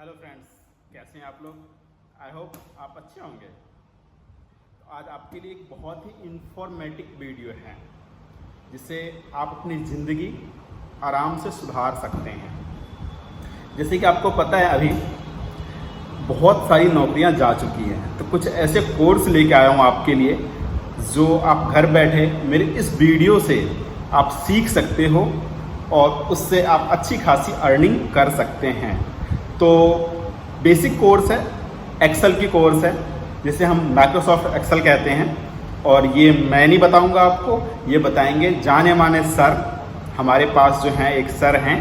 Hello friends, कैसे हैं आप लोग। आई होप आप अच्छे होंगे। तो आज आपके लिए एक बहुत ही इंफॉर्मेटिव वीडियो है जिससे आप अपनी ज़िंदगी आराम से सुधार सकते हैं। जैसे कि आपको पता है अभी बहुत सारी नौकरियां जा चुकी हैं, तो कुछ ऐसे कोर्स लेके आया हूं आपके लिए जो आप घर बैठे मेरे इस वीडियो से आप सीख सकते हो और उससे आप अच्छी खासी अर्निंग कर सकते हैं। तो बेसिक कोर्स है, एक्सेल की कोर्स है जिसे हम माइक्रोसॉफ्ट एक्सेल कहते हैं। और ये मैं नहीं बताऊंगा आपको, ये बताएंगे जाने माने सर। हमारे पास जो हैं एक सर हैं,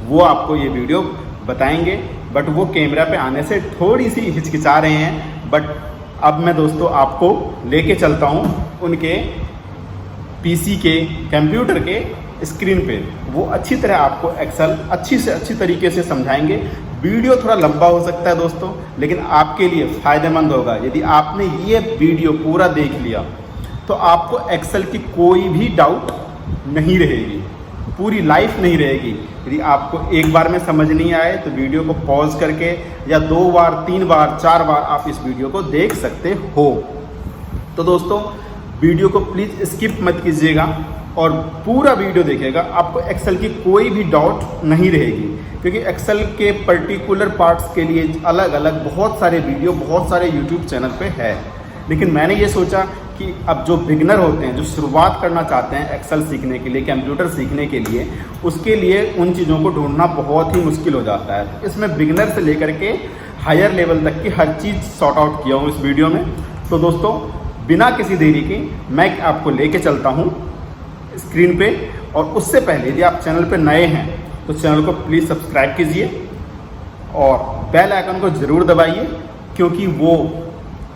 वो आपको ये वीडियो बताएंगे। बट वो कैमरा पे आने से थोड़ी सी हिचकिचा रहे हैं। बट अब मैं दोस्तों आपको लेके चलता हूँ उनके पीसी के, कंप्यूटर के स्क्रीन पे। वो अच्छी तरह आपको एक्सेल अच्छी से अच्छी तरीके से समझाएंगे। वीडियो थोड़ा लंबा हो सकता है दोस्तों, लेकिन आपके लिए फ़ायदेमंद होगा। यदि आपने ये वीडियो पूरा देख लिया तो आपको एक्सेल की कोई भी डाउट नहीं रहेगी, पूरी लाइफ नहीं रहेगी। यदि आपको एक बार में समझ नहीं आए तो वीडियो को पॉज करके या 2 बार 3 बार 4 बार आप इस वीडियो को देख सकते हो। तो दोस्तों वीडियो को प्लीज़ स्किप मत कीजिएगा और पूरा वीडियो देखिएगा। आपको एक्सेल की कोई भी डाउट नहीं रहेगी, क्योंकि एक्सेल के पर्टिकुलर पार्ट्स के लिए अलग अलग बहुत सारे वीडियो बहुत सारे यूट्यूब चैनल पे है। लेकिन मैंने ये सोचा कि अब जो बिगनर होते हैं, जो शुरुआत करना चाहते हैं एक्सेल सीखने के लिए, कंप्यूटर सीखने के लिए, उसके लिए उन चीज़ों को ढूंढना बहुत ही मुश्किल हो जाता है। इसमें बिगनर से लेकर के हायर लेवल तक की हर चीज़ सॉर्ट आउट किया हूँ इस वीडियो में। तो दोस्तों बिना किसी देरी के मैं आपको लेके चलता हूँ स्क्रीन पे। और उससे पहले यदि आप चैनल पे नए हैं तो चैनल को प्लीज़ सब्सक्राइब कीजिए और बेल आइकन को ज़रूर दबाइए, क्योंकि वो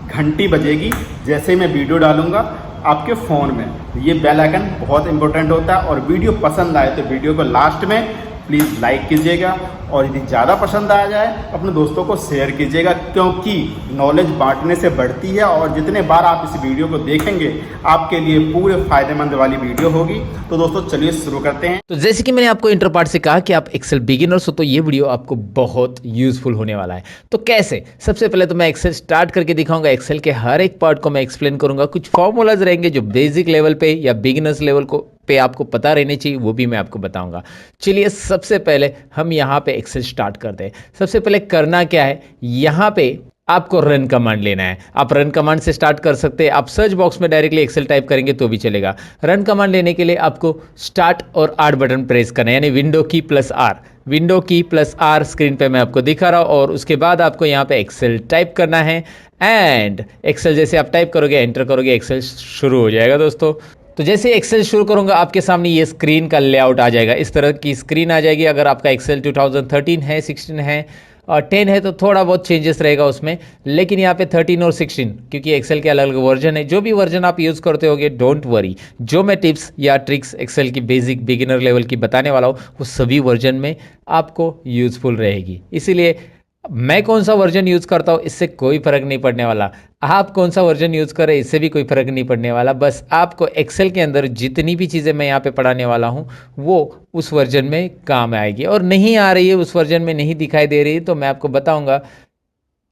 घंटी बजेगी जैसे मैं वीडियो डालूंगा आपके फ़ोन में। ये बेल आइकन बहुत इंपॉर्टेंट होता है। और वीडियो पसंद आए तो वीडियो को लास्ट में प्लीज़ लाइक कीजिएगा, और यदि ज़्यादा पसंद आ जाए अपने दोस्तों को शेयर कीजिएगा, क्योंकि नॉलेज बांटने से बढ़ती है। और जितने बार आप इस वीडियो को देखेंगे आपके लिए पूरे फायदेमंद वाली वीडियो होगी। तो दोस्तों चलिए शुरू करते हैं। तो जैसे कि मैंने आपको इंटर पार्ट से कहा कि आप एक्सेल बिगिनर्स हो, तो ये वीडियो आपको बहुत यूजफुल होने वाला है। तो कैसे? सबसे पहले तो मैं एक्सेल स्टार्ट करके दिखाऊंगा। एक्सेल के हर एक पार्ट को मैं एक्सप्लेन करूंगा। कुछ फॉर्मूलाज रहेंगे जो बेसिक लेवल पे या बिगिनर्स लेवल को पे आपको पता रहने चाहिए, वो भी मैं आपको बताऊंगा। चलिए सबसे पहले हम यहाँ पे एक्सेल स्टार्ट करते हैं। सबसे पहले करना क्या है, यहाँ पे आपको रन कमांड लेना है। आप रन कमांड से स्टार्ट कर सकते हैं। आप सर्च बॉक्स में डायरेक्टली एक्सेल टाइप करेंगे तो भी चलेगा। रन कमांड लेने के लिए आपको स्टार्ट और आर बटन प्रेस करना है, यानी विंडो की प्लस आर। विंडो की प्लस आर स्क्रीन पे मैं आपको दिखा रहा हूँ। और उसके बाद आपको यहाँ पे एक्सेल टाइप करना है। एंड एक्सेल जैसे आप टाइप करोगे, एंटर करोगे, एक्सेल शुरू हो जाएगा दोस्तों। तो जैसे एक्सेल शुरू करूंगा आपके सामने ये स्क्रीन का लेआउट आ जाएगा। इस तरह की स्क्रीन आ जाएगी। अगर आपका एक्सेल 2013 है, 16 है और 10 है तो थोड़ा बहुत चेंजेस रहेगा उसमें। लेकिन यहाँ पे 13 और 16, क्योंकि एक्सेल के अलग अलग वर्जन है, जो भी वर्जन आप यूज़ करते होगे डोंट वरी। जो मैं टिप्स या ट्रिक्स एक्सेल की बेसिक बिगिनर लेवल की बताने वाला हूँ वो सभी वर्जन में आपको यूज़फुल रहेगी। इसीलिए मैं कौन सा वर्जन यूज़ करता हूँ इससे कोई फ़र्क नहीं पड़ने वाला। आप कौन सा वर्जन यूज़ करें इससे भी कोई फ़र्क नहीं पड़ने वाला। बस आपको एक्सेल के अंदर जितनी भी चीज़ें मैं यहाँ पे पढ़ाने वाला हूँ वो उस वर्जन में काम आएगी। और नहीं आ रही है, उस वर्जन में नहीं दिखाई दे रही है, तो मैं आपको बताऊँगा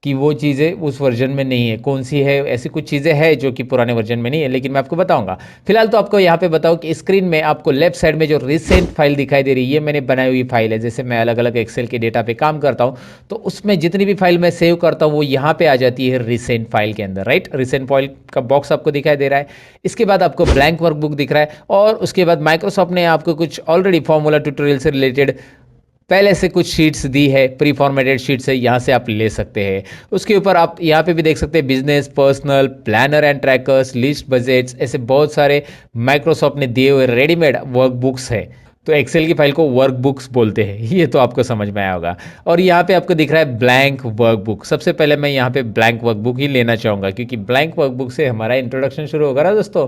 कि वो चीज़ें उस वर्जन में नहीं है। कौन सी है? ऐसी कुछ चीज़ें हैं जो कि पुराने वर्जन में नहीं है, लेकिन मैं आपको बताऊंगा। फिलहाल तो आपको यहाँ पे बताओ कि स्क्रीन में आपको लेफ्ट साइड में जो रिसेंट फाइल दिखाई दे रही है, ये मैंने बनाई हुई फाइल है। जैसे मैं अलग अलग एक्सेल के डेटा पे काम करता हूँ तो उसमें जितनी भी फाइल मैं सेव करता हूँ वो यहाँ पे आ जाती है रिसेंट फाइल के अंदर, राइट। रिसेंट फाइल का बॉक्स आपको दिखाई दे रहा है। इसके बाद आपको ब्लैंक वर्कबुक दिख रहा है। और उसके बाद माइक्रोसॉफ्ट ने आपको कुछ ऑलरेडी फॉर्मूला ट्यूटोरियल से रिलेटेड पहले से कुछ शीट्स दी है, प्री फॉर्मेटेड शीट्स है, यहाँ से आप ले सकते हैं। उसके ऊपर आप यहाँ पे भी देख सकते हैं business, personal, planner and trackers, list, budgets, ऐसे बहुत सारे माइक्रोसॉफ्ट ने दिए हुए रेडीमेड वर्कबुक्स है। तो एक्सेल की फाइल को वर्कबुक्स बोलते हैं, ये तो आपको समझ में आया होगा। और यहाँ पे आपको दिख रहा है ब्लैंक वर्कबुक। सबसे पहले मैं यहाँ पे ब्लैंक वर्कबुक ही लेना चाहूँगा, क्योंकि ब्लैंक वर्कबुक से हमारा इंट्रोडक्शन शुरू होगा ना दोस्तों।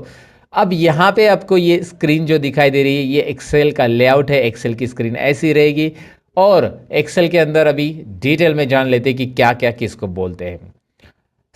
अब यहाँ पे आपको ये स्क्रीन जो दिखाई दे रही है ये एक्सेल का लेआउट है। एक्सेल की स्क्रीन ऐसी रहेगी। और एक्सेल के अंदर अभी डिटेल में जान लेते हैं कि क्या क्या किसको बोलते हैं।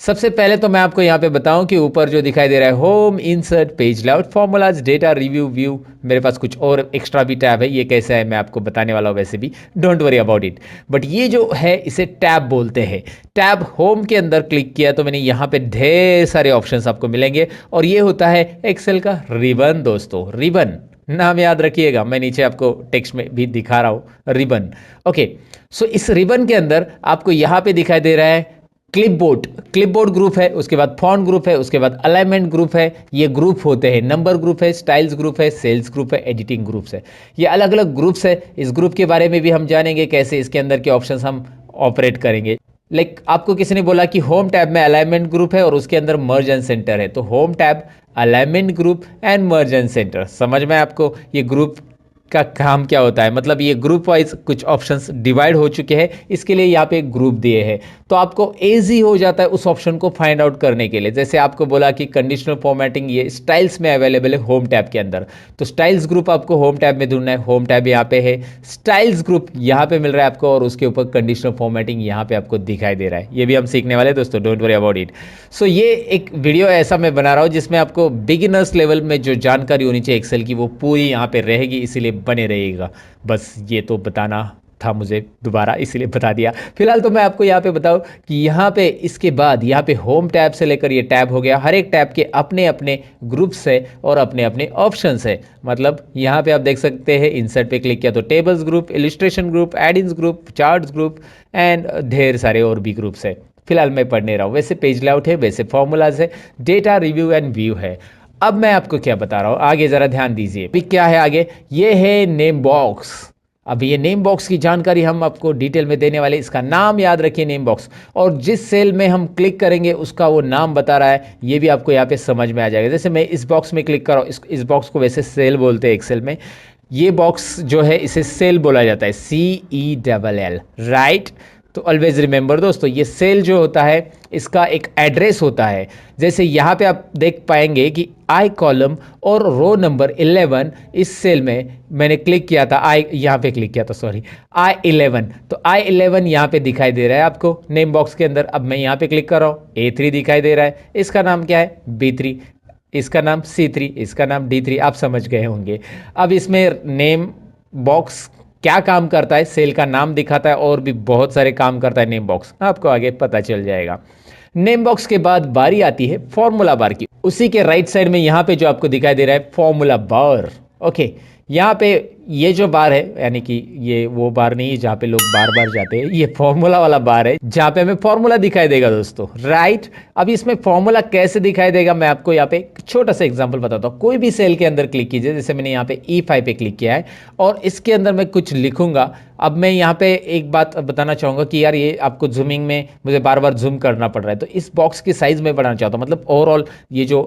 सबसे पहले तो मैं आपको यहाँ पे बताऊं कि ऊपर जो दिखाई दे रहा है home, insert, page layout, formulas, data, review, view, मेरे पास कुछ और एक्स्ट्रा भी टैब है, ये कैसा है मैं आपको बताने वाला हूँ वैसे भी, don't worry about it. But ये जो है इसे टैब बोलते हैं। टैब होम के अंदर क्लिक किया तो मैंने यहाँ पे ढेर सारे ऑप्शंस आपको मिलेंगे और ये होता है एक्सेल का रिबन दोस्तों, रिबन नाम याद रखिएगा, मैं नीचे आपको टेक्स्ट में भी दिखा रहा हूँ, रिबन। ओके, सो इस रिबन के अंदर आपको यहाँ पे दिखाई दे रहा है क्लिपबोर्ड ग्रुप है, उसके बाद फॉन्ट ग्रुप है, उसके बाद अलाइनमेंट ग्रुप है, ये ग्रुप होते हैं, नंबर ग्रुप है, स्टाइल्स ग्रुप है, सेल्स ग्रुप है, एडिटिंग ग्रुप्स है, ये अलग अलग ग्रुप्स है। इस ग्रुप के बारे में भी हम जानेंगे कैसे इसके अंदर के ऑप्शंस हम ऑपरेट करेंगे। आपको किसी ने बोला कि होम टैब में अलाइनमेंट ग्रुप है और उसके अंदर मर्ज एंड सेंटर है, तो home tab, alignment group and merge and centre, समझ में आपको ये ग्रुप का काम क्या होता है, मतलब ये ग्रुप वाइज कुछ ऑप्शंस डिवाइड हो चुके हैं, इसके लिए यहाँ पे ग्रुप दिए हैं, तो आपको इजी हो जाता है उस ऑप्शन को फाइंड आउट करने के लिए। जैसे आपको बोला कि कंडीशनल फॉर्मेटिंग ये स्टाइल्स में अवेलेबल है होम टैब के अंदर, तो स्टाइल्स ग्रुप आपको होम टैब में ढूंढना है, होम टैब यहाँ पे है, स्टाइल्स ग्रुप यहाँ पे मिल रहा है आपको और उसके ऊपर कंडीशनल फॉर्मेटिंग यहाँ पे आपको दिखाई दे रहा है, ये भी हम सीखने वाले दोस्तों, डोंट वरी अबाउट इट। सो ये एक वीडियो ऐसा मैं बना रहा हूँ जिसमें आपको बिगिनर्स लेवल में जो जानकारी होनी चाहिए एक्सेल की वो पूरी यहाँ पे रहेगी, इसीलिए बने रहिएगा। बस ये तो बताना था मुझे दोबारा, इसीलिए बता दिया। फिलहाल तो मैं आपको यहाँ पे बताऊँ कि यहाँ पे इसके बाद यहाँ पे होम टैब से लेकर ये टैब हो गया, हर एक टैब के अपने अपने ग्रुप्स है और अपने अपने ऑप्शंस है। मतलब यहाँ पे आप देख सकते हैं, इंसर्ट पे क्लिक किया तो tables group, illustration group, add ins group, charts group and ढेर सारे और भी ग्रुप्स है। फिलहाल मैं पढ़ने रहा हूँ, वैसे पेज लेआउट है, वैसे फॉर्मूलाज है, डेटा, रिव्यू एंड व्यू है। अब मैं आपको क्या बता रहा हूँ, आगे जरा ध्यान दीजिए। अभी क्या है आगे, ये है नेम बॉक्स। अब ये नेम बॉक्स की जानकारी हम आपको डिटेल में देने वाले, इसका नाम याद रखिए नेम बॉक्स, और जिस सेल में हम क्लिक करेंगे उसका वो नाम बता रहा है, ये भी आपको यहाँ पे समझ में आ जाएगा। जैसे मैं इस बॉक्स में क्लिक कर रहा हूँ, इस बॉक्स को वैसे सेल बोलते हैं एक्सेल में, ये बॉक्स जो है इसे सेल बोला जाता है, CELL, राइट। तो ऑलवेज रिमेंबर दोस्तों, ये सेल जो होता है इसका एक एड्रेस होता है। जैसे यहाँ पे आप देख पाएंगे कि आई कॉलम और रो नंबर 11, इस सेल में मैंने क्लिक किया था, यहाँ पे क्लिक किया था, सॉरी, I11, तो I11 यहाँ पे दिखाई दे रहा है आपको नेम बॉक्स के अंदर। अब मैं यहाँ पे क्लिक कर रहा हूँ, A3 दिखाई दे रहा है, इसका नाम क्या है, B3, इसका नाम C3, इसका नाम D3, आप समझ गए होंगे। अब इसमें नेम बॉक्स क्या काम करता है, सेल का नाम दिखाता है और भी बहुत सारे काम करता है नेम बॉक्स, आपको आगे पता चल जाएगा। नेम बॉक्स के बाद बारी आती है फॉर्मूला बार की, उसी के राइट साइड में यहाँ पे जो आपको दिखाई दे रहा है फॉर्मूला बार। ओके, यहाँ पे ये जो बार है, यानी कि ये वो बार नहीं है जहाँ पे लोग बार बार जाते हैं, ये फॉर्मूला वाला बार है जहाँ पे हमें फॉर्मूला दिखाई देगा दोस्तों, राइट। अब इसमें फॉर्मूला कैसे दिखाई देगा मैं आपको यहाँ पे एक छोटा सा एग्जांपल बताता हूँ। कोई भी सेल के अंदर क्लिक कीजिए, जैसे मैंने यहाँ पे E5 पे क्लिक किया है और इसके अंदर मैं कुछ लिखूंगा। अब मैं यहाँ पे एक बात बताना चाहूँगा कि यार ये आपको जूमिंग में मुझे बार बार जूम करना पड़ रहा है, तो इस बॉक्स की साइज़ मैं बढ़ाना चाहता हूँ, मतलब ओवरऑल ये जो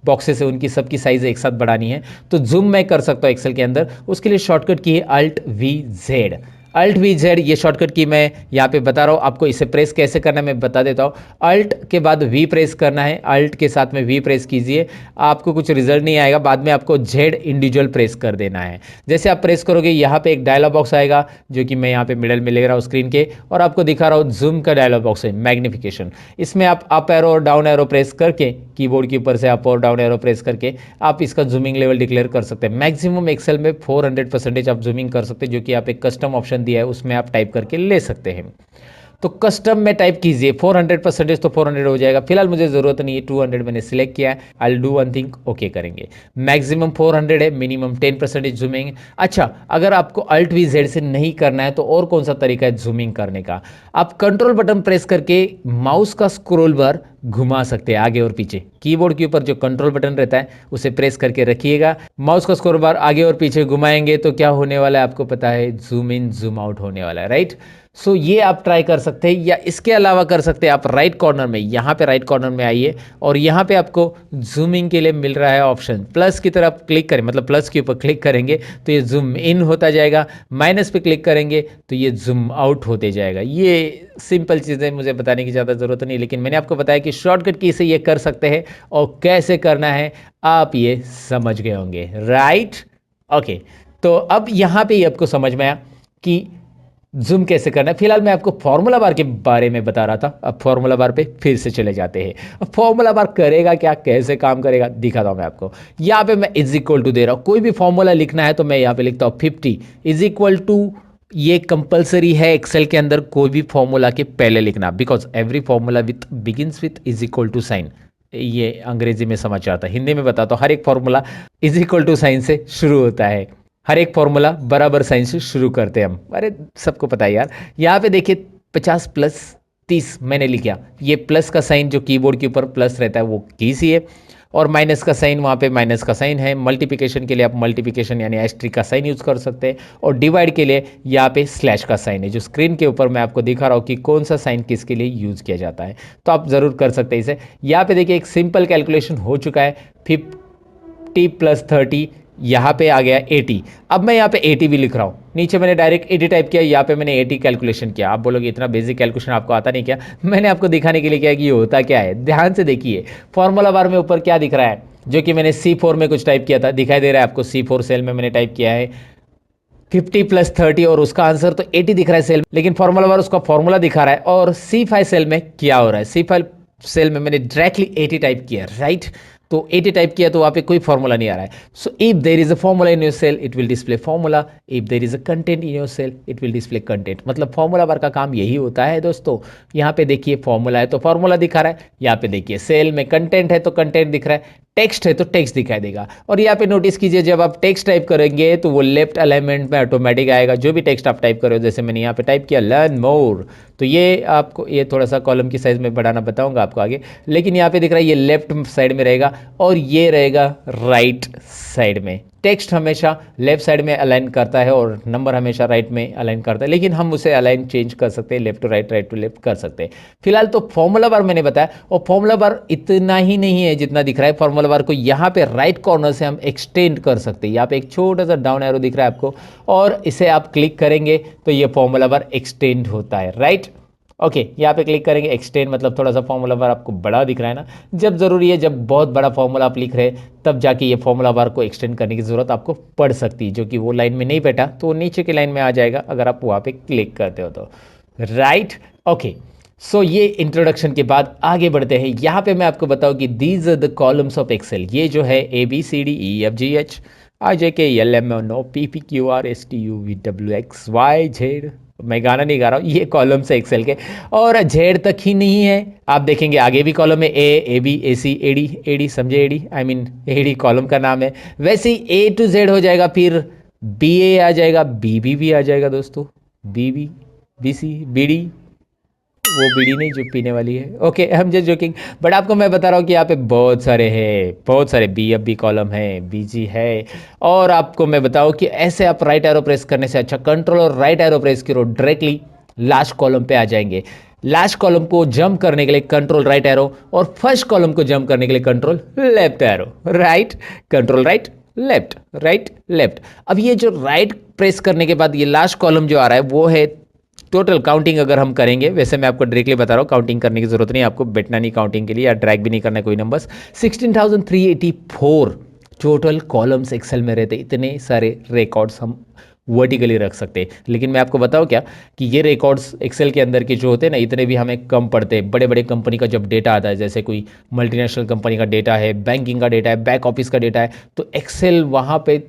बॉक्सेस है उनकी सबकी साइज़ एक साथ बढ़ानी है, तो जूम मैं कर सकता हूँ एक्सेल के अंदर। उसके लिए शॉर्टकट की है Alt+V+Z। Alt+V+Z ये शॉर्टकट की मैं यहाँ पे बता रहा हूँ आपको, इसे प्रेस कैसे करना है मैं बता देता हूँ। Alt के बाद V प्रेस करना है, Alt के साथ में V प्रेस कीजिए, आपको कुछ रिजल्ट नहीं आएगा, बाद में आपको Z इंडिविजुअल प्रेस कर देना है। जैसे आप प्रेस करोगे यहाँ पे एक डायलॉग बॉक्स आएगा, जो कि मैं यहाँ पे मिडल में ले रहा हूँ स्क्रीन के, और आपको दिखा रहा हूँ जूम का डायलॉग बॉक्स है, मैग्निफिकेशन। इसमें आप अप एरो और डाउन एरो प्रेस करके, कीबोर्ड के ऊपर से अप और डाउन एरो प्रेस करके आप इसका जूमिंग लेवल डिक्लेयर कर सकते हैं। मैक्सिमम एक्सेल में 400% आप जूमिंग कर सकते हैं, जो कि आप एक कस्टम ऑप्शन दिया है उसमें आप टाइप करके ले सकते हैं। तो कस्टम में टाइप कीजिए 400%, तो 400 हो जाएगा। फिलहाल मुझे ज़रूरत नहीं है, 200 मैंने सिलेक्ट किया है। I do one thing, okay करेंगे। मैक्सिमम 400 है, मिनिमम 10% जूमिंग। अच्छा, अगर आपको Alt+V+Z से नहीं करना है तो और कौन सा तरीका है जूमिंग करने का, आप कंट्रोल बटन प्रेस करके माउस का स्क्रॉल बार घुमा सकते हैं आगे और पीछे। कीबोर्ड के ऊपर जो कंट्रोल बटन रहता है उसे प्रेस करके रखिएगा, माउस का स्क्रॉल बार आगे और पीछे घुमाएंगे तो क्या होने वाला है आपको पता है, जूम इन जूम आउट होने वाला है, राइट। सो ये आप ट्राई कर सकते हैं, या इसके अलावा कर सकते हैं आप राइट कॉर्नर में, यहाँ पे राइट कॉर्नर में आइए और यहाँ पे आपको जूमिंग के लिए मिल रहा है ऑप्शन, प्लस की तरफ क्लिक करें, मतलब प्लस के ऊपर क्लिक करेंगे तो ये जूम इन होता जाएगा, माइनस पे क्लिक करेंगे तो ये जूम आउट होते जाएगा। ये सिंपल चीज़ें मुझे बताने की ज़्यादा ज़रूरत नहीं, लेकिन मैंने आपको बताया कि शॉर्टकट की से ये कर सकते हैं और कैसे करना है आप ये समझ गए होंगे, राइट। ओके, तो अब यहाँ पे ही आपको समझ में आया कि जूम कैसे करना है। फिलहाल मैं आपको फॉर्मूला बार के बारे में बता रहा था, अब फॉर्मूला बार पे फिर से चले जाते हैं। अब फॉर्मूला बार करेगा क्या, कैसे काम करेगा दिखाता हूँ मैं आपको। यहाँ पे मैं इज इक्वल टू दे रहा हूँ, कोई भी फॉर्मूला लिखना है तो मैं यहाँ पे लिखता हूँ 50 इज इक्वल टू, ये कंपलसरी है एक्सेल के अंदर कोई भी फॉर्मूला के पहले लिखना, because every formula with begins with is equal to sign. ये अंग्रेजी में समझ आता है, हिंदी में बताता हूँ, हर एक formula is equal to sign से शुरू होता है, हर एक फॉर्मूला बराबर साइन से शुरू करते हैं हम, अरे सबको पता है यार। यहाँ पे देखिए 50 प्लस 30 मैंने लिखा, ये प्लस का साइन जो कीबोर्ड के ऊपर प्लस रहता है वो की सी है, और माइनस का साइन वहाँ पे माइनस का साइन है। मल्टीप्लिकेशन के लिए आप मल्टीप्लिकेशन यानी एस्ट्रिक का साइन यूज़ कर सकते हैं, और डिवाइड के लिए यहाँ पे स्लैश का साइन है, जो स्क्रीन के ऊपर मैं आपको दिखा रहा हूँ कि कौन सा साइन किसके लिए यूज़ किया जाता है, तो आप ज़रूर कर सकते हैं इसे। यहाँ पे देखिए एक सिंपल कैलकुलेशन हो चुका है, 50 प्लस 30 यहाँ पे आ गया 80। अब मैं यहाँ पे 80 भी लिख रहा हूँ, नीचे मैंने डायरेक्ट 80 टाइप किया, यहाँ पे मैंने 80 कैलकुलेशन किया। आप बोलोगे इतना बेसिक कैलकुलेशन आपको आता नहीं क्या, मैंने आपको दिखाने के लिए किया कि ये होता क्या है। ध्यान से देखिए फॉर्मूला बार में ऊपर क्या दिख रहा है, जो कि मैंने C4 में कुछ टाइप किया था, दिखाई दे रहा है आपको, C4 सेल में मैंने टाइप किया है 50 प्लस 30, और उसका आंसर तो 80 दिख रहा है सेल में, लेकिन फॉर्मूला बार उसका फॉर्मूला दिखा रहा है। और C5 सेल में क्या हो रहा है, C5 सेल में मैंने डायरेक्टली 80 टाइप किया, राइट। तो 80 टाइप किया तो वहाँ पे कोई फॉर्मूला नहीं आ रहा है। So if there is a formula in your cell it will display formula, if there is a content in your cell it will display content. मतलब फॉर्मूला बार का काम यही होता है दोस्तों। यहाँ पे देखिए फॉर्मूला है तो फॉर्मूला दिखा रहा है, यहाँ पे देखिए सेल में कंटेंट है तो कंटेंट दिख रहा है, टेक्स्ट है तो टेक्स्ट दिखाई देगा। और यहाँ पे नोटिस कीजिए जब आप टेक्स्ट टाइप करेंगे तो वो लेफ्ट अलाइनमेंट में ऑटोमेटिक आएगा, जो भी टेक्स्ट आप टाइप करो, जैसे मैंने यहाँ पे टाइप किया लर्न मोर, तो ये आपको, ये थोड़ा सा कॉलम की साइज में बढ़ाना बताऊंगा आपको आगे, लेकिन यहाँ पे दिख रहा है ये लेफ्ट साइड में रहेगा और ये रहेगा राइट साइड में। टेक्स्ट हमेशा लेफ्ट साइड में अलाइन करता है और नंबर हमेशा राइट में अलाइन करता है, लेकिन हम उसे अलाइन चेंज कर सकते हैं, left to right to left कर सकते हैं। फिलहाल तो फॉर्मूला बार मैंने बताया, और फॉर्मूला बार इतना ही नहीं है जितना दिख रहा है, फॉर्मूला बार को यहाँ पे राइट कॉर्नर से हम एक्सटेंड कर सकते हैं। यहाँ पे एक छोटा सा डाउन एरो दिख रहा है आपको, और इसे आप क्लिक करेंगे तो ये फॉर्मूला बार एक्सटेंड होता है, राइट। ओके, यहाँ पे क्लिक करेंगे, एक्सटेंड मतलब थोड़ा सा फॉर्मूला बार आपको बड़ा दिख रहा है ना, जब ज़रूरी है, जब बहुत बड़ा फॉर्मूला आप लिख रहे हैं तब जाके ये फॉर्मूला बार को एक्सटेंड करने की ज़रूरत आपको पड़ सकती है, जो कि वो लाइन में नहीं बैठा तो वो नीचे की लाइन में आ जाएगा अगर आप वहाँ पे क्लिक करते हो तो, राइट। ओके, सो ये इंट्रोडक्शन के बाद आगे बढ़ते हैं। यहाँ पे मैं आपको बताऊँ कि these are the columns of Excel, ये जो है ABCDEFGH IJKLMNOPPQRSTUVWXYZ, मैं गाना नहीं गा रहा हूँ, ये कॉलम्स है एक्सेल के, और जेड तक ही नहीं है, आप देखेंगे आगे भी कॉलम है, ABAC AD समझे, AD I mean AD column का नाम है। वैसे ही A to Z हो जाएगा, फिर BA आ जाएगा, BB भी आ जाएगा दोस्तों, BB BC BD, वो बीड़ी नहीं जो पीने वाली है, okay I am just joking, but आपको मैं बता रहा हूँ कि यहाँ पे बहुत सारे हैं, बहुत सारे BF भी कॉलम है, BG है। और आपको मैं बताऊँ कि ऐसे आप राइट एरो प्रेस करने से अच्छा कंट्रोल और राइट एरो प्रेस करो, डायरेक्टली लास्ट कॉलम पे आ जाएंगे। लास्ट कॉलम को जंप करने के लिए कंट्रोल राइट एरो, और फर्स्ट कॉलम को जंप करने के लिए control left arrow, right, control right left, right left. अब ये जो राइट प्रेस करने के बाद ये लास्ट कॉलम जो आ रहा है वो है टोटल काउंटिंग। अगर हम करेंगे, वैसे मैं आपको डायरेक्टली बता रहा हूँ, काउंटिंग करने की जरूरत नहीं, आपको बैठना नहीं काउंटिंग के लिए, या ड्रैग भी नहीं करना है कोई नंबर्स। 16,384 टोटल कॉलम्स एक्सेल में रहते, इतने सारे रिकॉर्ड्स हम वर्टिकली रख सकते हैं। लेकिन मैं आपको बताऊँ क्या कि ये रिकॉर्ड्स एक्सेल के अंदर के जो होते हैं ना, इतने भी हमें कम पड़ते हैं। बड़े बड़े कंपनी का जब डेटा आता है, जैसे कोई मल्टीनेशनल कंपनी का डेटा है, बैंकिंग का डेटा है, बैक ऑफिस का डेटा है, तो एक्सेल वहाँ पे,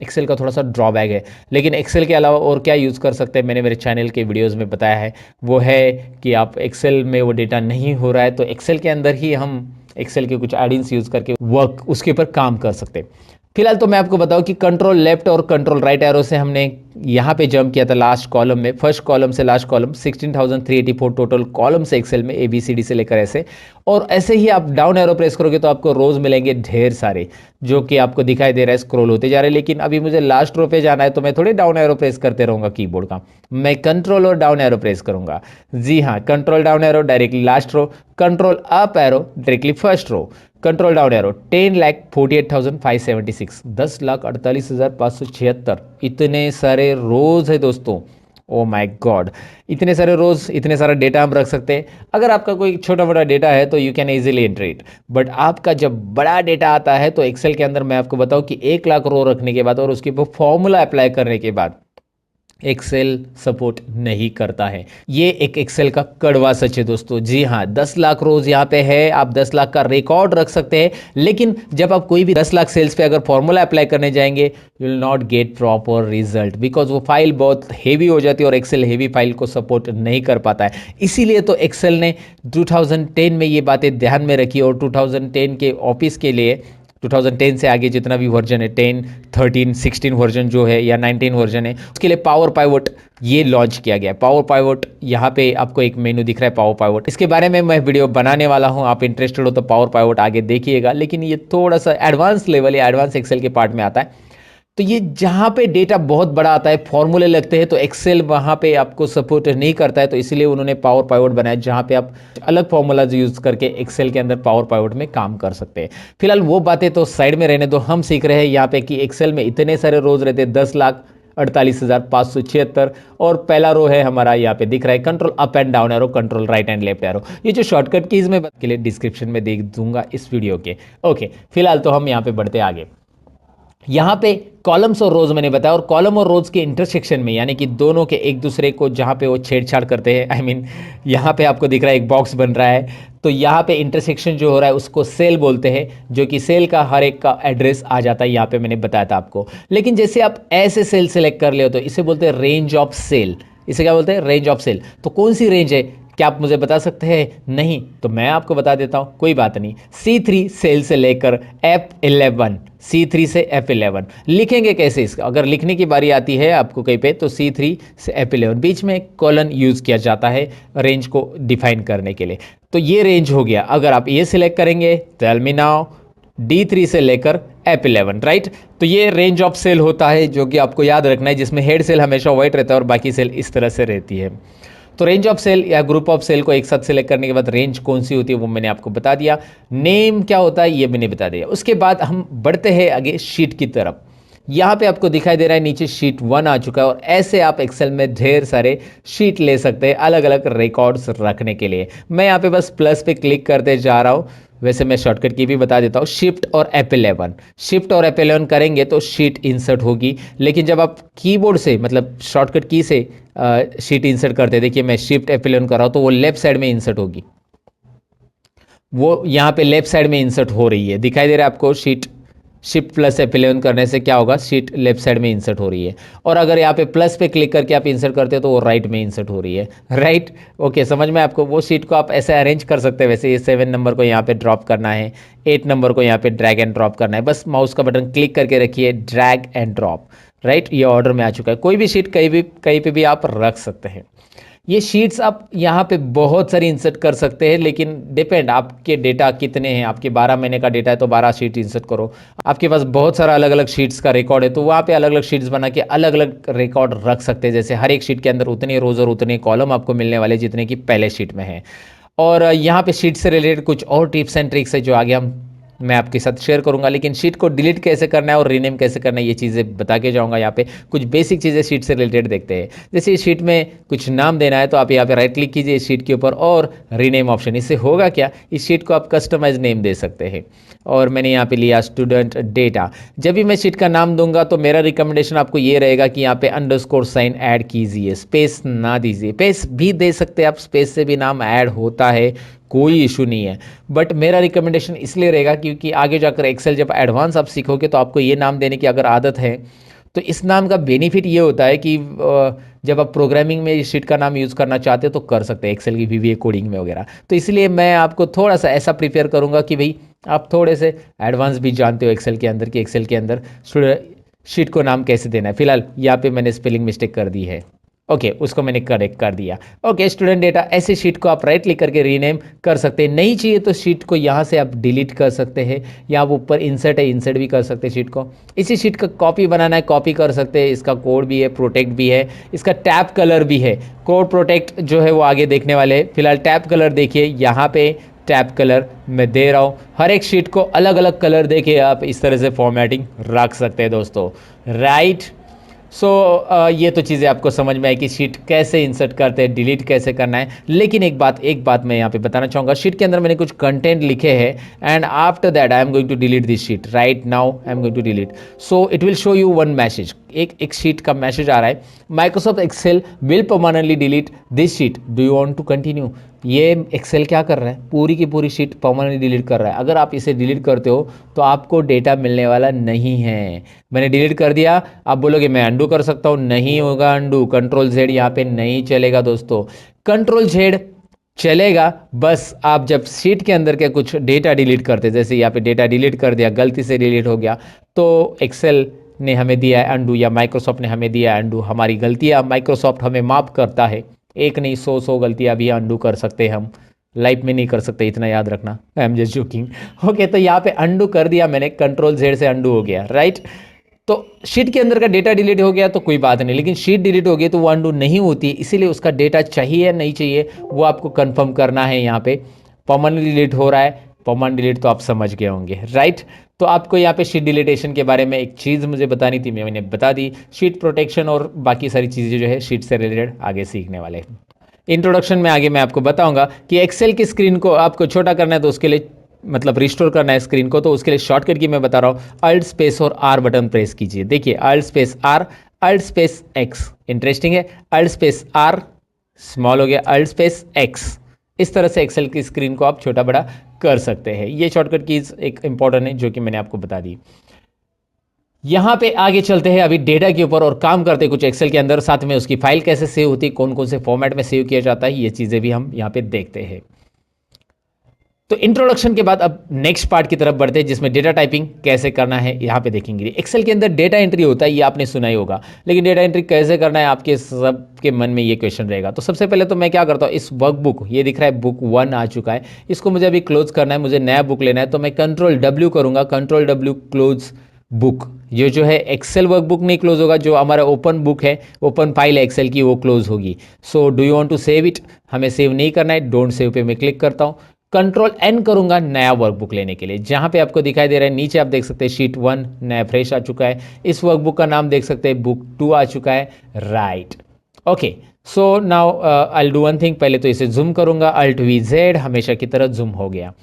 एक्सेल का थोड़ा सा ड्रॉबैक है। लेकिन एक्सेल के अलावा और क्या यूज़ कर सकते हैं, मैंने मेरे चैनल के वीडियोस में बताया है, वो है कि आप एक्सेल में वो डेटा नहीं हो रहा है तो एक्सेल के अंदर ही हम एक्सेल के कुछ एडिंग्स यूज़ करके वर्क उसके ऊपर काम कर सकते हैं। फिलहाल तो मैं आपको बताऊं कि कंट्रोल लेफ्ट और कंट्रोल राइट एरो से हमने यहाँ पे जंप किया था लास्ट कॉलम में, फर्स्ट कॉलम से लास्ट कॉलम, 16,384 टोटल कॉलम से एक्सेल में, ABCD से लेकर ऐसे। और ऐसे ही आप डाउन एरो प्रेस करोगे तो आपको रोज मिलेंगे ढेर सारे, जो कि आपको दिखाई दे रहा है स्क्रॉल होते जा रहे हैं। लेकिन अभी मुझे लास्ट रो पे जाना है तो मैं थोड़े डाउन एरो प्रेस करते रहूँगा कीबोर्ड का, मैं कंट्रोल और डाउन एरो प्रेस करूँगा। जी हाँ, control down arrow directly last row, control up arrow directly first row, control down arrow 10,48,576, 10,48,576, इतने सारे रोज है दोस्तों। ओ माय गॉड, इतने सारे रोज, इतने सारा डेटा हम रख सकते हैं। अगर आपका कोई छोटा मोटा डेटा है तो you can easily enter it, but आपका जब बड़ा डेटा आता है तो एक्सेल के अंदर मैं आपको बताऊं कि 1 लाख रो रखने के बाद और उसके ऊपर फॉर्मूला अप्लाई करने के बाद एक्सेल सपोर्ट नहीं करता है। ये एक एक्सेल का कड़वा सच है दोस्तों। जी हाँ, 10 लाख रोज यहाँ पे है, आप 10 लाख का रिकॉर्ड रख सकते हैं, लेकिन जब आप कोई भी 10 लाख सेल्स पे अगर फॉर्मूला अप्लाई करने जाएंगे, you will not get proper result, because वो फाइल बहुत हेवी हो जाती है और एक्सेल हेवी फाइल को सपोर्ट नहीं कर पाता है। इसीलिए तो एक्सेल ने 2010 में ये बातें ध्यान में रखी और 2010 के ऑफिस के लिए 2010 से आगे जितना भी वर्जन है, 10, 13, 16 वर्जन जो है या 19 वर्जन है, उसके लिए पावर पाइवट ये लॉन्च किया गया है। पावर पाइवट यहाँ पे आपको एक मेनू दिख रहा है, पावर पाइवट, इसके बारे में मैं वीडियो बनाने वाला हूँ। आप इंटरेस्टेड हो तो पावर पाइवट आगे देखिएगा, लेकिन ये थोड़ा सा एडवांस लेवल या एडवांस एक्सेल के पार्ट में आता है। तो ये जहाँ पे डेटा बहुत बड़ा आता है, फॉर्मूले लगते हैं, तो एक्सेल वहाँ पे आपको सपोर्ट नहीं करता है। तो इसलिए उन्होंने पावर पाइवट बनाया जहाँ पे आप अलग फॉर्मूलाज यूज करके एक्सेल के अंदर पावर पाइवट में काम कर सकते हैं। फिलहाल वो बातें तो साइड में रहने दो, हम सीख रहे हैं यहाँ पे कि एक्सेल में इतने सारे रोज रहते हैं, 10,48,576, और पहला रो है हमारा यहाँ पे दिख रहा है control up and down arrow, control right and left arrow. ये जो शॉर्टकट कीज मैं के लिए डिस्क्रिप्शन में दे दूंगा इस वीडियो के। ओके, फिलहाल तो हम यहाँ पे बढ़ते आगे। यहाँ पे कॉलम्स और रोज मैंने बताया, और कॉलम और रोज के इंटरसेक्शन में, यानी कि दोनों के एक दूसरे को जहाँ पे वो छेड़छाड़ करते हैं, आई मीन यहाँ पे आपको दिख रहा है एक बॉक्स बन रहा है, तो यहाँ पे इंटरसेक्शन जो हो रहा है उसको सेल बोलते हैं, जो कि सेल का हर एक का एड्रेस आ जाता है, यहाँ पे मैंने बताया था आपको। लेकिन जैसे आप ऐसे सेल सेलेक्ट कर ले तो इसे बोलते हैं रेंज ऑफ सेल। इसे क्या बोलते हैं? Range of cell. तो कौन सी रेंज है, क्या आप मुझे बता सकते हैं? नहीं, तो मैं आपको बता देता हूं, कोई बात नहीं। C3 सेल से लेकर F11, C3 से F11 लिखेंगे कैसे इसका? अगर लिखने की बारी आती है आपको कहीं पे, तो C3 से F11 बीच में कॉलन यूज किया जाता है रेंज को डिफाइन करने के लिए। तो ये रेंज हो गया। अगर आप ये सिलेक्ट करेंगे, टेल मी नाउ, D3 से लेकर F11, राइट? तो ये रेंज ऑफ सेल होता है, जो कि आपको याद रखना है, जिसमें हेड सेल हमेशा व्हाइट रहता है और बाकी सेल इस तरह से रहती है। तो रेंज ऑफ सेल या ग्रुप ऑफ सेल को एक साथ सेलेक्ट करने के बाद रेंज कौन सी होती है वो मैंने आपको बता दिया। नेम क्या होता है ये मैंने बता दिया। उसके बाद हम बढ़ते हैं आगे शीट की तरफ। यहाँ पे आपको दिखाई दे रहा है नीचे शीट 1 आ चुका है, और ऐसे आप एक्सेल में ढेर सारे शीट ले सकते हैं अलग अलग रिकॉर्ड्स रखने के लिए। मैं यहाँ पे बस प्लस पे क्लिक करते जा रहा हूँ। वैसे मैं शॉर्टकट की भी बता देता हूँ, शिफ्ट और F11, शिफ्ट और F11 करेंगे तो शीट इंसर्ट होगी। लेकिन जब आप कीबोर्ड से, मतलब शॉर्टकट की से शीट इंसर्ट करते हैं, देखिए मैं शिफ्ट F11 कर रहा हूँ तो वो लेफ्ट साइड में इंसर्ट होगी, वो यहाँ पे लेफ्ट साइड में इंसर्ट हो रही है, दिखाई दे रहा है आपको। शीट शिफ्ट प्लस F11 करने से क्या होगा, शीट लेफ्ट साइड में इंसर्ट हो रही है। और अगर यहाँ पे प्लस पे क्लिक करके आप इंसर्ट करते हो तो वो राइट में इंसर्ट हो रही है, राइट? ओके, समझ में आपको? वो शीट को आप ऐसे अरेंज कर सकते हैं। वैसे ये 7 नंबर को यहाँ पे ड्रॉप करना है, 8 नंबर को यहाँ पे ड्रैग एंड ड्रॉप करना है, बस माउस का बटन क्लिक करके रखिए, ड्रैग एंड ड्रॉप, राइट? ये ऑर्डर में आ चुका है। कोई भी शीट कहीं पे भी आप रख सकते हैं। ये शीट्स आप यहाँ पे बहुत सारी इंसर्ट कर सकते हैं, लेकिन डिपेंड आपके डेटा कितने हैं। आपके 12 महीने का डेटा है तो 12 शीट इंसर्ट करो। आपके पास बहुत सारा अलग अलग शीट्स का रिकॉर्ड है तो वहाँ पे अलग अलग शीट्स बना के अलग अलग रिकॉर्ड रख सकते हैं। जैसे हर एक शीट के अंदर उतने रोज और उतने कॉलम आपको मिलने वाले जितने कि पहले शीट में है। और यहाँ पे शीट से रिलेटेड कुछ और टिप्स एंड ट्रिक्स है जो आगे मैं आपके साथ शेयर करूंगा। लेकिन शीट को डिलीट कैसे करना है और रीनेम कैसे करना है ये चीज़ें बता के जाऊंगा। यहाँ पे कुछ बेसिक चीज़ें शीट से रिलेटेड देखते हैं। जैसे इस शीट में कुछ नाम देना है तो आप यहाँ पे राइट क्लिक कीजिए इस शीट के ऊपर और रीनेम ऑप्शन। इससे होगा क्या, इस शीट को आप कस्टमाइज नेम दे सकते हैं। और मैंने यहाँ पे लिया स्टूडेंट डेटा। जब भी मैं शीट का नाम दूंगा तो मेरा रिकमेंडेशन आपको ये रहेगा कि यहाँ पे अंडरस्कोर साइन ऐड कीजिए, स्पेस ना दीजिए। स्पेस भी दे सकते हैं आप, स्पेस से भी नाम ऐड होता है, कोई इशू नहीं है। बट मेरा रिकमेंडेशन इसलिए रहेगा क्योंकि आगे जाकर एक्सेल जब एडवांस आप सीखोगे तो आपको ये नाम देने की अगर आदत है तो इस नाम का बेनिफिट ये होता है कि जब आप प्रोग्रामिंग में इस शीट का नाम यूज़ करना चाहते हो तो कर सकते हैं, एक्सेल की VBA कोडिंग में वगैरह। तो इसलिए मैं आपको थोड़ा सा ऐसा प्रिपेयर करूँगा कि भाई आप थोड़े से एडवांस भी जानते हो एक्सेल के अंदर कि एक्सेल के अंदर शीट को नाम कैसे देना है। फिलहाल यहाँ पे मैंने स्पेलिंग मिस्टेक कर दी है, ओके, उसको मैंने करेक्ट कर दिया। ओके, स्टूडेंट डेटा, ऐसे शीट को आप राइट क्लिक करके रीनेम कर सकते हैं। नहीं चाहिए तो शीट को यहाँ से आप डिलीट कर सकते हैं, या आप ऊपर इंसर्ट है इंसर्ट भी कर सकते हैं शीट को। इसी शीट का कॉपी बनाना है कॉपी कर सकते हैं। इसका कोड भी है, प्रोटेक्ट भी है, इसका टैब कलर भी है। कोड प्रोटेक्ट जो है वो आगे देखने वाले हैं। फिलहाल टैब कलर देखिए, यहाँ पे टैब कलर मैं दे रहा हूँ। हर एक शीट को अलग अलग कलर देके आप इस तरह से फॉर्मेटिंग रख सकते हैं दोस्तों, राइट? सो ये तो चीज़ें आपको समझ में आई कि शीट कैसे इंसर्ट करते हैं, डिलीट कैसे करना है। लेकिन एक बात मैं यहाँ पे बताना चाहूँगा। शीट के अंदर मैंने कुछ कंटेंट लिखे हैं and after that I am going to delete this sheet. Right now I am going to delete, so it will show you one message. एक शीट का मैसेज आ रहा है, Microsoft Excel will permanently delete this sheet, do you want to continue. ये Excel क्या कर रहा है, पूरी की पूरी शीट परमानेंटली डिलीट कर रहा है। अगर आप इसे डिलीट करते हो तो आपको डेटा मिलने वाला नहीं है। मैंने डिलीट कर दिया, आप बोलोगे मैं अंडू कर सकता हूँ, नहीं होगा अंडू। कंट्रोल जेड यहाँ पे नहीं चलेगा दोस्तों, कंट्रोल जेड चलेगा बस आप जब शीट के अंदर के कुछ डेटा डिलीट करते, जैसे यहाँ पे डेटा डिलीट कर दिया, गलती से डिलीट हो गया, तो एक्सेल ने हमें दिया है अंडू या माइक्रोसॉफ्ट ने हमें दिया है अंडू। हमारी गलतियाँ माइक्रोसॉफ्ट हमें माफ़ करता है, एक नहीं 100 गलतियाँ भी अंडू कर सकते हैं हम, लाइफ में नहीं कर सकते, इतना याद रखना। I am just joking. Okay, तो यहाँ पे अंडू कर दिया मैंने, कंट्रोल जेड से अंडू हो गया, राइट। तो शीट के अंदर का डेटा डिलीट हो गया तो कोई बात नहीं, लेकिन शीट डिलीट हो गई तो वो अंडू नहीं होती, इसीलिए उसका डेटा चाहिए या नहीं चाहिए वो आपको कंफर्म करना है। यहाँ पे परमानेंट डिलीट हो रहा है, परमानेंट डिलीट तो आप समझ गए होंगे, राइट। तो आपको यहाँ पे शीट डिलीटेशन के बारे में एक चीज़ मुझे बतानी थी, मैंने बता दी। शीट प्रोटेक्शन और बाकी सारी चीज़ें जो है शीट से रिलेटेड आगे सीखने वाले हैं। इंट्रोडक्शन में आगे मैं आपको बताऊंगा कि एक्सेल की स्क्रीन को आपको छोटा करना है तो उसके लिए मतलब रिस्टोर करना है स्क्रीन को, तो उसके लिए शॉर्टकट की मैं बता रहा हूँ, अल्ट स्पेस और आर बटन प्रेस कीजिए। देखिए Alt space R, Alt space X, interesting है, अल्ट स्पेस आर स्मॉल हो गया, अल्ट स्पेस एक्स। इस तरह से एक्सेल की स्क्रीन को आप छोटा बड़ा कर सकते हैं। ये शॉर्टकट कीज एक इंपॉर्टेंट है जो कि मैंने आपको बता दी। यहाँ पे आगे चलते हैं अभी डेटा के ऊपर और काम करते हैं कुछ एक्सेल के अंदर, साथ में उसकी फाइल कैसे सेव होती है, कौन कौन से फॉर्मेट में सेव किया जाता है, ये चीज़ें भी हम यहाँ पे देखते हैं। तो इंट्रोडक्शन के बाद अब नेक्स्ट पार्ट की तरफ बढ़ते हैं जिसमें डेटा टाइपिंग कैसे करना है यहाँ पे देखेंगे। एक्सेल के अंदर डेटा एंट्री होता है, ये आपने सुना ही होगा, लेकिन डेटा एंट्री कैसे करना है आपके सबके मन में ये क्वेश्चन रहेगा। तो सबसे पहले तो मैं क्या करता हूँ, इस वर्कबुक, ये दिख रहा है बुक 1 आ चुका है, इसको मुझे अभी क्लोज करना है, मुझे नया बुक लेना है, तो मैं कंट्रोल W करूँगा, कंट्रोल W क्लोज बुक। ये जो है एक्सेल वर्कबुक नहीं क्लोज होगा, जो हमारा ओपन बुक है, ओपन फाइल है एक्सेल की, वो क्लोज होगी। So do you want to save it, हमें सेव नहीं करना है, डोंट सेव पे मैं क्लिक करता हूँ। कंट्रोल N करूंगा नया वर्कबुक लेने के लिए, जहां पे आपको दिखाई दे रहा है नीचे आप देख सकते हैं शीट 1 नया फ्रेश आ चुका है, इस वर्कबुक का नाम देख सकते हैं बुक 2 आ चुका है, right. Okay, so now I will do one thing, पहले तो इसे जूम करूंगा, अल्ट VZ, हमेशा की तरह जूम हो गया।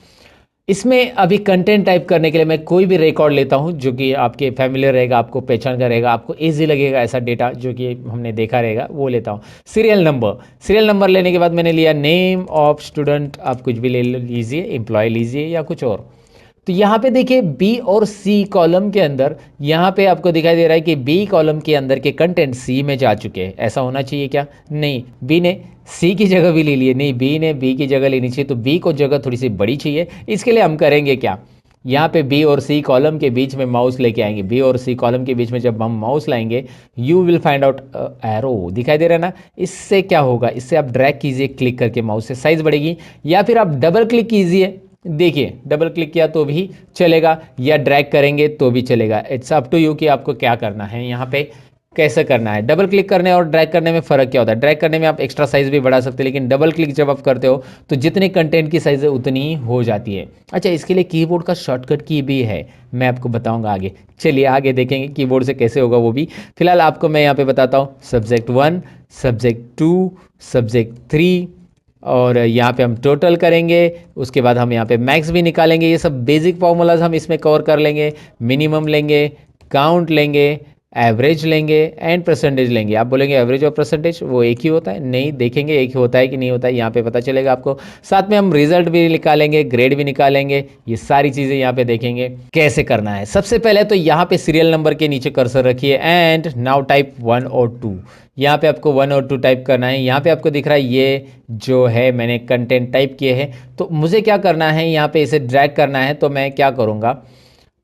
इसमें अभी कंटेंट टाइप करने के लिए मैं कोई भी रिकॉर्ड लेता हूं जो कि आपके फैमिलियर रहेगा, आपको पहचान का रहेगा, आपको इजी लगेगा, ऐसा डेटा जो कि हमने देखा रहेगा वो लेता हूं। सीरियल नंबर लेने के बाद मैंने लिया नेम ऑफ स्टूडेंट, आप कुछ भी ले लीजिए, एम्प्लॉय लीजिए या कुछ और। तो यहाँ पे देखिए बी और सी कॉलम के अंदर, यहाँ पे आपको दिखाई दे रहा है कि बी कॉलम के अंदर के कंटेंट सी में जा चुके हैं। ऐसा होना चाहिए क्या? नहीं, बी ने सी की जगह भी ले लिए, नहीं बी ने बी की जगह लेनी चाहिए, तो बी को जगह थोड़ी सी बड़ी चाहिए। इसके लिए हम करेंगे क्या, यहाँ पे बी और सी कॉलम के बीच में माउस लेके आएंगे, बी और सी कॉलम के बीच में जब हम माउस लाएंगे you will find out arrow, दिखाई दे रहा है ना। इससे क्या होगा, इससे आप ड्रैग कीजिए क्लिक करके, माउस से साइज बढ़ेगी, या फिर आप डबल क्लिक कीजिए, देखिए डबल क्लिक किया तो भी चलेगा, या ड्रैग करेंगे तो भी चलेगा। इट्स अप टू यू कि आपको क्या करना है, यहाँ पे कैसे करना है। डबल क्लिक करने और ड्रैग करने में फ़र्क क्या होता है, ड्रैग करने में आप एक्स्ट्रा साइज भी बढ़ा सकते हैं, लेकिन डबल क्लिक जब आप करते हो तो जितने कंटेंट की साइज है उतनी ही हो जाती है। अच्छा, इसके लिए कीबोर्ड का शॉर्टकट की भी है, मैं आपको बताऊंगा आगे। चलिए आगे देखेंगे कीबोर्ड से कैसे होगा वो भी। फिलहाल आपको मैं यहाँ पे बताता हूँ सब्जेक्ट 1, सब्जेक्ट 2, सब्जेक्ट 3, और यहाँ पे हम टोटल करेंगे, उसके बाद हम यहाँ पे मैक्स भी निकालेंगे। ये सब बेसिक फार्मूलाज हम इसमें कवर कर लेंगे। मिनिमम लेंगे, काउंट लेंगे, एवरेज लेंगे एंड परसेंटेज लेंगे। आप बोलेंगे एवरेज और परसेंटेज वो एक ही होता है? नहीं, देखेंगे एक ही होता है कि नहीं होता है, यहाँ पे पता चलेगा आपको। साथ में हम रिजल्ट भी निकालेंगे, ग्रेड भी निकालेंगे, ये सारी चीज़ें यहाँ पे देखेंगे कैसे करना है। सबसे पहले तो यहाँ पे सीरियल नंबर के नीचे कर्सर रखिए एंड नाउ टाइप 1 और 2। यहाँ पे आपको 1 और 2 टाइप करना है। यहाँ पे आपको दिख रहा है ये जो है मैंने कंटेंट टाइप किए हैं, तो मुझे क्या करना है, यहाँ पे इसे ड्रैग करना है। तो मैं क्या करूँगा,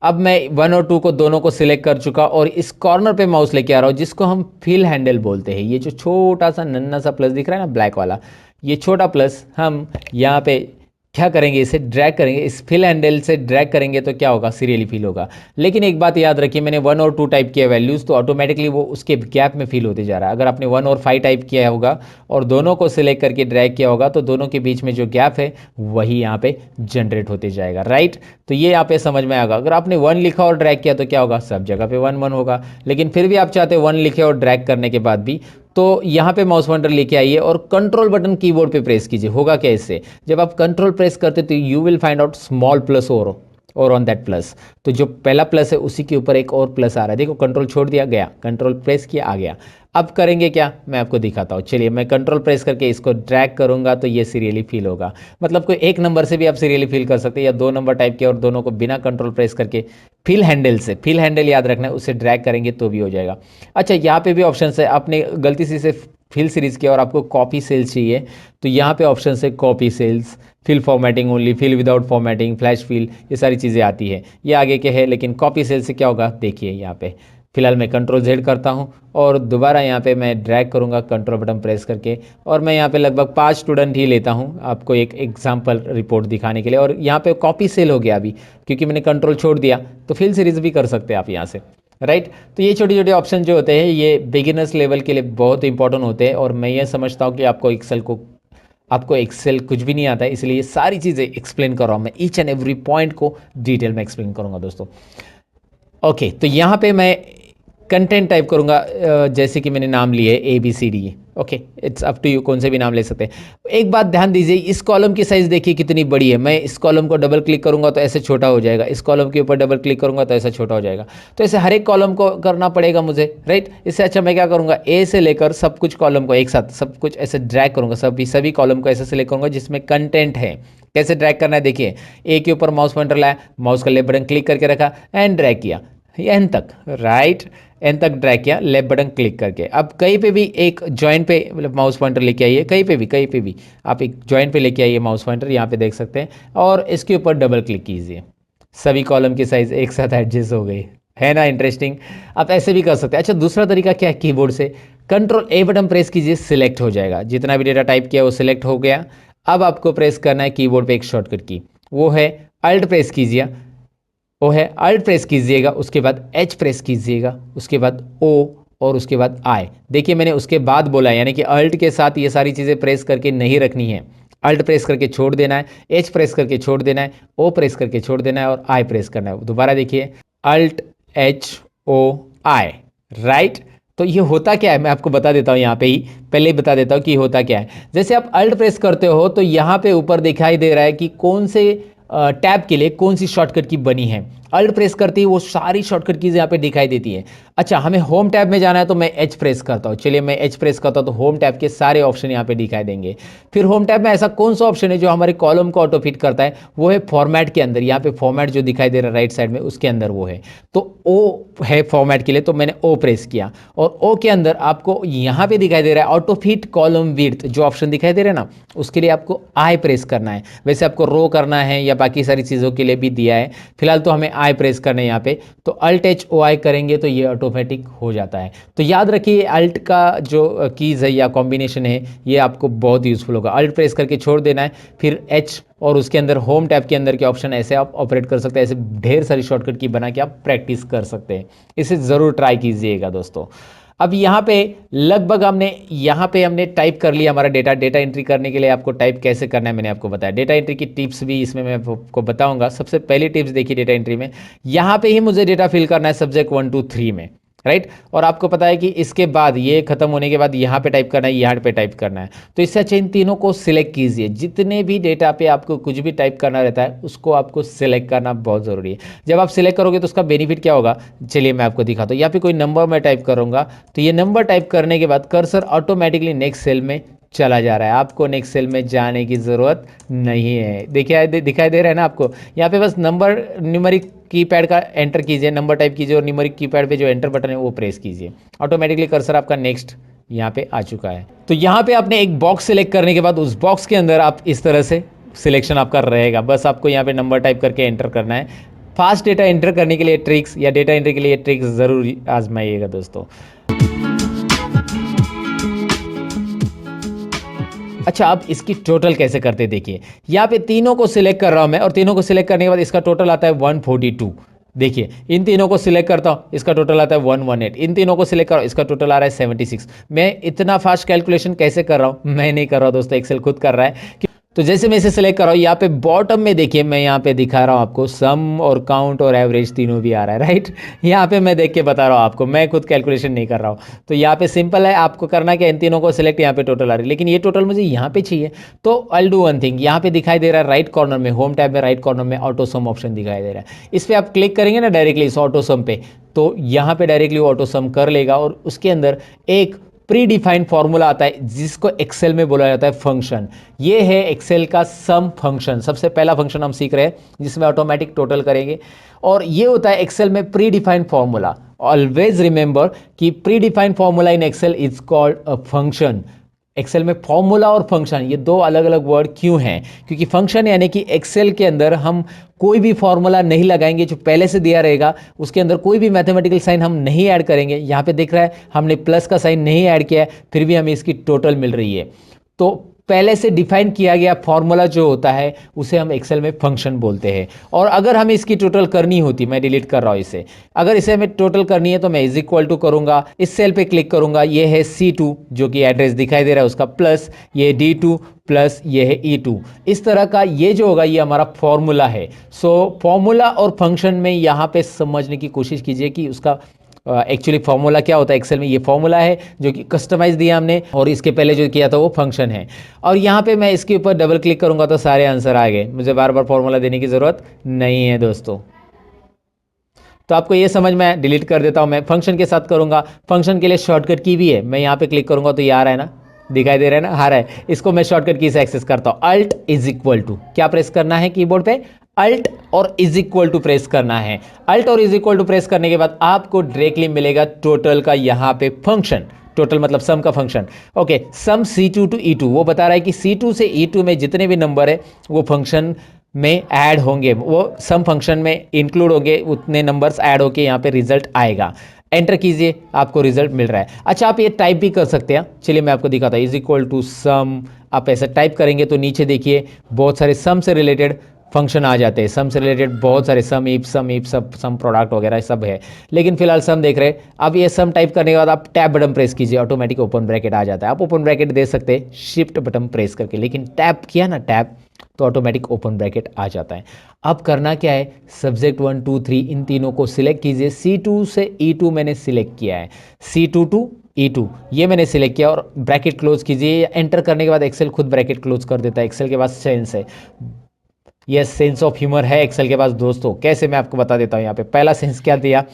अब मैं 1 और 2 को दोनों को सिलेक्ट कर चुका और इस कॉर्नर पे माउस लेके आ रहा हूँ, जिसको हम फिल हैंडल बोलते हैं। ये जो छोटा सा नन्ना सा प्लस दिख रहा है ना, ब्लैक वाला, ये छोटा प्लस हम यहाँ पे क्या करेंगे, इसे ड्रैग करेंगे, इस फिल हैंडल से ड्रैग करेंगे तो क्या होगा, सीरियली फिल होगा। लेकिन एक बात याद रखिए, मैंने 1 और 2 टाइप किया वैल्यूज़, तो ऑटोमेटिकली वो उसके गैप में फिल होते जा रहा है। अगर आपने 1 और 5 टाइप किया होगा और दोनों को सिलेक्ट करके ड्रैग किया होगा, तो दोनों के बीच में जो गैप है वही यहाँ पे जनरेट होते जाएगा, राइट। तो ये यहाँ पे समझ में आएगा। अगर आपने 1 लिखा और ड्रैग किया तो क्या होगा, सब जगह पे 1 1 होगा। लेकिन फिर भी आप चाहते 1 लिखे और ड्रैग करने के बाद भी, तो यहाँ पे माउस पॉइंटर लेके आइए और कंट्रोल बटन कीबोर्ड पे प्रेस कीजिए। होगा क्या इससे, जब आप कंट्रोल प्रेस करते तो you will find out small plus और और ऑन दैट प्लस। तो जो पहला प्लस है उसी के ऊपर एक और प्लस आ रहा है, देखो कंट्रोल छोड़ दिया, गया, कंट्रोल प्रेस किया, आ गया। अब करेंगे क्या, मैं आपको दिखाता हूँ। चलिए मैं कंट्रोल प्रेस करके इसको ड्रैग करूंगा तो ये सीरियली फिल होगा। मतलब कोई एक नंबर से भी आप सीरियली फिल कर सकते हैं, या 2 नंबर टाइप किया और दोनों को बिना कंट्रोल प्रेस करके फिल हैंडल से, फिल हैंडल याद रखना है, उससे ड्रैग करेंगे तो भी हो जाएगा। अच्छा यहाँ पे भी ऑप्शन है, आपने गलती से फिल सीरीज किया और आपको कॉपी सेल्स चाहिए तो यहाँ पे ऑप्शन है copy cells, fill formatting only, fill without formatting, flash fill, ये सारी चीज़ें आती है, ये आगे के है। लेकिन कॉपी सेल से क्या होगा देखिए यहाँ पे, फिलहाल मैं कंट्रोल जेड करता हूँ और दोबारा यहाँ पे मैं ड्रैग करूँगा कंट्रोल बटन प्रेस करके, और मैं यहाँ पे लगभग 5 स्टूडेंट ही लेता हूँ आपको एक एग्जाम्पल रिपोर्ट दिखाने के लिए। और यहाँ पे कॉपी सेल हो गया अभी, क्योंकि मैंने कंट्रोल छोड़ दिया, तो फिल सीरीज भी कर सकते हैं आप यहाँ से, राइट। तो ये छोटे छोटे ऑप्शन जो होते हैं ये बिगिनर्स लेवल के लिए बहुत इंपॉर्टेंट होते हैं, और मैं ये समझता हूँ कि आपको एक्सेल कुछ भी नहीं आता है, इसलिए ये सारी चीज़ें एक्सप्लेन कर रहा हूँ मैं, ईच एंड एवरी पॉइंट को डिटेल में एक्सप्लेन करूँगा दोस्तों। ओके, तो यहाँ पे मैं कंटेंट टाइप करूँगा, जैसे कि मैंने नाम लिए ABCD। Okay, it's up to you, कौन से भी नाम ले सकते हैं। एक बात ध्यान दीजिए, इस कॉलम की साइज़ देखिए कितनी बड़ी है। मैं इस कॉलम को डबल क्लिक करूँगा तो ऐसे छोटा हो जाएगा, इस कॉलम के ऊपर डबल क्लिक करूँगा तो ऐसा छोटा हो जाएगा। तो ऐसे हर एक कॉलम को करना पड़ेगा मुझे, राइट। इससे अच्छा मैं क्या करूँगा, ए से लेकर सब कुछ कॉलम को एक साथ सब कुछ ऐसे ड्रैग करूँगा, सभी कॉलम को ऐसे सेलेक्ट करूँगा जिसमें कंटेंट है। कैसे ड्रैग करना है देखिए, ए के ऊपर माउस पॉइंटर लाया, माउस का लेफ्ट बटन क्लिक करके रखा एंड ड्रैग किया एन तक, राइट, एन तक ड्रैग किया लेफ्ट बटन क्लिक करके। अब कहीं पे भी एक जॉइंट पे मतलब माउस पॉइंटर लेके आइए, कहीं पे भी आप एक जॉइंट पे लेके आइए माउस पॉइंटर, यहाँ पे देख सकते हैं, और इसके ऊपर डबल क्लिक कीजिए, सभी कॉलम की साइज एक साथ एडजस्ट हो गई, है ना इंटरेस्टिंग। आप ऐसे भी कर सकते हैं। अच्छा दूसरा तरीका क्या है, कीबोर्ड से कंट्रोल ए बटन प्रेस कीजिए, सिलेक्ट हो जाएगा, जितना भी डेटा टाइप किया वो सिलेक्ट हो गया। अब आपको प्रेस करना है कीबोर्ड पे एक शॉर्टकट की, वो है अल्ट प्रेस कीजिए, वो है अल्ट प्रेस कीजिएगा, उसके बाद एच प्रेस कीजिएगा, उसके बाद ओ, और उसके बाद आई। देखिए मैंने उसके बाद बोला, यानी कि अल्ट के साथ ये सारी चीज़ें प्रेस करके नहीं रखनी है, अल्ट प्रेस करके छोड़ देना है, एच प्रेस करके छोड़ देना है, ओ प्रेस करके छोड़ देना है, और आई प्रेस करना है। दोबारा देखिए, अल्ट एच ओ आई, राइट। तो ये होता क्या है मैं आपको बता देता हूँ, यहाँ पे ही पहले ही बता देता हूँ कि होता क्या है। जैसे आप अल्ट प्रेस करते हो तो यहाँ पे ऊपर दिखाई दे रहा है कि कौन से टैब के लिए कौन सी शॉर्टकट की बनी है। अल्ट प्रेस करते ही वो सारी शॉर्टकट कीज़ यहाँ पे दिखाई देती है। अच्छा हमें होम टैब में जाना है तो मैं एच प्रेस करता हूँ, चलिए मैं एच प्रेस करता हूँ तो होम टैब के सारे ऑप्शन यहाँ पे दिखाई देंगे। फिर होम टैब में ऐसा कौन सा ऑप्शन है जो हमारे कॉलम को ऑटो फिट करता है, वो है फॉर्मेट के अंदर, यहाँ पे फॉर्मेट जो दिखाई दे रहा है राइट साइड में उसके अंदर वो है, तो ओ है फॉर्मेट के लिए, तो मैंने ओ प्रेस किया, और ओ के अंदर आपको यहाँ पे दिखाई दे रहा है ऑटो फिट कॉलम विड्थ, जो ऑप्शन दिखाई दे रहा है ना, उसके लिए आपको आई प्रेस करना है। वैसे आपको रो करना है या बाकी सारी चीज़ों के लिए भी दिया है, फिलहाल तो हमें आई प्रेस करना है यहाँ पे, तो अल्ट एच ओ आई करेंगे तो ये ऑटोमेटिक हो जाता है। तो याद रखिए अल्ट का जो कीज़ है या कॉम्बिनेशन है ये आपको बहुत यूज़फुल होगा। अल्ट प्रेस करके छोड़ देना है, फिर एच, और उसके अंदर होम टैब के अंदर के ऑप्शन, ऐसे आप ऑपरेट कर सकते हैं। ऐसे ढेर सारी शॉर्टकट की बना के आप प्रैक्टिस कर सकते हैं, इसे ज़रूर ट्राई कीजिएगा दोस्तों। अब यहाँ पे लगभग हमने टाइप कर लिया हमारा डेटा एंट्री करने के लिए आपको टाइप कैसे करना है मैंने आपको बताया। डेटा एंट्री की टिप्स भी इसमें मैं आपको बताऊंगा। सबसे पहली टिप्स देखिए डेटा एंट्री में, यहाँ पे ही मुझे डेटा फिल करना है सब्जेक्ट 1 2 3 में, राइट। और आपको पता है कि इसके बाद ये खत्म होने के बाद यहाँ पे टाइप करना है, यहाँ पे टाइप करना है। तो इससे अच्छा इन तीनों को सिलेक्ट कीजिए। जितने भी डेटा पे आपको कुछ भी टाइप करना रहता है उसको आपको सिलेक्ट करना बहुत ज़रूरी है। जब आप सिलेक्ट करोगे तो उसका बेनिफिट क्या होगा, चलिए मैं आपको दिखाता हूँ। यहाँ पे कोई नंबर मैं टाइप करूँगा तो ये नंबर टाइप करने के बाद कर्सर ऑटोमेटिकली नेक्स्ट सेल में चला जा रहा है, आपको नेक्स्ट सेल में जाने की ज़रूरत नहीं है। देखिए दिखाई दे रहा है ना आपको, यहाँ पे बस नंबर न्यूमेरिक कीपैड का एंटर कीजिए, नंबर टाइप कीजिए, और न्यूमेरिक कीपैड पे जो एंटर बटन है वो प्रेस कीजिए, ऑटोमेटिकली कर्सर आपका नेक्स्ट यहाँ पे आ चुका है। तो यहाँ पे आपने एक बॉक्स सिलेक्ट करने के बाद उस बॉक्स के अंदर आप इस तरह से सिलेक्शन आपका रहेगा। बस आपको यहाँ पे नंबर टाइप करके एंटर करना है। फास्ट डेटा एंटर करने के लिए ट्रिक्स या डेटा एंट्री के लिए ट्रिक्स ज़रूर आजमाइएगा दोस्तों। अच्छा अब इसकी टोटल कैसे करते देखिए, यहाँ पे तीनों को सिलेक्ट कर रहा हूँ मैं, और तीनों को सिलेक्ट करने के बाद इसका टोटल आता है 142। देखिए इन तीनों को सिलेक्ट करता हूँ, इसका टोटल आता है 118। इन तीनों को सिलेक्ट कर रहा हूँ, इसका टोटल आ रहा है 76। मैं इतना फास्ट कैलकुलेशन कैसे कर रहा हूँ, मैं नहीं कर रहा हूँ दोस्तों, एक्सेल खुद कर रहा है। तो जैसे मैं इसे सेलेक्ट कर रहा हूँ, यहाँ पे बॉटम में देखिए मैं यहाँ पे दिखा रहा हूँ आपको सम और काउंट और एवरेज तीनों भी आ रहा है, राइट। यहाँ पे मैं देख के बता रहा हूँ आपको, मैं खुद कैलकुलेशन नहीं कर रहा हूँ। तो यहाँ पे सिंपल है, आपको करना क्या, इन तीनों को सिलेक्ट, यहाँ पे टोटल आ रही है, लेकिन ये टोटल मुझे यहाँ पे चाहिए। तो आई डू वन थिंग, यहाँ पे दिखाई दे रहा है राइट कॉर्नर में, होम टैब में राइट कॉर्नर में ऑटो सम ऑप्शन दिखाई दे रहा है। इस पर आप क्लिक करेंगे ना डायरेक्टली इस ऑटो सम पे, तो यहाँ पे डायरेक्टली ऑटो सम कर लेगा और उसके अंदर एक प्री डिफाइंड फॉर्मूला आता है जिसको एक्सेल में बोला जाता है फंक्शन। ये है एक्सेल का सम फंक्शन, सबसे पहला फंक्शन हम सीख रहे हैं जिसमें ऑटोमेटिक टोटल करेंगे। और ये होता है एक्सेल में predefined formula. Always remember कि predefined formula in Excel is called a function. Excel में फॉर्मूला और फंक्शन ये दो अलग अलग वर्ड क्यों हैं, क्योंकि फंक्शन यानी कि एक्सेल के अंदर हम कोई भी फॉर्मूला नहीं लगाएंगे, जो पहले से दिया रहेगा उसके अंदर कोई भी मैथमेटिकल साइन हम नहीं ऐड करेंगे। यहाँ पे दिख रहा है हमने प्लस का साइन नहीं ऐड किया है, फिर भी हमें इसकी टोटल मिल रही है। तो पहले से डिफाइन किया गया फॉर्मूला जो होता है उसे हम एक्सेल में फंक्शन बोलते हैं। और अगर हमें इसकी टोटल करनी होती, मैं डिलीट कर रहा हूँ इसे, अगर इसे हमें टोटल करनी है तो मैं इज इक्वल टू करूंगा, इस सेल पे क्लिक करूंगा, ये है C2 जो कि एड्रेस दिखाई दे रहा है उसका, प्लस ये D2 प्लस ये है E2। इस तरह का ये जो होगा ये हमारा फॉर्मूला है। सो फॉर्मूला और फंक्शन में यहाँ पे समझने की कोशिश कीजिए कि उसका एक्चुअली फॉर्मूला क्या होता है। एक्सेल में ये फॉर्मूला है जो कि कस्टमाइज दिया हमने, और इसके पहले जो किया था वो फंक्शन है। और यहाँ पे मैं इसके ऊपर डबल क्लिक करूंगा तो सारे आंसर आ गए, मुझे बार बार फॉर्मूला देने की ज़रूरत नहीं है दोस्तों। तो आपको ये समझ में, डिलीट कर देता हूँ मैं, फंक्शन के साथ करूंगा। फंक्शन के लिए शॉर्टकट की भी है, मैं यहाँ पे क्लिक करूंगा तो ये आ रहा है ना, दिखाई दे रहा है ना, आ रहा है। इसको मैं शॉर्टकट की से एक्सेस करता हूँ, अल्ट इज इक्वल टू क्या प्रेस करना है कीबोर्ड पे, अल्ट और इज इक्वल टू प्रेस करना है। अल्ट और इज इक्वल टू प्रेस करने के बाद आपको डायरेक्टली मिलेगा टोटल का यहाँ पे फंक्शन। टोटल मतलब सम का function. Okay, some C2 to E2 वो बता रहा है कि C2 से E2 में जितने भी नंबर है वो फंक्शन में ऐड होंगे, वो सम फंक्शन में इंक्लूड होंगे, उतने नंबर्स ऐड होके यहाँ पे रिजल्ट आएगा। एंटर कीजिए, आपको रिजल्ट मिल रहा है। अच्छा, आप ये टाइप भी कर सकते हैं, चलिए मैं आपको दिखाता हूँ। इज इक्वल टू सम, आप ऐसा टाइप करेंगे तो नीचे देखिए बहुत सारे सम से रिलेटेड फंक्शन आ जाते हैं। सम से रिलेटेड बहुत सारे सम इफ सब सम प्रोडक्ट वगैरह सब है, लेकिन फिलहाल सम देख रहे हैं। अब ये सम टाइप करने के बाद आप टैब बटन प्रेस कीजिए, ऑटोमेटिक ओपन ब्रैकेट आ जाता है। आप ओपन ब्रैकेट दे सकते हैं शिफ्ट बटन प्रेस करके, लेकिन टैप किया ना टैप तो ऑटोमेटिक ओपन ब्रैकेट आ जाता है। अब करना क्या है, सब्जेक्ट 1 2 3 इन तीनों को सिलेक्ट कीजिए। C2 से E2 मैंने सिलेक्ट किया है, C2 टू E2 ये मैंने सिलेक्ट किया और ब्रैकेट क्लोज कीजिए। एंटर करने के बाद एक्सेल खुद ब्रैकेट क्लोज कर देता है। एक्सेल के पास सेंस है, यस सेंस ऑफ ह्यूमर है एक्सेल के पास दोस्तों। कैसे, मैं आपको बता देता हूँ। यहाँ पे पहला सेंस क्या दिया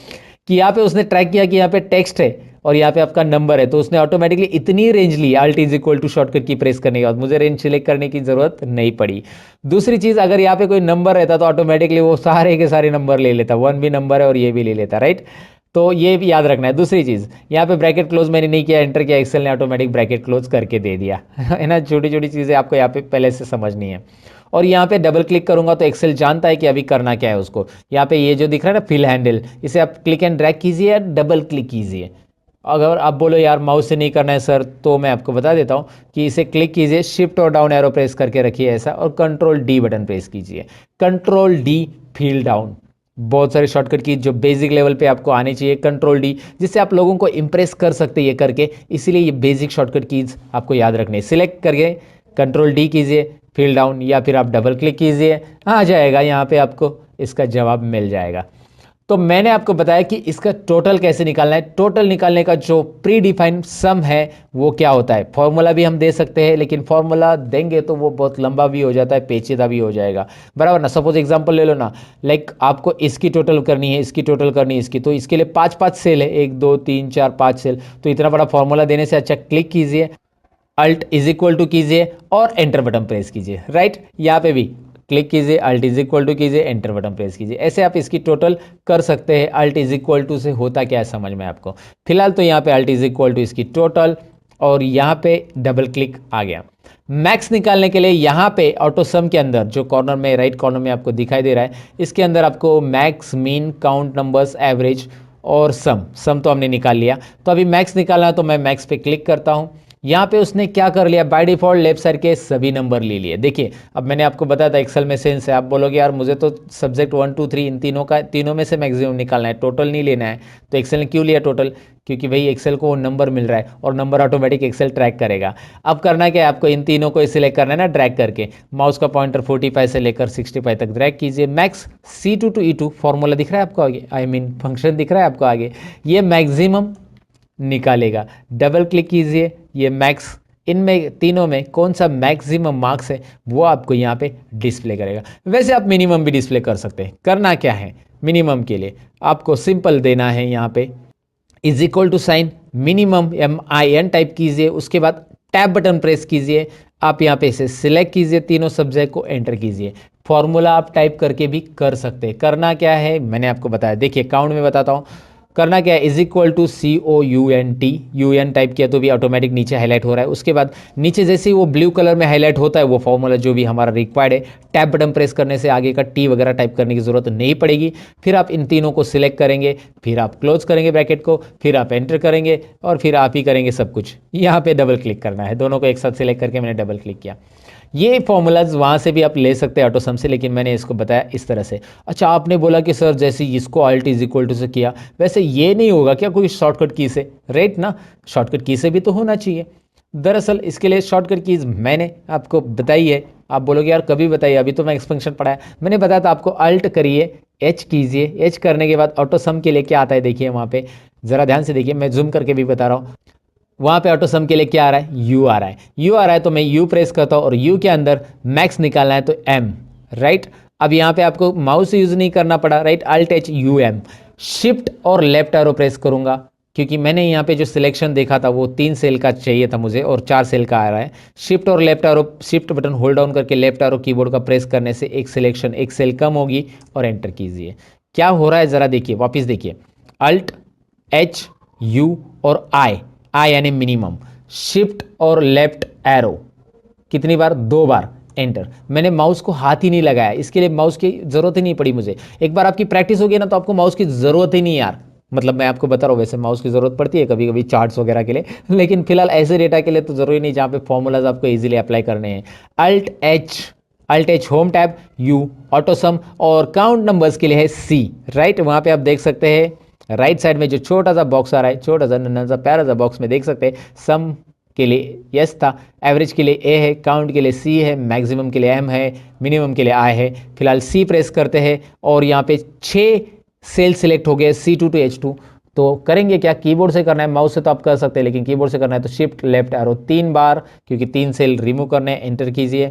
कि यहाँ पे उसने ट्रैक किया कि यहाँ पे टेक्स्ट है और यहाँ पे आपका नंबर है, तो उसने ऑटोमेटिकली इतनी रेंज ली। Alt is equal to shortcut की प्रेस करने के बाद मुझे रेंज सिलेक्ट करने की जरूरत नहीं पड़ी। दूसरी चीज, अगर यहाँ पे कोई नंबर रहता तो ऑटोमेटिकली वो सारे के सारे नंबर ले लेता, 1 भी नंबर है और ये भी ले लेता, राइट। तो ये भी याद रखना है। दूसरी चीज़, यहाँ पे ब्रैकेट क्लोज मैंने नहीं किया, एंटर किया, एक्सेल ने ऑटोमेटिक ब्रैकेट क्लोज करके दे दिया है ना। छोटी छोटी चीज़ें आपको यहाँ पे पहले से समझनी है। और यहाँ पे डबल क्लिक करूंगा तो एक्सेल जानता है कि अभी करना क्या है उसको। यहाँ पे ये जो दिख रहा है ना फिल हैंडल, इसे आप क्लिक एंड ड्रैग कीजिए या डबल क्लिक कीजिए। अगर आप बोलो यार माउस से नहीं करना है सर, तो मैं आपको बता देता हूँ कि इसे क्लिक कीजिए, शिफ्ट और डाउन एरो प्रेस करके रखिए ऐसा, और कंट्रोल D बटन प्रेस कीजिए। कंट्रोल D फील डाउन, बहुत सारे शॉर्टकट की जो बेसिक लेवल पे आपको आनी चाहिए। कंट्रोल D, जिससे आप लोगों को इंप्रेस कर सकते हैं ये करके, इसीलिए ये बेसिक शॉर्टकट कीज आपको याद रखने है। सिलेक्ट करके कंट्रोल D कीजिए, फील डाउन, या फिर आप डबल क्लिक कीजिए, आ जाएगा यहाँ पे, आपको इसका जवाब मिल जाएगा। तो मैंने आपको बताया कि इसका टोटल कैसे निकालना है। टोटल निकालने का जो प्री डिफाइंड सम है वो क्या होता है। फॉर्मूला भी हम दे सकते हैं, लेकिन फॉर्मूला देंगे तो वो बहुत लंबा भी हो जाता है, पेचीदा भी हो जाएगा, बराबर ना। सपोज एग्जांपल ले लो ना, लाइक आपको इसकी टोटल करनी है, इसकी टोटल करनी है, इसकी, तो इसके लिए 5 सेल है, 1 2 3 4 5 सेल। तो इतना बड़ा फॉर्मूला देने से अच्छा क्लिक कीजिए, अल्ट इज इक्वल टू कीजिए और एंटर बटन प्रेस कीजिए, राइट। यहाँ पे भी क्लिक कीजिए, अल्ट इज इक्वल टू कीजिए, एंटर बटन प्रेस कीजिए। ऐसे आप इसकी टोटल कर सकते हैं। अल्ट इज इक्वल टू से होता क्या है समझ में आपको। फिलहाल तो यहाँ पे अल्ट इज इक्वल टू इसकी टोटल, और यहाँ पे डबल क्लिक आ गया। मैक्स निकालने के लिए यहाँ पे ऑटो सम के अंदर जो कॉर्नर में, राइट कॉर्नर में आपको दिखाई दे रहा है, इसके अंदर आपको max, mean, count numbers, average और सम तो हमने निकाल लिया। तो अभी मैक्स निकालना है तो मैं मैक्स पे क्लिक करता हूँ। यहाँ पे उसने क्या कर लिया, बाय डिफॉल्ट लेफ्ट साइड के सभी नंबर ले लिए। देखिए अब मैंने आपको बताया था एक्सेल में सेंस है, आप बोलोगे यार मुझे तो सब्जेक्ट 1 2 3 इन तीनों में से मैक्सिमम निकालना है, टोटल नहीं लेना है। तो एक्सेल ने क्यों लिया टोटल, क्योंकि भाई एक्सेल को वो नंबर मिल रहा है और नंबर ऑटोमेटिक एक्सेल ट्रैक करेगा। अब करना क्या है, आपको इन तीनों को सिलेक्ट करना है ना, ड्रैग करके माउस का पॉइंटर 45 से लेकर 65 तक ड्रैग कीजिए। Max C2 to E2 formula दिख रहा है आपको आगे, आई मीन फंक्शन दिख रहा है आपको आगे, ये मैक्सिमम निकालेगा। डबल क्लिक कीजिए, ये मैक्स, इनमें तीनों में कौन सा मैक्सिमम मार्क्स है वो आपको यहाँ पे डिस्प्ले करेगा। वैसे आप मिनिमम भी डिस्प्ले कर सकते हैं। करना क्या है, मिनिमम के लिए आपको सिंपल देना है यहाँ पे is equal to sign minimum MIN type कीजिए, उसके बाद टैब बटन प्रेस कीजिए, आप यहाँ पे इसे सिलेक्ट कीजिए, तीनों सब्जेक्ट को एंटर कीजिए। फॉर्मूला आप टाइप करके भी कर सकते हैं। करना क्या है मैंने आपको बताया, देखिए काउंट में बताता हूँ। करना क्या है, is equal to COUNT, UN type किया तो भी ऑटोमेटिक नीचे हाईलाइट हो रहा है। उसके बाद नीचे जैसे ही वो ब्लू कलर में हाईलाइट होता है वो फॉर्मूला जो भी हमारा रिक्वायर्ड है, टैब बटन प्रेस करने से आगे का T वगैरह टाइप करने की जरूरत नहीं पड़ेगी। फिर आप इन तीनों को सिलेक्ट करेंगे, फिर आप क्लोज करेंगे ब्रैकेट को, फिर आप एंटर करेंगे और फिर आप ही करेंगे सब कुछ। यहाँ पे डबल क्लिक करना है, दोनों को एक साथ सिलेक्ट करके मैंने डबल क्लिक किया। ये फॉर्मूलाज वहाँ से भी आप ले सकते हैं ऑटो सम से, लेकिन मैंने इसको बताया इस तरह से। अच्छा आपने बोला कि सर जैसे इसको Alt इज इक्वल टू से किया, वैसे ये नहीं होगा क्या कोई शॉर्टकट की से, राइट ना, शॉर्टकट की से भी तो होना चाहिए। दरअसल इसके लिए शॉर्टकट कीज मैंने आपको बताई है। आप बोलोगे यार कभी बताइए, अभी तो मैं एक्सपेंशन पढ़ा है। मैंने बताया था आपको Alt करिए, H कीजिए, H करने के बाद ऑटो सम के लिए क्या आता है देखिए वहाँ पे, ज़रा ध्यान से देखिए, मैं जूम करके भी बता रहा हूँ। वहाँ पे ऑटो सम के लिए क्या आ रहा है, U आ रहा है। U आ रहा है तो मैं U प्रेस करता हूँ और U के अंदर मैक्स निकालना है तो M, राइट। अब यहाँ पे आपको माउस यूज़ नहीं करना पड़ा, right, Alt H U M। Shift और लेफ्ट एरो प्रेस करूँगा क्योंकि मैंने यहाँ पे जो सिलेक्शन देखा था वो 3 सेल का चाहिए था मुझे और 4 सेल का आ रहा है। शिफ्ट और left arrow, shift button hold down करके लेफ्ट एरो कीबोर्ड का प्रेस करने से एक सिलेक्शन, एक सेल कम होगी और एंटर कीजिए। क्या हो रहा है ज़रा देखिए, वापस देखिए, Alt H U और I यानी मिनिमम, शिफ्ट और लेफ्ट एरो कितनी बार, 2 बार, एंटर। मैंने माउस को हाथ ही नहीं लगाया, इसके लिए माउस की ज़रूरत ही नहीं पड़ी मुझे। एक बार आपकी प्रैक्टिस होगी ना तो आपको माउस की ज़रूरत ही नहीं यार, मतलब मैं आपको बता रहा हूँ वैसे माउस की ज़रूरत पड़ती है कभी कभी चार्ट्स वगैरह के लिए, लेकिन फिलहाल ऐसे डेटा के लिए तो ज़रूरी नहीं जहाँ पे फॉर्मूलाज आपको ईजिली अप्लाई करने हैं। Alt H home tab, U auto सम और काउंट नंबर्स के लिए है C, राइट। वहाँ पे आप देख सकते हैं राइट साइड में जो छोटा सा बॉक्स आ रहा है, छोटा सा नन्हा सा प्यारा सा बॉक्स में देख सकते हैं, सम के लिए यस था, एवरेज के लिए A है, काउंट के लिए C है, मैक्सिमम के लिए M है, मिनिमम के लिए I है। फिलहाल C प्रेस करते हैं और यहाँ पे 6 सेल सिलेक्ट हो गए C2 to H2। तो करेंगे क्या, कीबोर्ड से करना है, माउस से तो आप कर सकते हैं लेकिन कीबोर्ड से करना है तो शिफ्ट लेफ्ट एरो 3 बार, क्योंकि 3 सेल रिमूव करने हैं, एंटर कीजिए।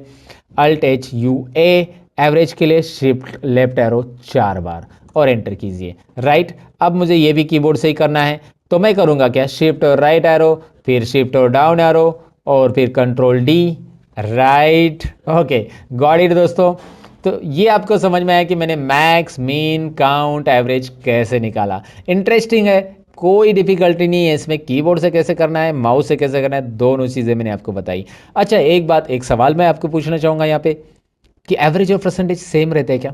Alt H U A, average के लिए शिफ्ट लेफ्ट एरो 4 बार और एंटर कीजिए, राइट। अब मुझे ये भी कीबोर्ड से ही करना है तो मैं करूँगा क्या, शिफ्ट और राइट एरो, फिर शिफ्ट और डाउन एरो और फिर control D, right. Okay, got it दोस्तों। तो ये आपको समझ में आया कि मैंने मैक्स, मीन, काउंट, एवरेज कैसे निकाला। इंटरेस्टिंग है, कोई डिफिकल्टी नहीं है इसमें, कीबोर्ड से कैसे करना है, माउस से कैसे करना है, दोनों चीज़ें मैंने आपको बताई। अच्छा एक बात, एक सवाल मैं आपको पूछना चाहूँगा यहाँ पे कि एवरेज और परसेंटेज सेम रहते हैं क्या?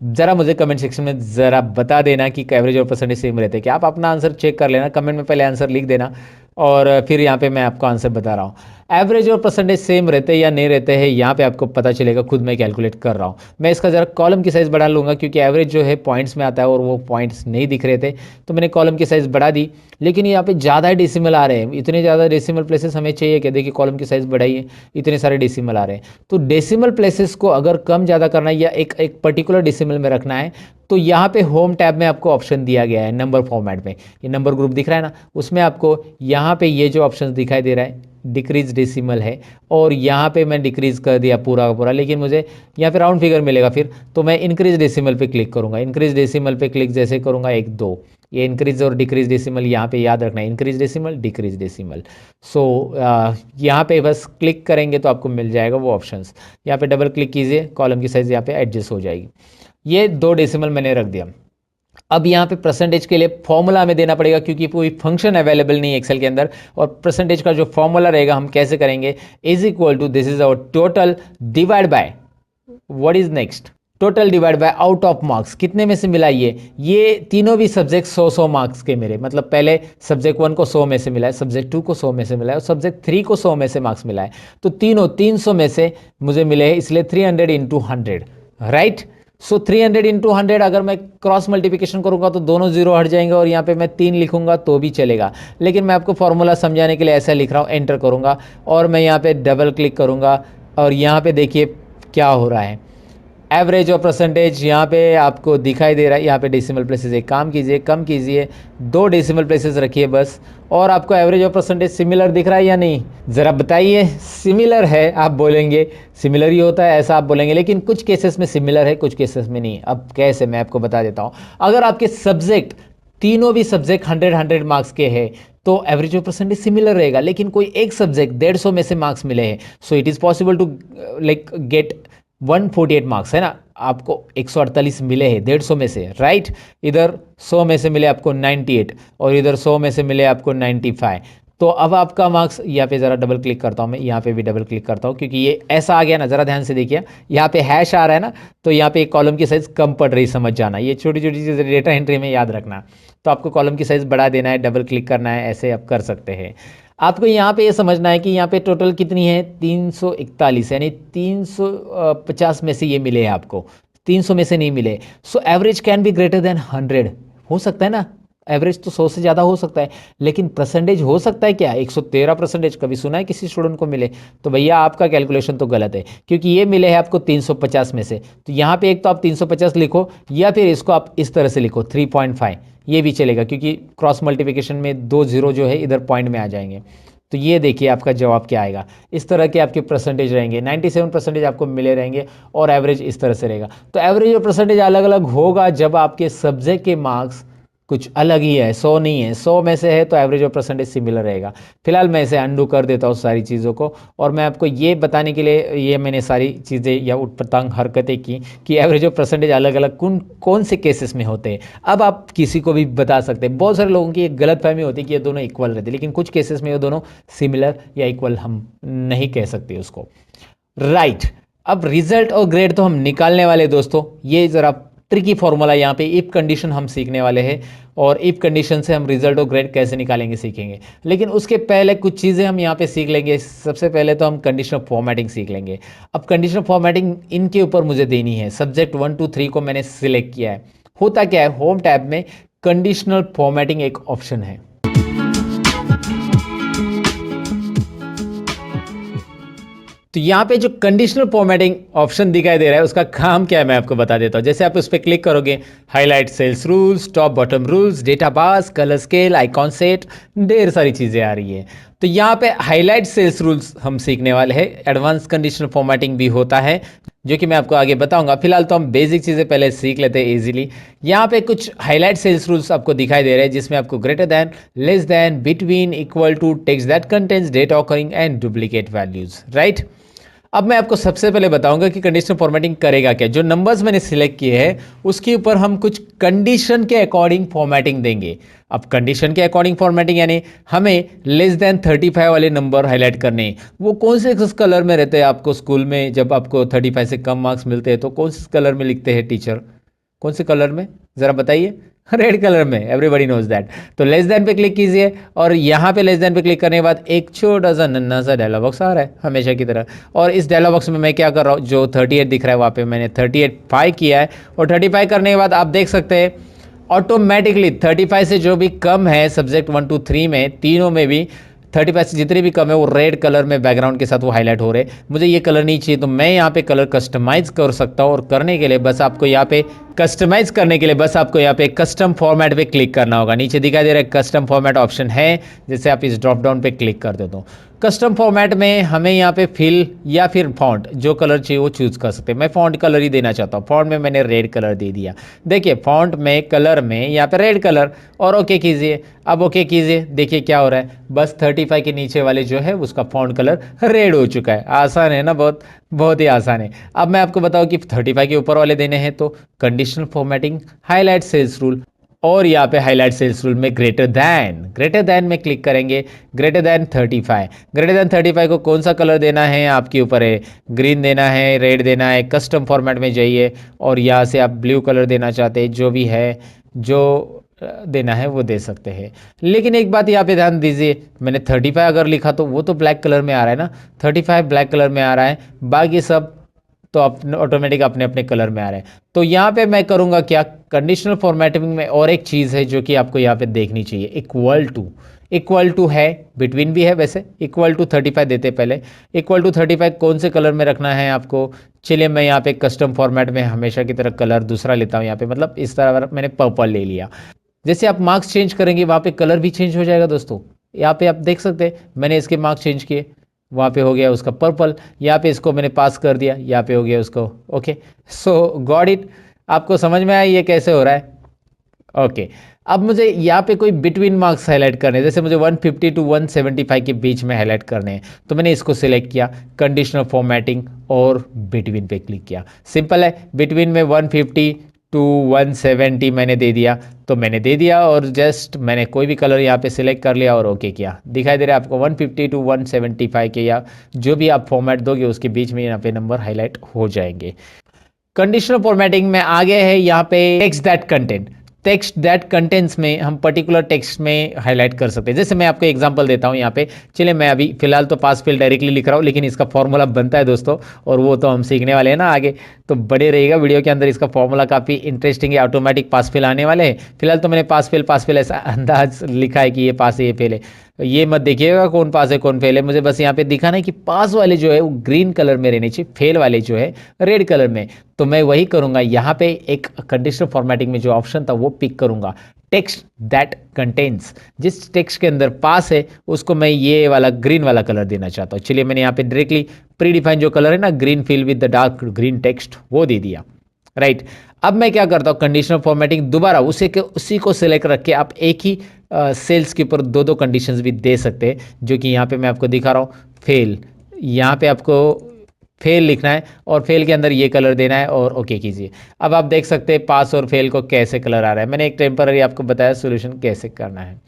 ज़रा मुझे कमेंट सेक्शन में ज़रा बता देना कि एवरेज और परसेंटेज सेम रहते हैं क्या। आप अपना आंसर चेक कर लेना, कमेंट में पहले आंसर लिख देना और फिर यहाँ पे मैं आपको आंसर बता रहा हूँ। एवरेज और परसेंटेज सेम रहते हैं या नहीं रहते हैं, यहाँ पे आपको पता चलेगा, खुद मैं कैलकुलेट कर रहा हूँ। मैं इसका ज़रा कॉलम की साइज़ बढ़ा लूँगा क्योंकि एवरेज जो है पॉइंट्स में आता है और वो पॉइंट्स नहीं दिख रहे थे, तो मैंने कॉलम की साइज़ बढ़ा दी। लेकिन यहाँ पे ज़्यादा डेसिमल आ रहे हैं, इतने ज़्यादा डेसिमल प्लेसेस हमें चाहिए क्या, देखिए कॉलम की साइज़ बढ़ाइए, इतने सारे डेसिमल आ रहे हैं। तो डेसिमल प्लेसेस को अगर कम ज़्यादा करना है या एक पर्टिकुलर डेसिमल में रखना है तो यहाँ पे होम टैब में आपको ऑप्शन दिया गया है नंबर फॉर्मेट में, ये नंबर ग्रुप दिख रहा है ना, उसमें आपको यहाँ पे ये जो ऑप्शन दिखाई दे रहा है डिक्रीज डेसिमल है और यहाँ पे मैं डिक्रीज कर दिया पूरा का पूरा, लेकिन मुझे यहाँ पे राउंड फिगर मिलेगा फिर, तो मैं इंक्रीज डेसिमल पे क्लिक करूँगा। इंक्रीज डेसिमल पे क्लिक जैसे करूँगा 1 2, ये इंक्रीज और डिक्रीज डेसिमल यहाँ पे याद रखना है, इंक्रीज डेसिमल डिक्रीज डेसिमल। सो यहाँ पे बस क्लिक करेंगे तो आपको मिल जाएगा वो ऑप्शंस। यहाँ पे डबल क्लिक कीजिए, कॉलम की साइज़ यहाँ पे एडजस्ट हो जाएगी। ये 2 डेसिमल मैंने रख दिया। अब यहाँ पे परसेंटेज के लिए फॉर्मूला हमें देना पड़ेगा क्योंकि कोई फंक्शन अवेलेबल नहीं है एक्सेल के अंदर, और परसेंटेज का जो फॉर्मूला रहेगा हम कैसे करेंगे, is equal to this is our total divide by what is next total divide by out of marks, कितने में से मिला ये तीनों भी सब्जेक्ट 100 मार्क्स के मेरे, मतलब पहले सब्जेक्ट 1 को 100 में से मिला है, सब्जेक्ट 2 को 100 में से मिला है और सब्जेक्ट 3 को 100 में से मार्क्स मिला है। तो तीनों 300 में से मुझे मिले हैं, इसलिए 300 इंटू 100, राइट। सो 300 इंटू 100 अगर मैं क्रॉस मल्टीप्लिकेशन करूंगा तो दोनों जीरो हट जाएंगे और यहाँ पे मैं 3 लिखूंगा तो भी चलेगा, लेकिन मैं आपको फॉर्मूला समझाने के लिए ऐसा लिख रहा हूँ, एंटर करूंगा और मैं यहाँ पे डबल क्लिक करूंगा और यहाँ पे देखिए क्या हो रहा है, एवरेज और परसेंटेज यहाँ पे आपको दिखाई दे रहा है। यहाँ पे डेसिमल प्लेसेस एक काम कीजिए, कम कीजिए, 2 डेसिमल प्लेसेस रखिए बस, और आपको एवरेज और परसेंटेज सिमिलर दिख रहा है या नहीं, ज़रा बताइए। सिमिलर है आप बोलेंगे, सिमिलर ही होता है ऐसा आप बोलेंगे, लेकिन कुछ केसेस में सिमिलर है, कुछ केसेस में नहीं। अब कैसे, मैं आपको बता देता हूँ। अगर आपके सब्जेक्ट तीनों भी सब्जेक्ट 100 मार्क्स के हैं तो एवरेज और परसेंटेज सिमिलर रहेगा, लेकिन कोई एक सब्जेक्ट 150 में से मार्क्स मिले हैं, so it is possible to like get 148 marks, है ना। आपको 148 मिले हैं 150 में से, राइट। इधर 100 में से मिले आपको 98 और इधर 100 में से मिले आपको 95। तो अब आपका मार्क्स, यहाँ पे ज़रा डबल क्लिक करता हूँ मैं, यहाँ पे भी डबल क्लिक करता हूँ क्योंकि ये ऐसा आ गया ना, ज़रा ध्यान से देखिए, यहाँ पे हैश आ रहा है ना, तो यहाँ पे एक कॉलम की साइज़ कम पड़ रही, समझ जाना। ये छोटी छोटी चीज़ें डेटा एंट्री में याद रखना। तो आपको कॉलम की साइज़ बढ़ा देना है, डबल क्लिक करना है, ऐसे आप कर सकते हैं। आपको यहाँ पे ये समझना है कि यहाँ पे टोटल कितनी है, 341, यानी 350 में से ये मिले हैं आपको, 300 में से नहीं मिले। So average can be greater then 100, हो सकता है ना। एवरेज तो 100 से ज़्यादा हो सकता है, लेकिन परसेंटेज हो सकता है क्या, 113%। कभी सुना है किसी स्टूडेंट को मिले? तो भैया आपका कैलकुलेशन तो गलत है, क्योंकि ये मिले हैं आपको 350 में से। तो यहाँ पे एक तो आप 350 लिखो, या फिर इसको आप इस तरह से लिखो 3.5, ये भी चलेगा, क्योंकि क्रॉस मल्टीप्लिकेशन में 2 जीरो जो है इधर पॉइंट में आ जाएंगे। तो ये देखिए आपका जवाब क्या आएगा। इस तरह के आपके परसेंटेज रहेंगे, 97% आपको मिले रहेंगे और एवरेज इस तरह से रहेगा। तो एवरेज और परसेंटेज अलग अलग होगा जब आपके सब्जेक्ट के मार्क्स कुछ अलग ही है, 100 नहीं है। 100 में से है तो एवरेज और परसेंटेज सिमिलर रहेगा। फिलहाल मैं इसे अंडू कर देता हूँ सारी चीज़ों को, और मैं आपको ये बताने के लिए ये मैंने सारी चीज़ें या उटपटांग हरकतें की कि एवरेज और परसेंटेज अलग अलग कौन से केसेस में होते हैं। अब आप किसी को भी बता सकते हैं। बहुत सारे लोगों की एक गलतफहमी होती है कि ये दोनों इक्वल रहते हैं, लेकिन कुछ केसेस में ये दोनों सिमिलर या इक्वल हम नहीं कह सकते उसको, राइट। अब रिजल्ट और ग्रेड तो हम निकालने वाले दोस्तों, ये ज़रा ट्रिकी फॉर्मूला, यहाँ पे इफ कंडीशन हम सीखने वाले हैं, और इफ कंडीशन से हम रिजल्ट और ग्रेड कैसे निकालेंगे सीखेंगे। लेकिन उसके पहले कुछ चीज़ें हम यहाँ पे सीख लेंगे। सबसे पहले तो हम कंडीशनल फॉर्मेटिंग सीख लेंगे। अब कंडीशनल फॉर्मेटिंग इनके ऊपर मुझे देनी है। सब्जेक्ट 1, 2, 3 को मैंने सिलेक्ट किया है। होता क्या है, होम टैब में कंडीशनल फॉर्मेटिंग एक ऑप्शन है। तो यहाँ पे जो कंडीशनल फॉर्मेटिंग ऑप्शन दिखाई दे रहा है, उसका काम क्या है मैं आपको बता देता हूँ। जैसे आप उस पर क्लिक करोगे, highlight cells rules, top bottom rules, data bars, colour scale, icon set, ढेर सारी चीज़ें आ रही है। तो यहाँ पे हाईलाइट सेल्स रूल्स हम सीखने वाले हैं। एडवांस कंडीशनल फॉर्मेटिंग भी होता है, जो कि मैं आपको आगे बताऊंगा। फिलहाल तो हम बेसिक चीज़ें पहले सीख लेते हैं इजीली। यहाँ पे कुछ हाईलाइट सेल्स रूल्स आपको दिखाई दे रहे हैं, जिसमें आपको greater than, less than, between, equal to, text that contains, data occurring and duplicate values, right. अब मैं आपको सबसे पहले बताऊंगा कि कंडीशनल फॉर्मेटिंग करेगा क्या। जो नंबर्स मैंने सिलेक्ट किए हैं उसके ऊपर हम कुछ कंडीशन के अकॉर्डिंग फॉर्मेटिंग देंगे। अब कंडीशन के अकॉर्डिंग फॉर्मेटिंग यानी हमें लेस देन 35 वाले नंबर हाईलाइट करने हैं। वो कौन से कलर में रहते हैं आपको स्कूल में? जब आपको 35 से कम मार्क्स मिलते हैं तो कौन से कलर में लिखते हैं टीचर? कौन से कलर में, ज़रा बताइए? रेड कलर में, एवरीबडी नोज दैट। तो लेस देन पे क्लिक कीजिए, और यहाँ पे लेस देन पे क्लिक करने के बाद एक छोटा सा नन्ना सा डायलॉग बॉक्स आ रहा है हमेशा की तरह। और इस डायलॉग बॉक्स में मैं क्या कर रहा हूँ, जो 38 दिख रहा है वहाँ पे मैंने 38 किया है, और 35 करने के बाद आप देख सकते हैं ऑटोमेटिकली 35 से जो भी कम है सब्जेक्ट 1, 2, 3 में, तीनों में भी 35 से जितने भी कम है वो रेड कलर में बैकग्राउंड के साथ वो हाईलाइट हो रहे। मुझे ये कलर नहीं चाहिए, तो मैं यहाँ पे कलर कस्टमाइज कर सकता हूँ। और करने के लिए बस आपको यहाँ पे कस्टमाइज करने के लिए बस आपको यहाँ पे कस्टम फॉर्मेट पे क्लिक करना होगा। नीचे दिखाई दे रहा है कस्टम फॉर्मेट ऑप्शन है, जैसे आप इस ड्रॉप डाउन पे क्लिक कर देते हो। कस्टम फॉर्मेट में हमें यहाँ पे फिल या फिर फॉन्ट जो कलर चाहिए वो चूज़ कर सकते हैं। मैं फॉन्ट कलर ही देना चाहता हूँ। फॉन्ट में मैंने रेड कलर दे दिया। देखिए फॉन्ट में कलर में यहाँ पे रेड कलर, और ओके कीजिए। अब ओके कीजिए, देखिए क्या हो रहा है, बस 35 के नीचे वाले जो है उसका फॉन्ट कलर रेड हो चुका है। आसान है ना, बहुत ही आसान है। अब मैं आपको बताऊँ कि 35 के ऊपर वाले देने हैं तो conditional formatting, highlight cells rule, और यहाँ पे हाईलाइट सेल्स रूल में ग्रेटर दैन में क्लिक करेंगे, ग्रेटर दैन 35। ग्रेटर दैन 35 को कौन सा कलर देना है आपके ऊपर है, ग्रीन देना है, रेड देना है, कस्टम फॉर्मेट में जाइए और यहाँ से आप ब्लू कलर देना चाहते हैं, जो भी है, जो देना है वो दे सकते हैं। लेकिन एक बात यहाँ पे ध्यान दीजिए, मैंने 35 अगर लिखा तो वो तो ब्लैक कलर में आ रहा है ना, 35 ब्लैक कलर में आ रहा है, बाकी सब तो अपने ऑटोमेटिक अपने अपने कलर में आ रहे हैं। तो यहाँ पे मैं करूँगा क्या, कंडीशनल फॉर्मेटिंग में और एक चीज़ है जो कि आपको यहाँ पे देखनी चाहिए, इक्वल टू है, बिटवीन भी है, वैसे इक्वल टू 35 देते पहले, इक्वल टू 35 कौन से कलर में रखना है आपको। चलिए मैं यहाँ पे कस्टम फॉर्मेट में हमेशा की तरह कलर दूसरा लेता हूँ, यहाँ पे मतलब इस तरह मैंने पर्पल ले लिया। जैसे आप मार्क्स चेंज करेंगे वहाँ पे कलर भी चेंज हो जाएगा दोस्तों। यहाँ पे आप देख सकते हैं मैंने इसके मार्क्स चेंज किए, वहाँ पे हो गया उसका पर्पल, यहाँ पे इसको मैंने पास कर दिया, यहाँ पे हो गया उसको ओके। सो गॉट इट, आपको समझ में आया ये कैसे हो रहा है। ओके अब मुझे यहाँ पे कोई बिटवीन मार्क्स हाईलाइट करने हैं, जैसे मुझे 150 टू 175 के बीच में हाईलाइट करने हैं, तो मैंने इसको सिलेक्ट किया, कंडीशनल फॉर्मेटिंग और बिटवीन पे क्लिक किया। सिंपल है, बिटवीन में 150 टू 170 मैंने दे दिया, तो मैंने दे दिया और जस्ट मैंने कोई भी कलर यहाँ पे सिलेक्ट कर लिया और ओके किया। दिखाई दे रहा है आपको 150 टू 175 के या जो भी आप फॉर्मेट दोगे उसके बीच में यहाँ पे नंबर हाईलाइट हो जाएंगे। कंडीशनल फॉर्मेटिंग में आगे है यहाँ पे टेक्स्ट दैट कंटेंट्स में हम पर्टिकुलर टेक्स्ट में हाईलाइट कर सकते हैं। जैसे मैं आपको एग्जांपल देता हूँ यहाँ पे, चलिए मैं अभी फिलहाल तो पास फेल डायरेक्टली लिख रहा हूँ, लेकिन इसका फॉर्मूला बनता है दोस्तों और वो तो हम सीखने वाले हैं ना आगे, तो बड़े रहेगा वीडियो के अंदर। इसका फॉर्मूला काफ़ी इंटरेस्टिंग है, ऑटोमेटिक पास फेल आने वाले हैं। फिलहाल तो मैंने पास फेल ऐसा अंदाज लिखा है कि ये पास है ये फेल है, ये मत देखिएगा कौन पास है कौन फेल है, मुझे बस यहाँ पे दिखाना है कि पास वाले जो है वो ग्रीन कलर में रहने चाहिए, फेल वाले जो है रेड कलर में। तो मैं वही करूँगा, यहाँ पे एक कंडीशनल फॉर्मेटिंग में जो ऑप्शन था वो पिक करूँगा, टेक्स्ट दैट कंटेन्स। जिस टेक्स्ट के अंदर पास है उसको मैं ये वाला ग्रीन वाला कलर देना चाहता हूँ। चलिए मैंने यहाँ पे डायरेक्टली प्री डिफाइन जो कलर है ना, green fill with the dark green text, वो दे दिया। राइट, अब मैं क्या करता हूँ, कंडीशनल फॉर्मेटिंग दोबारा उसी को सिलेक्ट रख के आप एक ही सेल्स के ऊपर दो कंडीशंस भी दे सकते हैं, जो कि यहाँ पे मैं आपको दिखा रहा हूँ। फेल, यहाँ पे आपको फेल लिखना है और फेल के अंदर ये कलर देना है और ओके कीजिए। अब आप देख सकते हैं पास और फेल को कैसे कलर आ रहा है। मैंने एक टेम्पररी आपको बताया सोल्यूशन कैसे करना है।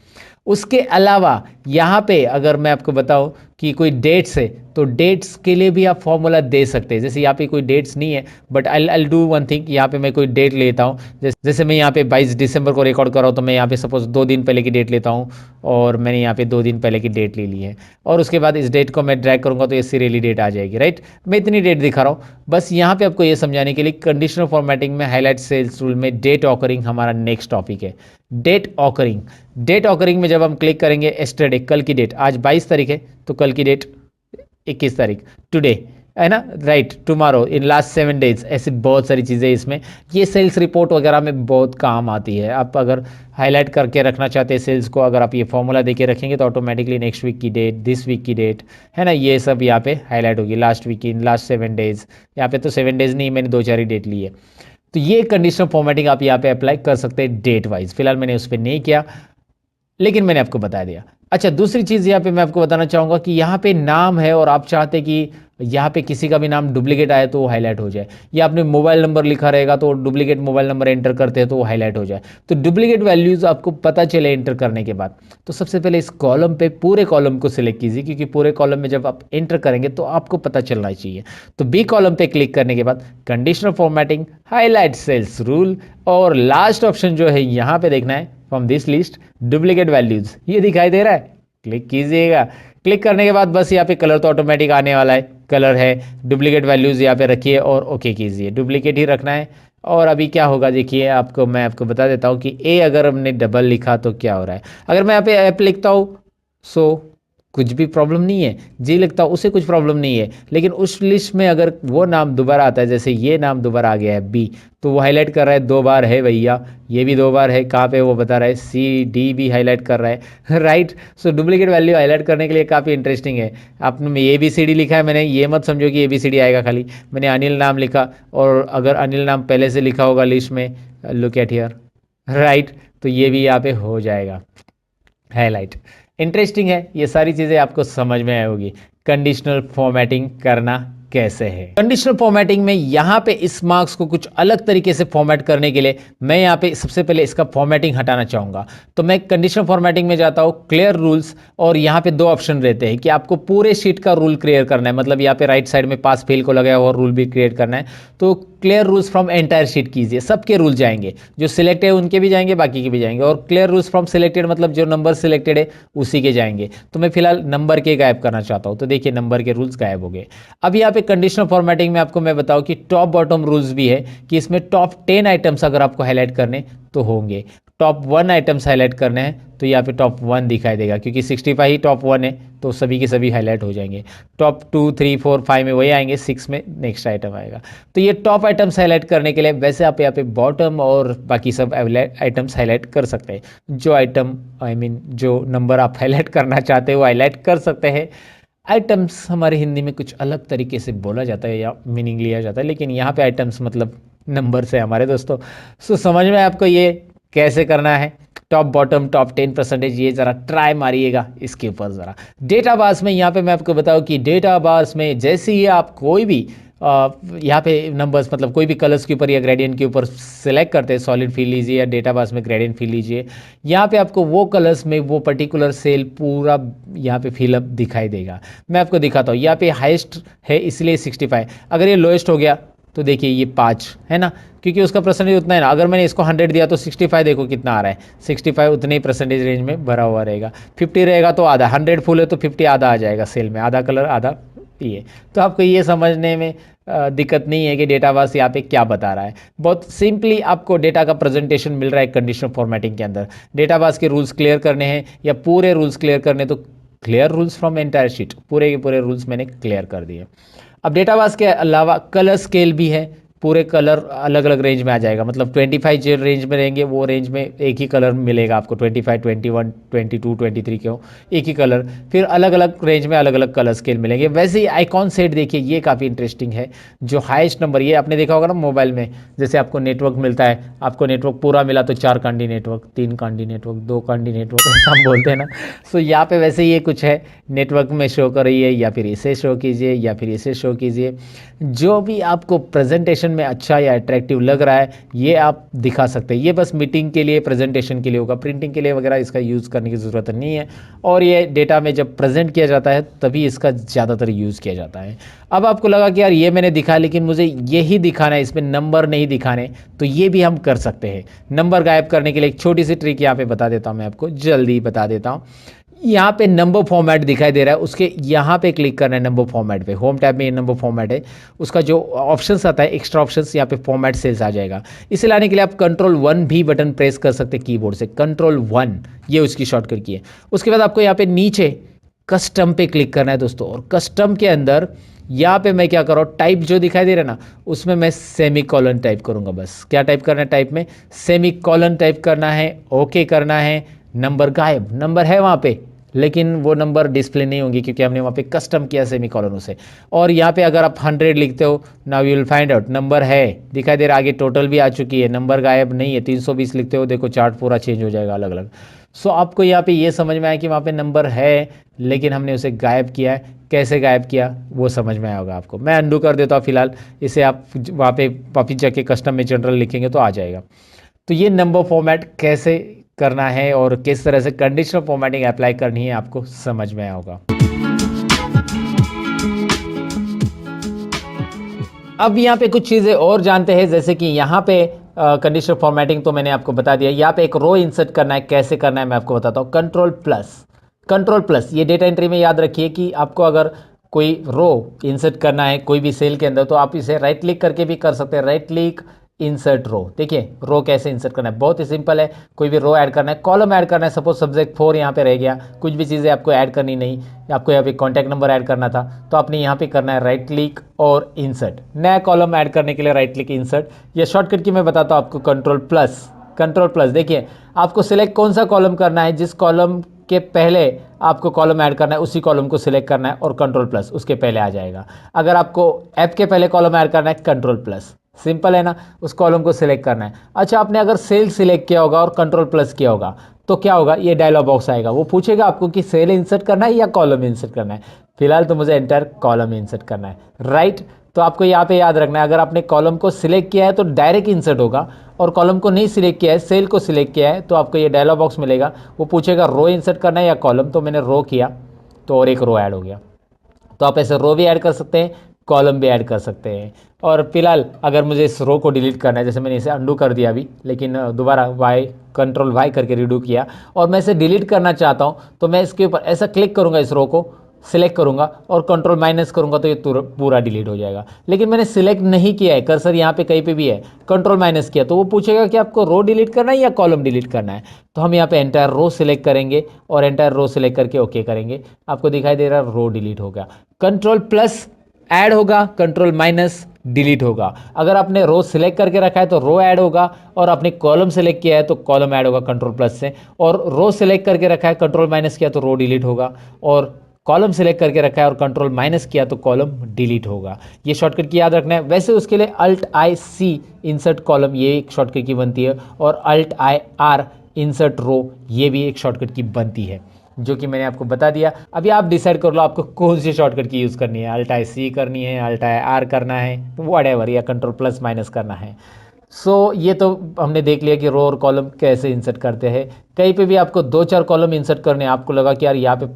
उसके अलावा यहाँ पे अगर मैं आपको बताऊँ कि कोई डेट्स है तो डेट्स के लिए भी आप फॉर्मूला दे सकते हैं। जैसे यहाँ पे कोई डेट्स नहीं है, but I do one thing, यहाँ पे मैं कोई डेट लेता हूँ। जैसे मैं यहाँ पे 22 दिसंबर को रिकॉर्ड कर रहा हूँ, तो मैं यहाँ पे सपोज 2 दिन पहले की डेट लेता हूँ और मैंने यहाँ पे 2 दिन पहले की डेट ले ली है और उसके बाद इस डेट को मैं ड्रैग करूँगा तो ये सीरियली डेट आ जाएगी। राइट, मैं इतनी डेट दिखा रहा हूँ बस यहाँ पे आपको ये समझाने के लिए। कंडीशनल फॉर्मेटिंग में हाईलाइट सेल्स रूल में डेट ऑकरिंग हमारा नेक्स्ट टॉपिक है। डेट ऑकरिंग में जब हम क्लिक करेंगे, एस्टरडे कल की डेट, आज 22 तारीख है तो कल की डेट 21 तारीख, टुडे है ना, right, tomorrow, in last 7 days, ऐसी बहुत सारी चीज़ें इसमें, ये सेल्स रिपोर्ट वगैरह में बहुत काम आती है। आप अगर हाईलाइट करके रखना चाहते हैं सेल्स को, अगर आप ये फॉर्मूला देके रखेंगे तो ऑटोमेटिकली नेक्स्ट वीक की डेट, दिस वीक की डेट है ना, ये सब यहाँ पे हाईलाइट होगी। लास्ट वीक की, इन लास्ट 7 डेज, यहाँ पे तो 7 डेज नहीं, मैंने 2-4 ही डेट ली है। तो ये कंडीशनल फॉर्मेटिंग आप यहाँ पे अप्लाई कर सकते हैं डेट वाइज। फिलहाल मैंने उस पर नहीं किया, लेकिन मैंने आपको बता दिया। अच्छा, दूसरी चीज़ यहाँ पे मैं आपको बताना चाहूँगा कि यहाँ पे नाम है और आप चाहते कि यहाँ पे किसी का भी नाम डुप्लीकेट आए तो वो हाईलाइट हो जाए, या आपने मोबाइल नंबर लिखा रहेगा तो डुप्लीकेट मोबाइल नंबर एंटर करते हैं तो वो हाईलाइट हो जाए। तो डुप्लीकेट वैल्यूज़ आपको पता चले एंटर करने के बाद, तो सबसे पहले इस कॉलम पे पूरे कॉलम को सिलेक्ट कीजिए, क्योंकि पूरे कॉलम में जब आप एंटर करेंगे तो आपको पता चलना चाहिए। तो बी कॉलम पे क्लिक करने के बाद conditional formatting, highlight cells rule, और लास्ट ऑप्शन जो है यहाँ पे देखना है, from this list duplicate values, ये दिखाई दे रहा है, क्लिक कीजिएगा। क्लिक करने के बाद बस यहाँ पे कलर तो ऑटोमेटिक आने वाला है, कलर है, डुप्लीकेट वैल्यूज यहाँ पे रखिए और ओके कीजिए। डुप्लीकेट ही रखना है। और अभी क्या होगा देखिए, मैं आपको बता देता हूँ कि ए अगर हमने डबल लिखा तो क्या हो रहा है। अगर मैं यहाँ पे ऐप लिखता हूँ सो कुछ भी प्रॉब्लम नहीं है, जी लिखता हूँ उसे कुछ प्रॉब्लम नहीं है, लेकिन उस लिस्ट में अगर वो नाम दोबारा आता है, जैसे ये नाम दोबारा आ गया है बी, तो वो हाईलाइट कर रहा है 2 बार है भैया, ये भी 2 बार है, कहाँ पे वो बता रहा है, सी डी भी हाईलाइट कर रहा है। राइट, सो डुप्लीकेट वैल्यू हाईलाइट करने के लिए काफ़ी इंटरेस्टिंग है। आपने ए बी सी डी लिखा है, मैंने ये मत समझो कि ए बी सी डी आएगा खाली, मैंने अनिल नाम लिखा, और अगर अनिल नाम पहले से लिखा होगा लिस्ट में, लुक एट हियर, राइट, तो ये भी यहाँ पे हो जाएगा हाईलाइट। इंटरेस्टिंग है, ये सारी चीज़ें आपको समझ में आई होगी कंडीशनल फॉर्मेटिंग करना कैसे है। कंडीशनल फॉर्मेटिंग में यहाँ पे इस मार्क्स को कुछ अलग तरीके से फॉर्मेट करने के लिए मैं यहाँ पे सबसे पहले इसका फॉर्मेटिंग हटाना चाहूँगा। तो मैं कंडीशनल फॉर्मेटिंग में जाता हूँ, क्लियर रूल्स, और यहाँ पे दो ऑप्शन रहते हैं कि आपको पूरे शीट का रूल क्लियर करना है, मतलब यहाँ पे राइट साइड में पास फेल को लगाया हुआ रूल भी क्रिएट करना है। तो clear rules from entire sheet कीजिए, सबके रूल जाएंगे, जो सिलेक्टेड है उनके भी जाएंगे, बाकी के भी जाएंगे। और क्लियर रूल्स फ्रॉम सिलेक्टेड मतलब जो नंबर सिलेक्टेड है उसी के जाएंगे। तो मैं फिलहाल नंबर के गायब करना चाहता हूँ, तो देखिए नंबर के रूल्स गायब हो गए। अब यहाँ पे कंडीशनल फॉर्मेटिंग में आपको मैं बताऊँ कि टॉप बॉटम रूल्स भी है कि इसमें टॉप 10 आइटम्स अगर आपको हाईलाइट करने तो होंगे, टॉप 1 आइटम्स हाईलाइट करने हैं तो यहाँ पे टॉप 1 दिखाई देगा, क्योंकि 65 ही टॉप 1 है तो सभी के सभी हाईलाइट हो जाएंगे। टॉप 2, 3, 4, 5 में वही आएंगे, 6 में नेक्स्ट आइटम आएगा। तो ये टॉप आइटम्स हाईलाइट करने के लिए वैसे आप यहाँ पे बॉटम और बाकी सब आइटम्स हाईलाइट कर सकते हैं। जो आइटम जो नंबर आप हाईलाइट करना चाहते हो वो हाईलाइट कर सकते हैं। आइटम्स हमारे हिंदी में कुछ अलग तरीके से बोला जाता है या मीनिंग लिया जाता है, लेकिन यहाँ पे आइटम्स मतलब नंबर से हमारे दोस्तों। सो समझ में आपको ये कैसे करना है। टॉप बॉटम टॉप 10% ये ज़रा ट्राई मारिएगा इसके ऊपर ज़रा। डेटा बार्स में यहाँ पे मैं आपको बताऊँ कि डेटा बार्स में जैसे ही आप कोई भी यहाँ पे नंबर्स मतलब कोई भी कलर्स के ऊपर या ग्रेडियंट के ऊपर सेलेक्ट करते हैं, सॉलिड फिल लीजिए या डेटा बार्स में ग्रेडियंट फिल लीजिए, यहाँ पे आपको वो कलर्स में वो पर्टिकुलर सेल पूरा यहाँ पे फिलअप दिखाई देगा। मैं आपको दिखाता हूँ, यहाँ पे हाईएस्ट है इसलिए 65, अगर ये लोएस्ट हो गया तो देखिए ये 5 है ना, क्योंकि उसका परसेंटेज उतना है ना। अगर मैंने इसको 100 दिया तो 65 देखो कितना आ रहा है, 65 उतने ही परसेंटेज रेंज में भरा हुआ रहेगा। 50 रहेगा तो आधा, 100 फुल है तो 50 आधा आ जाएगा सेल में, आधा कलर आधा ये। तो आपको ये समझने में दिक्कत नहीं है कि डेटाबास यहाँ पे क्या बता रहा है। बहुत सिंपली आपको डेटा का प्रेजेंटेशन मिल रहा है कंडीशनल फॉर्मेटिंग के अंदर। डेटाबास के रूल्स क्लियर करने हैं या पूरे रूल्स क्लियर करने, तो clear rules from entire sheet, पूरे के पूरे रूल्स मैंने क्लियर कर दिए। अब डेटाबास के अलावा कलर स्केल भी है, पूरे कलर अलग अलग रेंज में आ जाएगा, मतलब 25 जो रेंज में रहेंगे वो रेंज में एक ही कलर मिलेगा आपको, 25, 21, 22, 23 के हो एक ही कलर। फिर अलग अलग रेंज में अलग अलग कलर स्केल मिलेंगे। वैसे ही आइकॉन सेट देखिए, ये काफ़ी इंटरेस्टिंग है। जो हाईएस्ट नंबर, ये आपने देखा होगा ना मोबाइल में, जैसे आपको नेटवर्क मिलता है, आपको नेटवर्क पूरा मिला तो 4 Kandi network, 3 Kandi network, 2 Kandi network, ऐसा हम बोलते हैं ना। सो यहाँ पे वैसे ये कुछ है, नेटवर्क में शो कर रही है या फिर इसे शो कीजिए या फिर इसे शो कीजिए। जो भी आपको प्रेजेंटेशन में अच्छा या अट्रैक्टिव लग रहा है ये आप दिखा सकते हैं। ये बस मीटिंग के लिए, प्रेजेंटेशन के लिए होगा, प्रिंटिंग के लिए वगैरह इसका यूज़ करने की ज़रूरत नहीं है। और ये डेटा में जब प्रेजेंट किया जाता है तभी इसका ज़्यादातर यूज़ किया जाता है। अब आपको लगा कि यार ये मैंने दिखा लेकिन मुझे यही दिखाना है, इसमें नंबर नहीं दिखाने, तो ये भी हम कर सकते हैं। नंबर गायब करने के लिए एक छोटी सी ट्रिक यहाँ पे बता देता हूँ, मैं आपको जल्दी बता देता हूँ। यहाँ पे नंबर फॉर्मेट दिखाई दे रहा है, उसके यहाँ पे क्लिक करना है नंबर फॉर्मेट पे। होम टैब में ये नंबर फॉर्मेट है, उसका जो ऑप्शंस आता है एक्स्ट्रा ऑप्शंस, यहाँ पे फॉर्मेट सेल्स आ जाएगा। इसे लाने के लिए आप Ctrl+1 भी बटन प्रेस कर सकते हैं कीबोर्ड से, Ctrl+1 ये उसकी शॉर्टकट की है। उसके बाद आपको यहाँ पे नीचे कस्टम पे क्लिक करना है दोस्तों, और कस्टम के अंदर यहाँ पे मैं क्या कर रहा हूँ, टाइप जो दिखाई दे रहा है ना, उसमें मैं सेमीकोलन टाइप करूँगा। बस क्या टाइप करना है, टाइप में सेमीकोलन टाइप करना है, ओके करना है। नंबर गायब, नंबर है वहाँ पे लेकिन वो नंबर डिस्प्ले नहीं होंगे क्योंकि हमने वहाँ पे कस्टम किया सेमीकोलन से। और यहाँ पे अगर आप 100 लिखते हो, now you will find out number है दिखाई दे रहा, आगे टोटल भी आ चुकी है, नंबर गायब नहीं है। 320 लिखते हो, देखो चार्ट पूरा चेंज हो जाएगा अलग अलग। सो आपको यहाँ पे ये समझ में आया कि वहाँ पे नंबर है लेकिन हमने उसे गायब किया है। कैसे गायब किया वो समझ में आया होगा आपको। मैं अंडू कर देता हूँ फिलहाल, इसे आप वहाँ पे वापिस जाके कस्टम में जनरल लिखेंगे तो आ जाएगा। तो ये नंबर फॉर्मेट कैसे करना है और किस तरह से कंडीशनल फॉर्मेटिंग अप्लाई करनी है आपको समझ में आया होगा। अब यहाँ पे कुछ चीज़ें और जानते हैं, जैसे कि यहाँ पे कंडीशनल फॉर्मेटिंग तो मैंने आपको बता दिया। यहाँ पे एक रो इंसर्ट करना है, कैसे करना है मैं आपको बताता हूँ। Ctrl+, ये डेटा एंट्री में याद रखिए कि आपको अगर कोई रो इंसर्ट करना है कोई भी सेल के अंदर तो आप इसे राइट क्लिक करके भी कर सकते हैं। राइट क्लिक इंसर्ट रो, देखिए रो कैसे इंसर्ट करना है, बहुत ही सिंपल है। कोई भी रो ऐड करना है, कॉलम ऐड करना है, सपोज सब्जेक्ट 4 यहाँ पे रह गया, कुछ भी चीज़ें आपको ऐड करनी नहीं, आपको यहाँ पे कॉन्टैक्ट नंबर ऐड करना था तो आपने यहाँ पे करना है राइट क्लिक और इंसर्ट। नया कॉलम ऐड करने के लिए राइट क्लिक इंसर्ट। ये शॉर्टकट की मैं बताता हूँ आपको, Ctrl+, देखिए आपको सिलेक्ट कौन सा कॉलम करना है, जिस कॉलम के पहले आपको कॉलम ऐड करना है उसी कॉलम को सिलेक्ट करना है और Ctrl+ उसके पहले आ जाएगा। अगर आपको ऐप के पहले कॉलम ऐड करना है Ctrl+, सिंपल है ना, उस कॉलम को सिलेक्ट करना है। अच्छा, आपने अगर सेल सिलेक्ट किया होगा और Ctrl+ किया होगा तो क्या होगा, ये डायलॉग बॉक्स आएगा, वो पूछेगा आपको कि सेल इंसर्ट करना है या कॉलम इंसर्ट करना है। फिलहाल तो मुझे एंटायर कॉलम इंसर्ट करना है, राइट। तो आपको यहाँ पे याद रखना है, अगर आपने कॉलम को सिलेक्ट किया है तो डायरेक्ट इंसर्ट होगा, और कॉलम को नहीं सिलेक्ट किया है, सेल को सिलेक्ट किया है, तो आपको ये डायलॉग बॉक्स मिलेगा, वो पूछेगा रो इंसर्ट करना है या कॉलम। तो मैंने रो किया तो और एक रो ऐड हो गया। तो आप ऐसे रो भी ऐड कर सकते हैं, कॉलम भी ऐड कर सकते हैं। और फिलहाल अगर मुझे इस रो को डिलीट करना है, जैसे मैंने इसे अंडू कर दिया अभी, लेकिन दोबारा कंट्रोल वाई करके रिडू किया, और मैं इसे डिलीट करना चाहता हूँ, तो मैं इसके ऊपर ऐसा क्लिक करूँगा, इस रो को सिलेक्ट करूँगा और कंट्रोल माइनस करूँगा तो ये पूरा डिलीट हो जाएगा। लेकिन मैंने सिलेक्ट नहीं किया है, कर्सर यहाँ पे कहीं पे भी है, कंट्रोल माइनस किया तो वो पूछेगा कि आपको रो डिलीट करना है या कॉलम डिलीट करना है। तो हम यहाँ पे एंटायर रो सिलेक्ट करेंगे और एंटायर रो सिलेक्ट करके ओके करेंगे। आपको दिखाई दे रहा है रो डिलीट हो गया। कंट्रोल प्लस ऐड होगा, कंट्रोल माइनस डिलीट होगा। अगर आपने रो सिलेक्ट करके रखा है तो रो ऐड होगा, और आपने कॉलम सिलेक्ट किया है तो कॉलम ऐड होगा कंट्रोल प्लस से, और रो सिलेक्ट करके रखा है कंट्रोल माइनस किया तो रो डिलीट होगा, और कॉलम सिलेक्ट करके रखा है और कंट्रोल माइनस किया तो कॉलम डिलीट होगा। ये शॉर्टकट की याद रखना है। वैसे उसके लिए alt I C insert column ये एक शॉर्टकट की बनती है, और alt I R insert row ये भी एक शॉर्टकट की बनती है, जो कि मैंने आपको बता दिया। अभी आप डिसाइड कर लो आपको कौन सी शॉर्टकट की यूज़ करनी है, अल्ट आई सी करनी है, अल्ट आई आर करना है, व्हाटएवर, या कंट्रोल प्लस माइनस करना है। सो ये तो हमने देख लिया कि रो और कॉलम कैसे इंसर्ट करते हैं। कहीं पे भी आपको 2-4 कॉलम इंसर्ट करने हैं, आपको लगा कि यार यहाँ पे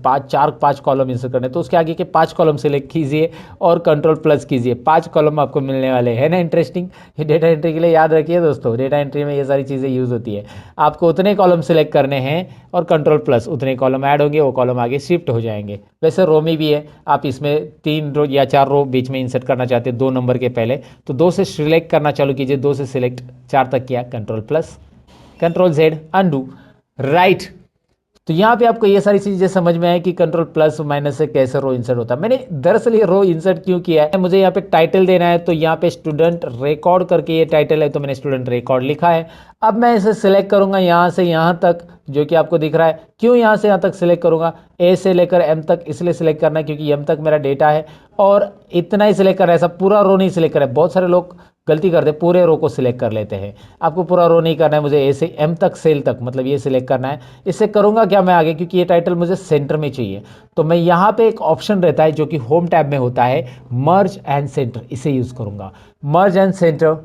5 कॉलम इंसर्ट करने, तो उसके आगे के 5 कॉलम सेलेक्ट कीजिए और कंट्रोल प्लस कीजिए, 5 कॉलम आपको मिलने वाले हैं ना। इंटरेस्टिंग। ये डेटा एंट्री के लिए याद रखिए दोस्तों, डेटा एंट्री में ये सारी चीज़ें यूज़ होती है। आपको उतने कॉलम सेलेक्ट करने हैं और कंट्रोल प्लस, उतने कॉलम ऐड होंगे, वो कॉलम आगे शिफ्ट हो जाएंगे। वैसे रो में भी है, आप इसमें 3 रो या 4 रो बीच में इंसर्ट करना चाहते हैं 2 नंबर के पहले, तो 2 से सिलेक्ट करना चालू कीजिए, 2 से सिलेक्ट 4 तक किया, control plus, control Z undo, right. तो यहाँ पे आपको ये सारी चीज़ें समझ में आए कि कंट्रोल प्लस माइनस से कैसे रो इंसर्ट होता है। मैंने दरअसल ये रो इंसर्ट क्यों किया है, मुझे यहाँ पे टाइटल देना है, तो यहाँ पे स्टूडेंट रिकॉर्ड करके ये टाइटल है, तो मैंने स्टूडेंट रिकॉर्ड लिखा है। अब मैं इसे सिलेक्ट करूँगा यहाँ से यहाँ तक, जो कि आपको दिख रहा है। क्यों यहाँ से यहाँ तक सिलेक्ट करूँगा, ए से लेकर एम तक इसलिए सिलेक्ट करना है क्योंकि एम तक मेरा डेटा है, और इतना ही सिलेक्ट करना है, ऐसा पूरा रो नहीं सिलेक्ट करना है। बहुत सारे लोग गलती करते हैं, पूरे रो को सिलेक्ट कर लेते हैं। आपको पूरा रो नहीं करना है, मुझे ए से एम तक, सेल तक, मतलब ये सिलेक्ट करना है। इससे करूँगा क्या मैं आगे, क्योंकि ये टाइटल मुझे सेंटर में चाहिए, तो मैं यहाँ पे एक ऑप्शन रहता है जो कि होम टैब में होता है, मर्ज एंड सेंटर, इसे यूज़ करूँगा। मर्ज एंड सेंटर,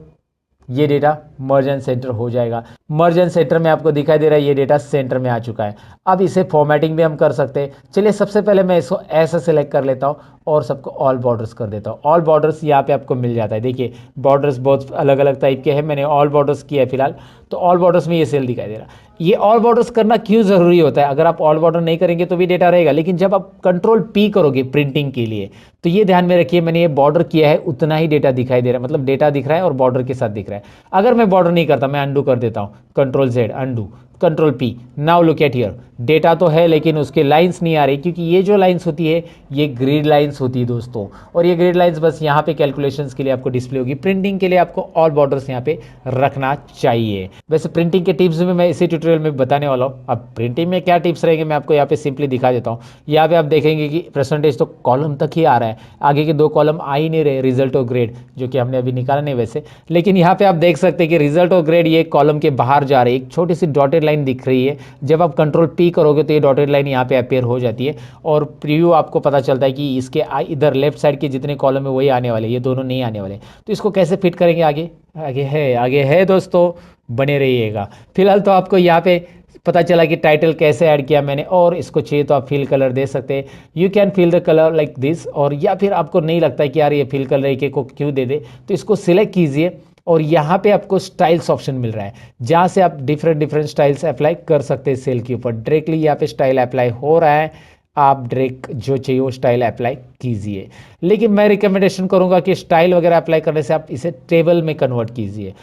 ये डेटा मर्ज एंड सेंटर हो जाएगा। मर्ज एंड सेंटर में आपको दिखाई दे रहा है ये डेटा सेंटर में आ चुका है। अब इसे फॉर्मेटिंग भी हम कर सकते हैं। चलिए सबसे पहले मैं इसको ऐसा सेलेक्ट कर लेता हूँ और सबको ऑल बॉर्डर्स कर देता हूँ। ऑल बॉर्डर्स यहाँ पे आपको मिल जाता है। देखिए बॉर्डर्स बहुत अलग अलग टाइप के हैं, मैंने ऑल बॉर्डर्स किया है फिलहाल, तो ऑल बॉर्डर्स में ये सेल दिखाई दे रहा है। ये ऑल बॉर्डर्स करना क्यों ज़रूरी होता है, अगर आप ऑल बॉर्डर नहीं करेंगे तो भी डेटा रहेगा, लेकिन जब आप कंट्रोल पी करोगे प्रिंटिंग के लिए, तो ये ध्यान में रखिए, मैंने ये बॉर्डर किया है उतना ही डेटा दिखाई दे रहा है, मतलब डेटा दिख रहा है और बॉर्डर के साथ दिख रहा है। अगर मैं बॉर्डर नहीं करता, मैं अंडू कर देता हूँ, control Z undo, control P, now look at here, data तो है लेकिन उसके लाइंस नहीं आ रही, क्योंकि ये जो लाइंस होती है ये ग्रिड लाइंस होती है दोस्तों, और ये ग्रिड लाइंस बस यहाँ पे कैलकुलेशंस के लिए आपको डिस्प्ले होगी। प्रिंटिंग के लिए आपको ऑल बॉर्डर्स यहाँ पे रखना चाहिए। वैसे प्रिंटिंग के टिप्स भी मैं इसी ट्यूटोरियल में बताने वाला हूँ। अब प्रिंटिंग में क्या टिप्स रहेंगे मैं आपको यहाँ पे सिंपली दिखा देता हूँ। यहाँ पे आप देखेंगे कि परसेंटेज तो कॉलम तक ही आ रहा है, आगे के 2 कॉलम आ ही नहीं रहे, रिजल्ट और ग्रेड, जो कि हमने अभी निकाला नहीं वैसे, लेकिन यहाँ पे आप देख सकते हैं कि रिजल्ट और ग्रेड ये कॉलम के बाहर जा रहे हैं, एक छोटी सी डॉटेड लाइन दिख रही है। जब आप कंट्रोल पी करोगे तो ये डॉटेड लाइन यहाँ पे अपेयर हो जाती है, और प्रीव्यू आपको पता चलता है कि इसके इधर लेफ्ट साइड के जितने कॉलम है वही आने वाले, ये दोनों नहीं आने वाले। तो इसको कैसे फिट करेंगे आगे है दोस्तों, बने रहिएगा। फिलहाल तो आपको यहाँ पे पता चला कि टाइटल कैसे ऐड किया मैंने, और इसको चाहिए तो आप फिल कलर दे सकते हैं, you can fill the colour like this, और या फिर आपको नहीं लगता है कि यार ये फिल कलर एक को क्यों दे दे, तो इसको सिलेक्ट कीजिए और यहाँ पे आपको स्टाइल्स ऑप्शन मिल रहा है, जहाँ से आप डिफरेंट स्टाइल्स अप्लाई कर सकते हैं सेल के ऊपर। डायरेक्टली यहाँ पे स्टाइल अप्लाई हो रहा है, आप डायरेक्ट जो चाहिए वो स्टाइल अप्लाई कीजिए। लेकिन मैं रिकमेंडेशन करूँगा कि स्टाइल वगैरह अप्लाई करने से आप इसे टेबल में कन्वर्ट कीजिए।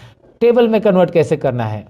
टेबल में कन्वर्ट कैसे करना है,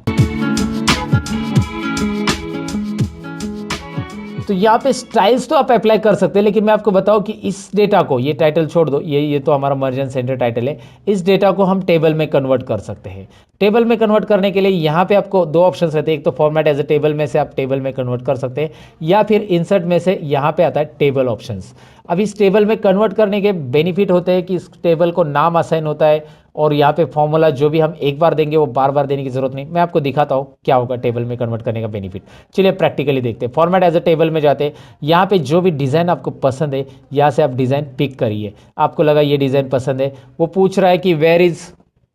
तो यहाँ पे स्टाइल्स तो आप अप्लाई कर सकते हैं, लेकिन मैं आपको बताऊं कि इस डेटा को, ये टाइटल छोड़ दो, ये तो हमारा मर्ज एंड सेंटर टाइटल है, इस डेटा को हम टेबल में कन्वर्ट कर सकते हैं। टेबल में कन्वर्ट करने के लिए यहाँ पे आपको दो ऑप्शंस रहते हैं, एक तो फॉर्मेट एज ए टेबल में से आप टेबल में कन्वर्ट कर सकते हैं, या फिर इंसर्ट में से यहाँ पे आता है टेबल ऑप्शंस। अब इस टेबल में कन्वर्ट करने के बेनिफिट होते हैं कि इस टेबल को नाम असाइन होता है, और यहाँ पे फॉर्मूला जो भी हम एक बार देंगे वो बार बार देने की जरूरत नहीं। मैं आपको दिखाता हूँ क्या होगा टेबल में कन्वर्ट करने का बेनिफिट। चलिए प्रैक्टिकली देखते हैं। फॉर्मेट एज ए टेबल में जाते हैं, यहाँ पे जो भी डिज़ाइन आपको पसंद है यहाँ से आप डिज़ाइन पिक करिए। आपको लगा ये डिज़ाइन पसंद है, वो पूछ रहा है कि where is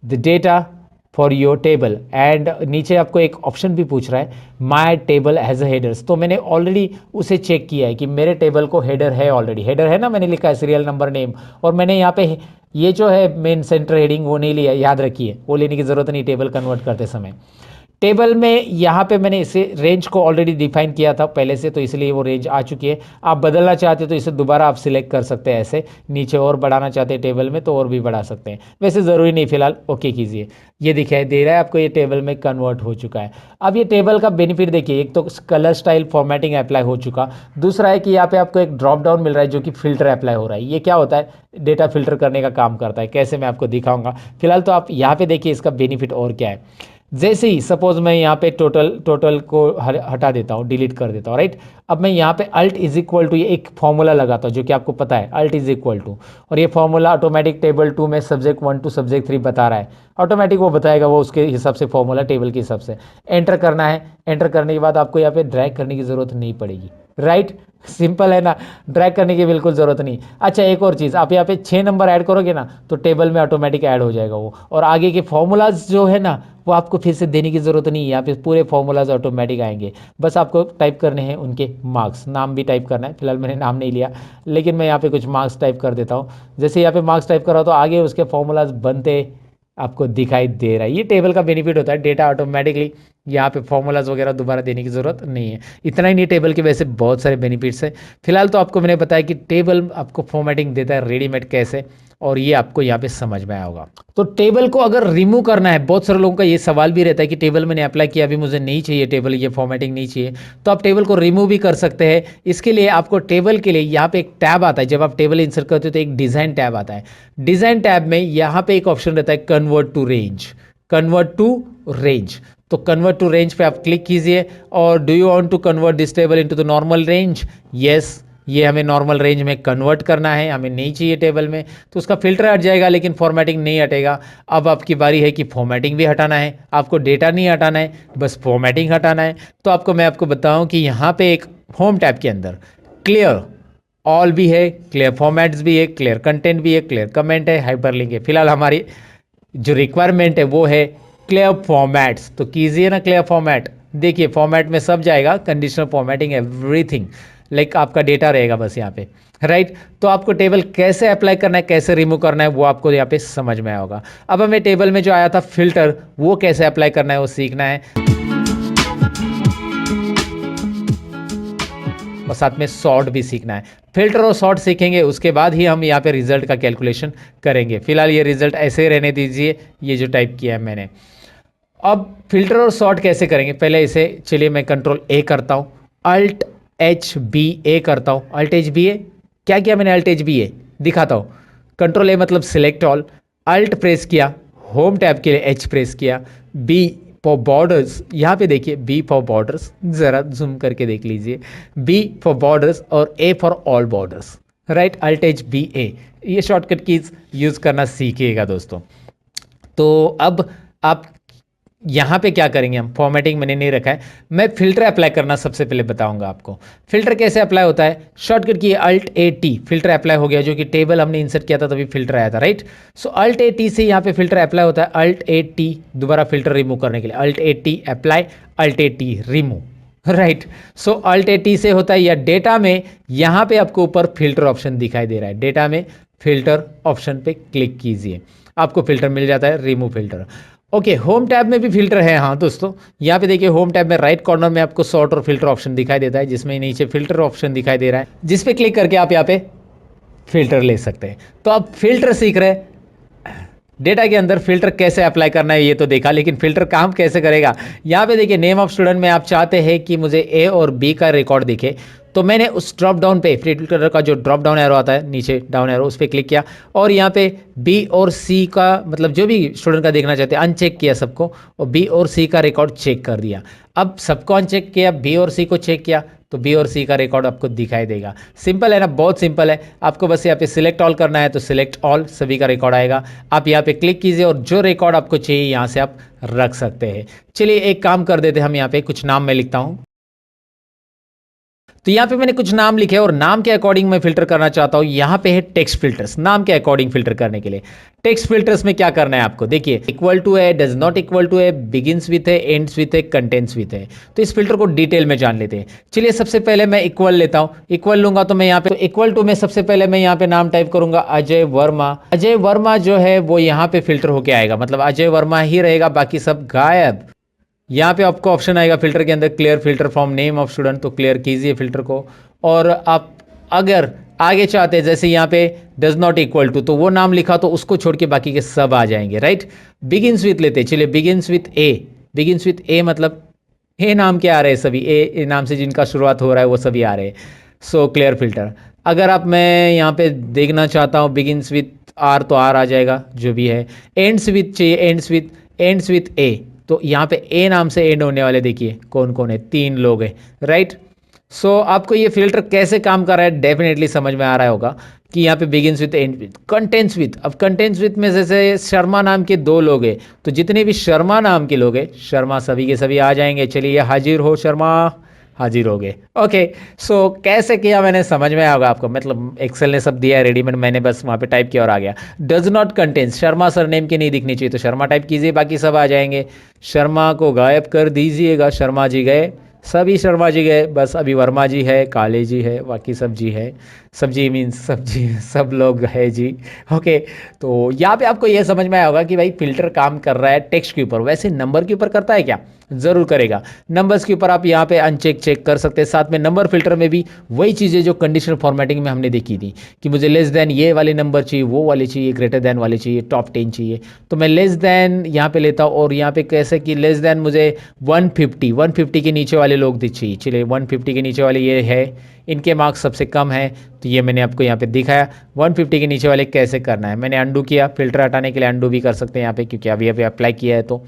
the data for your table, and नीचे आपको एक ऑप्शन भी पूछ रहा है my table has a headers. तो मैंने ऑलरेडी उसे चेक किया है कि मेरे टेबल को हेडर है, ऑलरेडी हेडर है ना, मैंने लिखा है सीरियल नंबर नेम, और मैंने यहाँ पे ये जो है मेन सेंटर हेडिंग वो नहीं लिया, याद रखिए वो लेने की ज़रूरत नहीं टेबल कन्वर्ट करते समय। टेबल में यहाँ पे मैंने इसे रेंज को ऑलरेडी डिफाइन किया था पहले से, तो इसलिए वो रेंज आ चुकी है। आप बदलना चाहते हो तो इसे दोबारा आप सिलेक्ट कर सकते हैं, ऐसे नीचे और बढ़ाना चाहते हैं टेबल में तो और भी बढ़ा सकते हैं, वैसे ज़रूरी नहीं। फिलहाल ओके कीजिए। ये दिखाई दे रहा है आपको, ये टेबल में कन्वर्ट हो चुका है। अब ये टेबल का बेनिफिट देखिए, एक तो कलर स्टाइल फॉर्मेटिंग अप्लाई हो चुका, दूसरा है कि यहाँ पे आपको एक ड्रॉप डाउन मिल रहा है जो कि फिल्टर अप्लाई हो रहा है। ये क्या होता है, डेटा फिल्टर करने का काम करता है। कैसे मैं आपको दिखाऊंगा। फिलहाल तो आप यहाँ पे देखिए इसका बेनिफिट और क्या है। जैसे ही सपोज मैं यहाँ पे टोटल को हटा देता हूँ, डिलीट कर देता हूँ, राइट। अब मैं यहाँ पे अल्ट इज इक्वल टू ये एक फॉर्मूला लगाता हूँ जो कि आपको पता है, अल्ट इज इक्वल टू, और ये फॉर्मूला ऑटोमेटिक टेबल 2 में सब्जेक्ट 1 टू सब्जेक्ट 3 बता रहा है, ऑटोमेटिक वो बताएगा, वो उसके हिसाब से फॉर्मूला टेबल के हिसाब से एंटर करना है। एंटर करने के बाद आपको यहाँ पे ड्रैग करने की ज़रूरत नहीं पड़ेगी, राइट। सिंपल है ना, ड्रैग करने की बिल्कुल ज़रूरत नहीं। अच्छा एक और चीज़, आप यहाँ पे 6 नंबर ऐड करोगे ना तो टेबल में ऑटोमेटिक ऐड हो जाएगा वो, और आगे के फॉर्मूलाज जो है ना वो आपको फिर से देने की ज़रूरत नहीं है। यहाँ पे पूरे फॉर्मूलाज ऑटोमेटिक आएंगे, बस आपको टाइप करने हैं उनके मार्क्स, नाम भी टाइप करना है। फिलहाल मैंने नाम नहीं लिया, लेकिन मैं यहाँ पे कुछ मार्क्स टाइप कर देता हूँ। जैसे यहाँ पे मार्क्स टाइप करा तो आगे उसके फॉर्मूलाज बनते आपको दिखाई दे रहा है। ये टेबल का बेनिफिट होता है, डेटा ऑटोमेटिकली, यहाँ पे फॉर्मूलाज वगैरह दोबारा देने की ज़रूरत नहीं है। इतना ही नहीं, टेबल के वैसे बहुत सारे बेनिफिट्स हैं। फिलहाल तो आपको मैंने बताया कि टेबल आपको फॉर्मेटिंग देता है रेडीमेड कैसे, और ये आपको यहाँ पे समझ में आया होगा। तो टेबल को अगर रिमूव करना है, बहुत सारे लोगों का ये सवाल भी रहता है कि टेबल मैंने अप्लाई किया, अभी मुझे नहीं चाहिए टेबल, ये फॉर्मेटिंग नहीं चाहिए, तो आप टेबल को रिमूव भी कर सकते हैं। इसके लिए आपको टेबल के लिए यहाँ पे एक टैब आता है, जब आप टेबल इंसर्ट करते हो तो एक डिज़ाइन टैब आता है। डिज़ाइन टैब में यहाँ पे एक ऑप्शन रहता है convert to range, convert to range. तो कन्वर्ट टू रेंज पे आप क्लिक कीजिए, और do you want to convert this table into the normal range, yes, ये हमें नॉर्मल रेंज में कन्वर्ट करना है, हमें नहीं चाहिए टेबल में, तो उसका फिल्टर हट जाएगा लेकिन फॉर्मेटिंग नहीं हटेगा। अब आपकी बारी है कि फॉर्मेटिंग भी हटाना है, आपको डेटा नहीं हटाना है, बस फॉर्मेटिंग हटाना है। तो मैं आपको बताऊं कि यहाँ पे एक होम टैब के अंदर क्लियर ऑल भी है, क्लियर फॉर्मेट्स भी है, क्लियर कंटेंट भी है, क्लियर कमेंट है, हाइपरलिंक है। फिलहाल हमारी जो रिक्वायरमेंट है वो है क्लियर फॉर्मेट्स, तो कीजिए ना क्लियर फॉर्मेट। देखिए फॉर्मेट में सब जाएगा, कंडीशनल फॉर्मेटिंग एवरीथिंग, लाइक आपका डेटा रहेगा बस यहाँ पे, राइट। तो आपको टेबल कैसे अप्लाई करना है, कैसे रिमूव करना है, वो आपको यहाँ पे समझ में आया होगा। अब हमें टेबल में जो आया था फिल्टर, वो कैसे अप्लाई करना है वो सीखना है, और साथ में सॉर्ट भी सीखना है। फिल्टर और सॉर्ट सीखेंगे उसके बाद ही हम यहाँ पे रिजल्ट का कैलकुलेशन करेंगे। फिलहाल ये रिजल्ट ऐसे रहने दीजिए, ये जो टाइप किया है मैंने। अब फिल्टर और सॉर्ट कैसे करेंगे, पहले इसे चलिए मैं कंट्रोल ए करता हूँ, अल्ट एच बी ए करता हूँ। अल्ट एच बी ए, क्या किया मैंने, अल्ट एच बी ए दिखाता हूँ। कंट्रोल ए मतलब सिलेक्ट ऑल, अल्ट प्रेस किया, होम टैब के लिए एच प्रेस किया, बी फॉर बॉर्डर्स, यहाँ पे देखिए बी फॉर बॉर्डर्स, ज़रा जूम करके देख लीजिए, बी फॉर बॉर्डर्स और A for all borders, right. Alt H B A, ये शॉर्टकट कीज यूज़ करना सीखिएगा दोस्तों। तो अब आप यहाँ पे क्या करेंगे, हम फॉर्मेटिंग मैंने नहीं रखा है, मैं फिल्टर अप्लाई करना सबसे पहले बताऊंगा आपको। फिल्टर कैसे अप्लाई होता है, शॉर्टकट की alt A T, filter apply हो गया, जो कि टेबल हमने इंसर्ट किया था तभी फिल्टर आया था, right. So alt A T से यहाँ पे फिल्टर अप्लाई होता है, अल्ट ए टी दोबारा फिल्टर रिमूव करने के लिए, alt A T apply, alt A T remove, right. So alt A T से होता है, या डेटा में यहाँ पे आपको ऊपर फिल्टर ऑप्शन दिखाई दे रहा है, डेटा में फिल्टर ऑप्शन पे क्लिक कीजिए, आपको फिल्टर मिल जाता है, remove filter. Okay, home tab में भी फिल्टर है, हाँ दोस्तों, यहाँ पे देखिए होम टैब में राइट कॉर्नर में आपको सॉर्ट और फिल्टर ऑप्शन दिखाई देता है, जिसमें नीचे फिल्टर ऑप्शन दिखाई दे रहा है, जिस पे क्लिक करके आप यहाँ पे फिल्टर ले सकते हैं। तो आप फिल्टर सीख रहे हैं, डेटा के अंदर फिल्टर कैसे अप्लाई करना है ये तो देखा, लेकिन फिल्टर काम कैसे करेगा, यहाँ पे देखिए नेम ऑफ स्टूडेंट में आप चाहते हैं कि मुझे ए और बी का रिकॉर्ड दिखे, तो मैंने उस ड्रॉप डाउन पे फिल्टर का जो ड्रॉप डाउन एरो आता है नीचे डाउन एरो उस पर क्लिक किया और यहाँ पे बी और सी का मतलब जो भी स्टूडेंट का देखना चाहते हैं अनचेक किया सबको और बी और सी का रिकॉर्ड चेक कर दिया। अब सबको अनचेक किया, बी और सी को चेक किया तो बी और सी का रिकॉर्ड आपको दिखाई देगा। सिंपल है ना, बहुत सिंपल है। आपको बस यहाँ पे सिलेक्ट ऑल करना है तो सिलेक्ट ऑल, सभी का रिकॉर्ड आएगा। आप यहाँ पे क्लिक कीजिए और जो रिकॉर्ड आपको चाहिए यहाँ से आप रख सकते हैं। चलिए एक काम कर देते हैं, हम यहाँ पे कुछ नाम मैं लिखता हूँ। तो यहाँ पे मैंने कुछ नाम लिखे और नाम के अकॉर्डिंग मैं फिल्टर करना चाहता हूँ। यहाँ पे है टेक्स्ट फिल्टर्स, नाम के अकॉर्डिंग फिल्टर करने के लिए। टेक्स्ट फिल्टर्स में क्या करना है आपको, देखिए इक्वल टू है, डज नॉट इक्वल टू है, बिगिंस विथ है, एंड्स विथ है, कंटेंट्स विथ है। तो इस फिल्टर को डिटेल में जान लेते हैं। चलिए सबसे पहले मैं इक्वल लेता हूँ। इक्वल लूंगा तो मैं यहाँ पे इक्वल टू में सबसे पहले मैं यहाँ पे नाम टाइप करूंगा अजय वर्मा। अजय वर्मा जो है वो यहाँ पे फिल्टर होके आएगा, मतलब अजय वर्मा ही रहेगा, बाकी सब गायब। यहाँ पे आपको ऑप्शन आएगा फिल्टर के अंदर clear filter from name of student, तो क्लियर कीजिए फिल्टर को। और आप अगर आगे चाहते हैं जैसे यहाँ पे डज नॉट इक्वल टू, तो वो नाम लिखा तो उसको छोड़ के बाकी के सब आ जाएंगे, राइट। बिगिंस विथ लेते, चलिए begins with A. Begins with A मतलब ए नाम के आ रहे हैं सभी, ए नाम से जिनका शुरुआत हो रहा है वो सभी आ रहे हैं। So clear filter. अगर आप मैं यहाँ पे देखना चाहता हूँ बिगिंस विथ आर तो आर आ जाएगा जो भी है। एंड्स विथ चाहिए, एंड्स विथ ए, तो यहाँ पे ए नाम से एंड होने वाले देखिए कौन कौन है, 3 लोग हैं, राइट। सो आपको ये फिल्टर कैसे काम कर रहा है डेफिनेटली समझ में आ रहा होगा कि यहाँ पे begins with, and with, contents with. अब कंटेंट्स विथ में जैसे शर्मा नाम के 2 लोग हैं, तो जितने भी शर्मा नाम के लोग हैं शर्मा सभी के सभी आ जाएंगे। चलिए हाजिर हो शर्मा, हाजिर हो गए। ओके, सो कैसे किया मैंने समझ में आएगा आपको, मतलब एक्सेल ने सब दिया है रेडीमेड, मैंने बस वहाँ पे टाइप किया और आ गया। Does not contains, Sharma surname की नहीं दिखनी चाहिए तो शर्मा टाइप कीजिए, बाकी सब आ जाएंगे। शर्मा को गायब कर दीजिएगा, शर्मा जी गए, सभी शर्मा जी गए, बस अभी वर्मा जी है, काले जी है, बाकी सब जी है। सब्जी मीन्स सब्जी, सब लोग है जी। ओके, तो यहाँ पे आपको ये समझ में आया होगा कि भाई फिल्टर काम कर रहा है टेक्स्ट के ऊपर। वैसे नंबर के ऊपर करता है क्या, ज़रूर करेगा। नंबर्स के ऊपर आप यहाँ पे अनचेक चेक कर सकते हैं। साथ में नंबर फिल्टर में भी वही चीज़ें जो कंडीशनल फॉर्मेटिंग में हमने देखी थी कि मुझे लेस देन ये वाले नंबर चाहिए, वो वाले चाहिए, ग्रेटर देन वाले चाहिए, टॉप 10 चाहिए, तो मैं लेस देन यहाँ पे लेता हूँ। और यहाँ पे कैसे कि लेस देन मुझे 150 के नीचे वाले लोग चाहिए। चलिए 150 के नीचे वाले ये है, इनके मार्क्स सबसे कम है, तो ये मैंने आपको यहाँ पे दिखाया। 150 के नीचे वाले कैसे करना है, मैंने अंडू किया, फिल्टर हटाने के लिए अंडू भी कर सकते हैं यहाँ पे क्योंकि अभी अप्लाई किया है। तो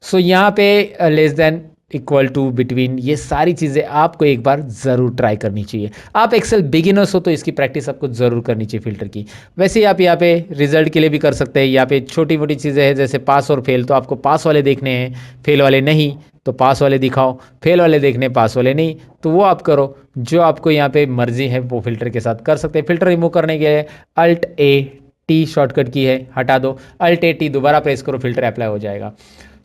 सो यहाँ पे less than, equal to, between, ये सारी चीज़ें आपको एक बार ज़रूर ट्राई करनी चाहिए। आप एक्सेल बिगिनर्स हो तो इसकी प्रैक्टिस आपको ज़रूर करनी चाहिए फिल्टर की। वैसे ही आप यहाँ पे रिजल्ट के लिए भी कर सकते हैं। यहाँ पे छोटी मोटी चीज़ें हैं जैसे पास और फेल, तो आपको पास वाले देखने हैं, फेल वाले नहीं, तो पास वाले दिखाओ, फेल वाले देखने, पास वाले नहीं, तो वो आप करो। जो आपको यहाँ पे मर्जी है वो फिल्टर के साथ कर सकते हैं। फिल्टर रिमूव करने के लिए अल्ट ए टी शॉर्टकट की है, हटा दो, अल्ट ए टी दोबारा प्रेस करो, फिल्टर अप्लाई हो जाएगा।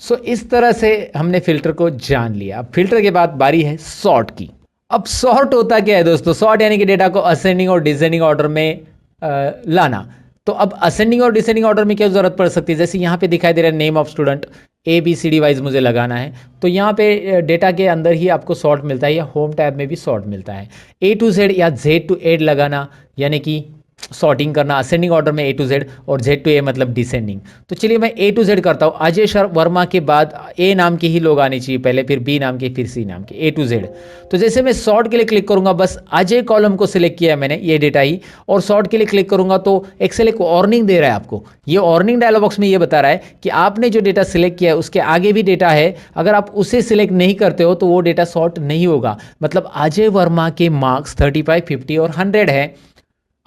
सो इस तरह से हमने फिल्टर को जान लिया। अब फिल्टर के बाद बारी है सॉर्ट की। अब सॉर्ट होता क्या है दोस्तों, सॉर्ट यानी कि डेटा को असेंडिंग और डिसेंडिंग ऑर्डर में लाना। तो अब असेंडिंग और डिसेंडिंग ऑर्डर में क्या जरूरत पड़ सकती है, जैसे यहाँ पे दिखाई दे रहा है name of student, ABCD wise मुझे लगाना है, तो यहाँ पे डेटा के अंदर ही आपको सॉर्ट मिलता है या होम टैब में भी सॉर्ट मिलता है। A to Z या Z to A लगाना यानी कि सॉर्टिंग करना, असेंडिंग ऑर्डर में A to Z और Z to A मतलब डिसेंडिंग। तो चलिए मैं A to Z करता हूँ। अजय वर्मा के बाद A नाम के ही लोग आने चाहिए पहले, फिर B नाम के, फिर C नाम के, A to Z। तो जैसे मैं सॉर्ट के लिए क्लिक करूंगा, बस अजय कॉलम को सिलेक्ट किया है मैंने, ये डेटा ही, और सॉर्ट के लिए क्लिक करूंगा तो एक्सेल एक वार्निंग दे रहा है आपको। ये वार्निंग डायलॉग बॉक्स में ये बता रहा है कि आपने जो डेटा सिलेक्ट किया है उसके आगे भी डेटा है, अगर आप उसे सिलेक्ट नहीं करते हो तो वो डेटा सॉर्ट नहीं होगा। मतलब अजय वर्मा के मार्क्स 35, 50 और 100 है,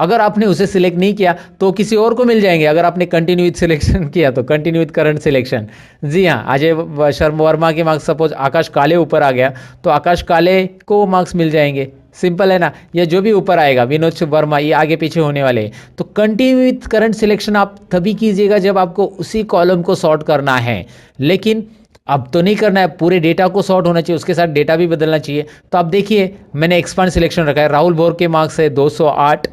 अगर आपने उसे सिलेक्ट नहीं किया तो किसी और को मिल जाएंगे। अगर आपने कंटिन्यू विथ सिलेक्शन किया तो कंटिन्यू विथ करंट सिलेक्शन। जी हाँ, अजय शर्मा वर्मा के मार्क्स सपोज आकाश काले ऊपर आ गया तो आकाश काले को मार्क्स मिल जाएंगे। सिंपल है ना, या जो भी ऊपर आएगा विनोद वर्मा, ये आगे पीछे होने वाले हैं। तो कंटिन्यू विथ करंट सिलेक्शन आप तभी कीजिएगा जब आपको उसी कॉलम को सॉर्ट करना है, लेकिन अब तो नहीं करना है, पूरे डेटा को सॉर्ट होना चाहिए, उसके साथ डेटा भी बदलना चाहिए। तो आप देखिए मैंने एक्सपांड सिलेक्शन रखा है, राहुल बोर के मार्क्स है 208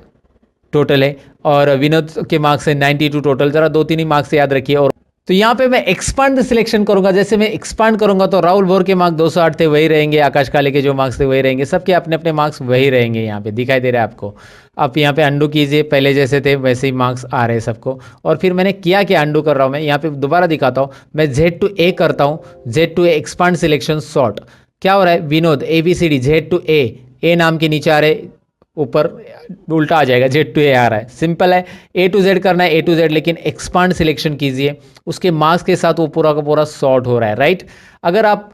टोटल है और विनोद के मार्क्स है 92 टोटल, जरा 2-3 ही मार्क्स याद रखिए। और तो यहाँ पे मैं एक्सपांड सिलेक्शन करूंगा, जैसे मैं एक्सपांड करूंगा तो राहुल बोर के मार्क्स 208 थे वही रहेंगे, आकाश काले के जो मार्क्स थे वही रहेंगे, सबके अपने अपने मार्क्स वही रहेंगे। यहाँ पे दिखाई दे रहा है आपको। आप यहाँ पे अंडू कीजिए, पहले जैसे थे वैसे ही मार्क्स आ रहे हैं सबको। और फिर मैंने किया कि अंडू कर रहा हूँ मैं, यहाँ पे दोबारा दिखाता हूँ, मैं Z to A करता हूँ, Z to A expand selection sort, क्या हो रहा है, Vinod ABCD Z to A, ए नाम के नीचे आ रहे, ऊपर उल्टा आ जाएगा, जेड टू ए आ रहा है, सिंपल है। ए टू जेड करना है, ए टू जेड, लेकिन एक्सपांड सिलेक्शन कीजिए, उसके मार्क्स के साथ वो पूरा का पूरा सॉर्ट हो रहा है, राइट। अगर आप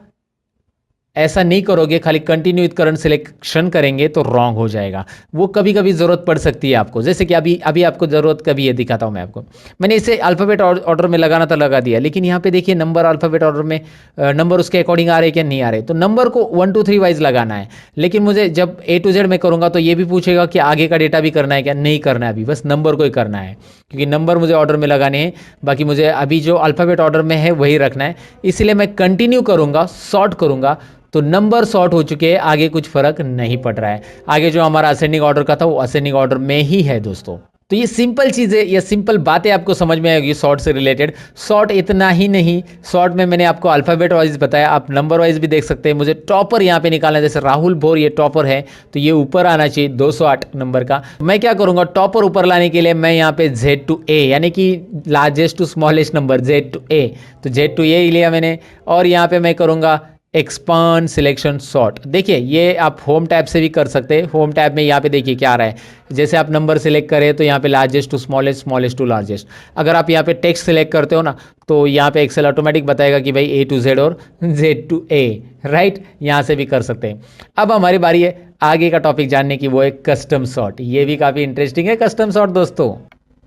ऐसा नहीं करोगे, खाली कंटिन्यू विद करंट सिलेक्शन करेंगे तो रॉन्ग हो जाएगा। वो कभी कभी ज़रूरत पड़ सकती है आपको, जैसे कि अभी आपको ज़रूरत कभी है, दिखाता हूँ मैं आपको। मैंने इसे अल्फ़ाबेट ऑर्डर में लगाना था, लगा दिया, लेकिन यहाँ पे देखिए नंबर अल्फ़ाबेट ऑर्डर में नंबर उसके अकॉर्डिंग आ रहे हैं क्या, नहीं आ रहे। तो नंबर को 1 2 3 वाइज लगाना है, लेकिन मुझे जब ए टू जेड में करूँगा तो ये भी पूछेगा कि आगे का डेटा भी करना है क्या, नहीं करना है, अभी बस नंबर को ही करना है, क्योंकि नंबर मुझे ऑर्डर में लगाने हैं। बाकी मुझे अभी जो अल्फ़ाबेट ऑर्डर में है वही रखना है, इसलिए मैं कंटिन्यू करूँगा, सॉर्ट करूँगा, तो नंबर सॉर्ट हो चुके हैं, आगे कुछ फर्क नहीं पड़ रहा है। आगे जो हमारा असेंडिंग ऑर्डर का था वो असेंडिंग ऑर्डर में ही है दोस्तों। तो ये सिंपल चीज़ें, ये सिंपल बातें आपको समझ में आएगी सॉर्ट से रिलेटेड। सॉर्ट इतना ही नहीं, सॉर्ट में मैंने आपको अल्फ़ाबेट वाइज बताया, आप नंबर वाइज भी देख सकते हैं। मुझे टॉपर यहाँ पे निकालना है, जैसे राहुल भोर ये टॉपर है, तो ये ऊपर आना चाहिए 208 नंबर का। मैं क्या करूँगा, टॉपर ऊपर लाने के लिए मैं यहाँ पे Z to A, यानी कि largest to smallest number Z to A, तो Z to A लिया मैंने, और यहाँ पे मैं करूँगा एक्सपांड सिलेक्शन सॉर्ट। देखिए ये आप होम टैब से भी कर सकते हैं। होम टैब में यहाँ पे देखिए क्या आ रहा है, जैसे आप नंबर सेलेक्ट करें तो यहाँ पे largest to smallest, smallest to largest. अगर आप यहाँ पे टेक्स्ट सेलेक्ट करते हो ना, तो यहाँ पे एक्सेल ऑटोमेटिक बताएगा कि भाई A to Z और Z to A, राइट। यहाँ से भी कर सकते हैं। अब हमारी बारी है आगे का टॉपिक जानने की, वो है कस्टम सॉर्ट। ये भी काफ़ी इंटरेस्टिंग है कस्टम सॉर्ट दोस्तों।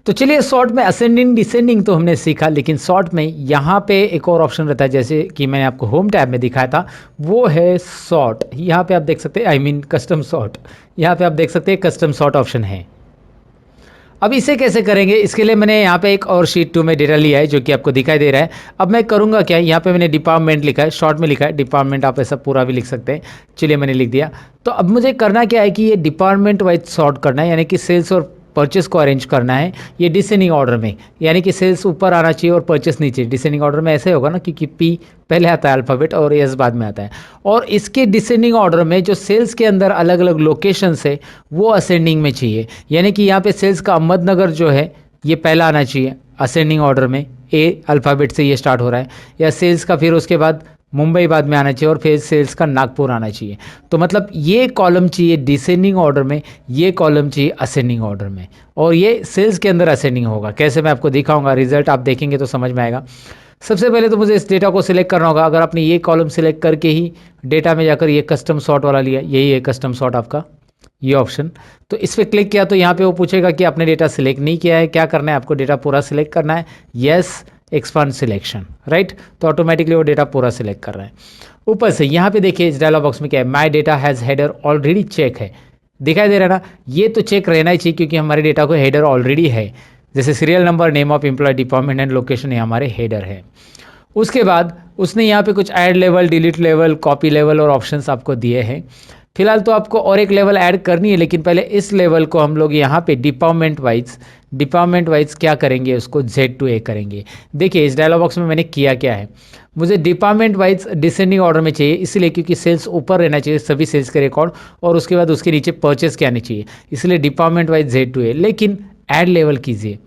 तो चलिए, सॉर्ट में असेंडिंग डिसेंडिंग तो हमने सीखा, लेकिन सॉर्ट में यहाँ पे एक और ऑप्शन रहता है, जैसे कि मैंने आपको होम टैब में दिखाया था, वो है सॉर्ट। यहाँ पे आप देख सकते हैं, आई मीन कस्टम सॉर्ट। यहाँ पे आप देख सकते हैं कस्टम सॉर्ट ऑप्शन है। अब इसे कैसे करेंगे, इसके लिए मैंने यहाँ पे एक और शीट 2 में डेटा लिया है, जो कि आपको दिखाई दे रहा है। अब मैं करूँगा क्या, यहाँ पे मैंने डिपार्टमेंट लिखा है, शॉर्ट में लिखा है डिपार्टमेंट, आप ऐसा पूरा भी लिख सकते हैं। चलिए मैंने लिख दिया। तो अब मुझे करना क्या है कि ये डिपार्टमेंट वाइज सॉर्ट करना है, यानी कि सेल्स और परचेस को अरेंज करना है ये डिसेंडिंग ऑर्डर में, यानी कि सेल्स ऊपर आना चाहिए और परचेस नीचे। डिसेंडिंग ऑर्डर में ऐसे होगा ना, क्योंकि पी पहले आता है अल्फ़ाबेट और एस बाद में आता है। और इसके डिसेंडिंग ऑर्डर में जो सेल्स के अंदर अलग अलग लोकेशंस है वो असेंडिंग में चाहिए, यानी कि यहाँ पे सेल्स का अहमदनगर जो है ये पहला आना चाहिए असेंडिंग ऑर्डर में, ए अल्फ़ाबेट से ये स्टार्ट हो रहा है, या सेल्स का फिर उसके बाद मुंबई बाद में आना चाहिए, और फिर सेल्स का नागपुर आना चाहिए। तो मतलब ये कॉलम चाहिए डिसेंडिंग ऑर्डर में, ये कॉलम चाहिए असेंडिंग ऑर्डर में, और ये सेल्स के अंदर असेंडिंग होगा। कैसे, मैं आपको दिखाऊंगा, रिजल्ट आप देखेंगे तो समझ में आएगा। सबसे पहले तो मुझे इस डेटा को सिलेक्ट करना होगा। अगर आपने ये कॉलम सिलेक्ट करके ही डेटा में जाकर ये कस्टम सॉर्ट वाला लिया, यही है कस्टम सॉर्ट आपका ये ऑप्शन, तो इस पर क्लिक किया तो यहाँ पे वो पूछेगा कि आपने डेटा सिलेक्ट नहीं किया है, क्या करना है आपको, डेटा पूरा सिलेक्ट करना है, यस एक्सपांड सिलेक्शन, राइट। तो ऑटोमेटिकली वो डेटा पूरा सिलेक्ट कर रहा है। ऊपर से यहाँ पे देखिए इस डायलॉग बॉक्स में क्या है, my data has header already check है, दिखाई दे रहा है ना, ये तो चेक रहना ही चाहिए क्योंकि हमारे डेटा को हेडर ऑलरेडी है। जैसे serial number, name of employee, department and location, ये हमारे हेडर है। उसके बाद उसने यहाँ पे कुछ add level, delete level, copy level और ऑप्शंस आपको दिए हैं। फिलहाल तो आपको और एक लेवल ऐड करनी है, लेकिन पहले इस लेवल को हम लोग यहाँ पे डिपार्टमेंट वाइज क्या करेंगे, उसको Z to A करेंगे। देखिए इस डायलॉग बॉक्स में मैंने किया क्या है, मुझे डिपार्टमेंट वाइज डिसेंडिंग ऑर्डर में चाहिए, इसलिए क्योंकि सेल्स ऊपर रहना चाहिए सभी सेल्स के रिकॉर्ड, और उसके बाद उसके नीचे परचेस क्या आनी चाहिए, इसलिए department wise Z to A। लेकिन ऐड लेवल कीजिए,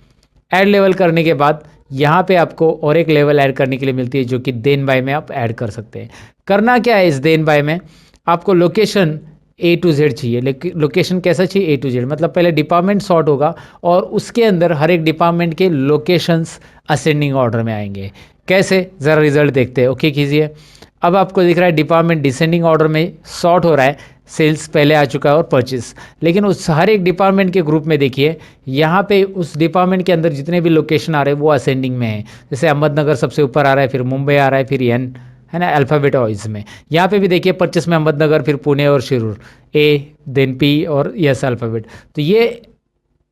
ऐड लेवल करने के बाद यहाँ पे आपको और एक लेवल ऐड करने के लिए मिलती है, जो कि देन बाय में आप ऐड कर सकते हैं। करना क्या है, इस देन बाय में आपको लोकेशन A to Z चाहिए। लोकेशन कैसा चाहिए, A to Z, मतलब पहले डिपार्टमेंट सॉर्ट होगा और उसके अंदर हर एक डिपार्टमेंट के लोकेशंस असेंडिंग ऑर्डर में आएंगे। कैसे, ज़रा रिजल्ट देखते हैं। ओके कीजिए। अब आपको दिख रहा है डिपार्टमेंट डिसेंडिंग ऑर्डर में सॉर्ट हो रहा है, सेल्स पहले आ चुका है और परचेस, लेकिन उस हर एक डिपार्टमेंट के ग्रुप में देखिए यहाँ पे उस डिपार्टमेंट के अंदर जितने भी लोकेशन आ रहे हैं वो असेंडिंग में है। जैसे अहमदनगर सबसे ऊपर आ रहा है, फिर मुंबई आ रहा है, फिर एन, है ना, अल्फ़ाबेट वाइज में। यहाँ पे भी देखिए परचेस में अहमदनगर, फिर पुणे और शिरूर, ए देन पी और यस अल्फ़ाबेट। तो ये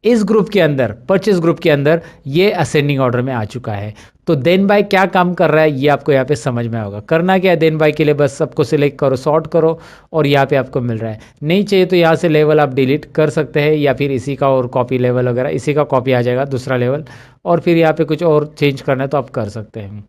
इस ग्रुप के अंदर, परचेस ग्रुप के अंदर ये असेंडिंग ऑर्डर में आ चुका है। तो देन बाय क्या काम कर रहा है ये आपको यहाँ पे समझ में होगा। करना क्या है, देन बाय के लिए बस सबको सिलेक्ट करो, सॉर्ट करो, और यहाँ पे आपको मिल रहा है। नहीं चाहिए तो यहाँ से लेवल आप डिलीट कर सकते हैं, या फिर इसी का और कॉपी लेवल वगैरह, इसी का कॉपी आ जाएगा दूसरा लेवल, और फिर यहाँ पे कुछ और चेंज करना है तो आप कर सकते हैं।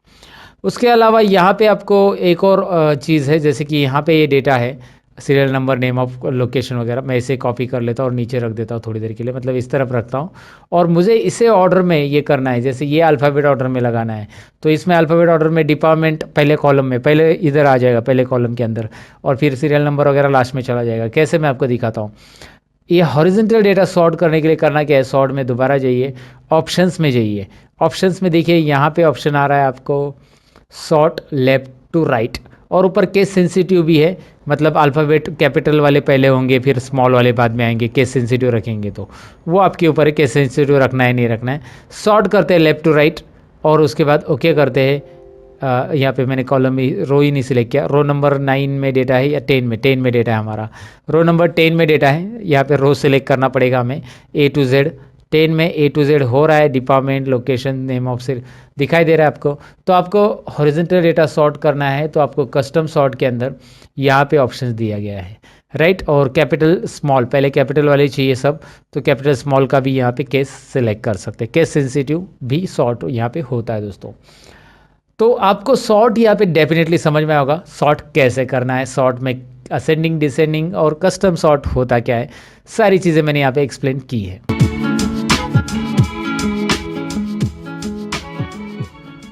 उसके अलावा यहाँ पे आपको एक और चीज़ है, जैसे कि यहाँ पे ये डेटा है, serial number, name of location वगैरह मैं इसे कॉपी कर लेता हूँ और नीचे रख देता हूँ थोड़ी देर के लिए, मतलब इस तरफ रखता हूँ। और मुझे इसे ऑर्डर में ये करना है, जैसे ये अल्फ़ाबेट ऑर्डर में लगाना है, तो इसमें अल्फ़ाबेट ऑर्डर में डिपार्टमेंट पहले कॉलम में, पहले इधर आ जाएगा पहले कॉलम के अंदर, और फिर सीरियल नंबर वगैरह लास्ट में चला जाएगा। कैसे मैं आपको दिखाता हूँ। ये हॉरिजॉन्टल डेटा सॉर्ट करने के लिए करना क्या है, सॉर्ट में दोबारा जाइए, ऑप्शंस में जाइए। ऑप्शंस में देखिए यहाँ पे ऑप्शन आ रहा है आपको सॉर्ट लेफ्ट टू राइट, और ऊपर केस सेंसिटिव भी है, मतलब अल्फ़ाबेट कैपिटल वाले पहले होंगे फिर स्मॉल वाले बाद में आएंगे, केस सेंसिटिव रखेंगे तो वो आपके ऊपर है, केस सेंसिटिव रखना है नहीं रखना है। सॉर्ट करते हैं लेफ्ट टू राइट और उसके बाद ओके करते हैं। यहाँ पे मैंने कॉलम रो ही नहीं सिलेक्ट किया, रो नंबर 9 में डेटा है या 10 में डेटा है हमारा, रो नंबर 10 में डेटा है, यहाँ पे रो सिलेक्ट करना पड़ेगा हमें A to Z। 10 में A to Z हो रहा है, डिपार्टमेंट, लोकेशन, नेम ऑफ सिर दिखाई दे रहा है आपको। तो आपको हॉरिजॉन्टल डेटा सॉर्ट करना है तो आपको कस्टम सॉर्ट के अंदर यहाँ पे ऑप्शंस दिया गया है, राइट। और कैपिटल स्मॉल, पहले कैपिटल वाले चाहिए सब, तो कैपिटल स्मॉल का भी यहाँ पे केस सिलेक्ट कर सकते हैं। केस सेंसिटिव भी सॉर्ट यहाँ पे होता है दोस्तों। तो आपको सॉर्ट यहाँ पे डेफिनेटली समझ में होगा सॉर्ट कैसे करना है, सॉर्ट में असेंडिंग, डिसेंडिंग और कस्टम सॉर्ट होता क्या है, सारी चीज़ें मैंने यहाँ पे एक्सप्लेन की है।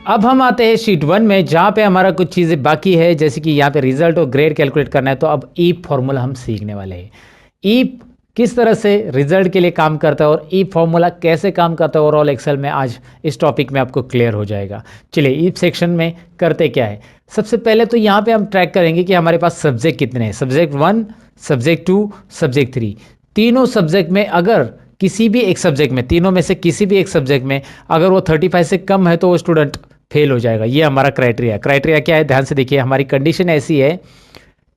अब हम आते हैं शीट 1 में, जहाँ पे हमारा कुछ चीज़ें बाकी है, जैसे कि यहाँ पे रिजल्ट और ग्रेड कैलकुलेट करना है। तो अब ईप फॉर्मूला हम सीखने वाले हैं। ईप किस तरह से रिजल्ट के लिए काम करता है और ईप फॉर्मूला कैसे काम करता है ओवरऑल एक्सेल में, आज इस टॉपिक में आपको क्लियर हो जाएगा। चलिए ईप सेक्शन में करते क्या है। सबसे पहले तो यहाँ पे हम ट्रैक करेंगे कि हमारे पास सब्जेक्ट कितने हैं, सब्जेक्ट 1, सब्जेक्ट 2, सब्जेक्ट 3। तीनों सब्जेक्ट में अगर किसी भी एक सब्जेक्ट में, तीनों में से किसी भी एक सब्जेक्ट में अगर वो 35 से कम है तो वो स्टूडेंट फेल हो जाएगा। ये हमारा क्राइटेरिया क्या है, ध्यान से देखिए। हमारी कंडीशन ऐसी है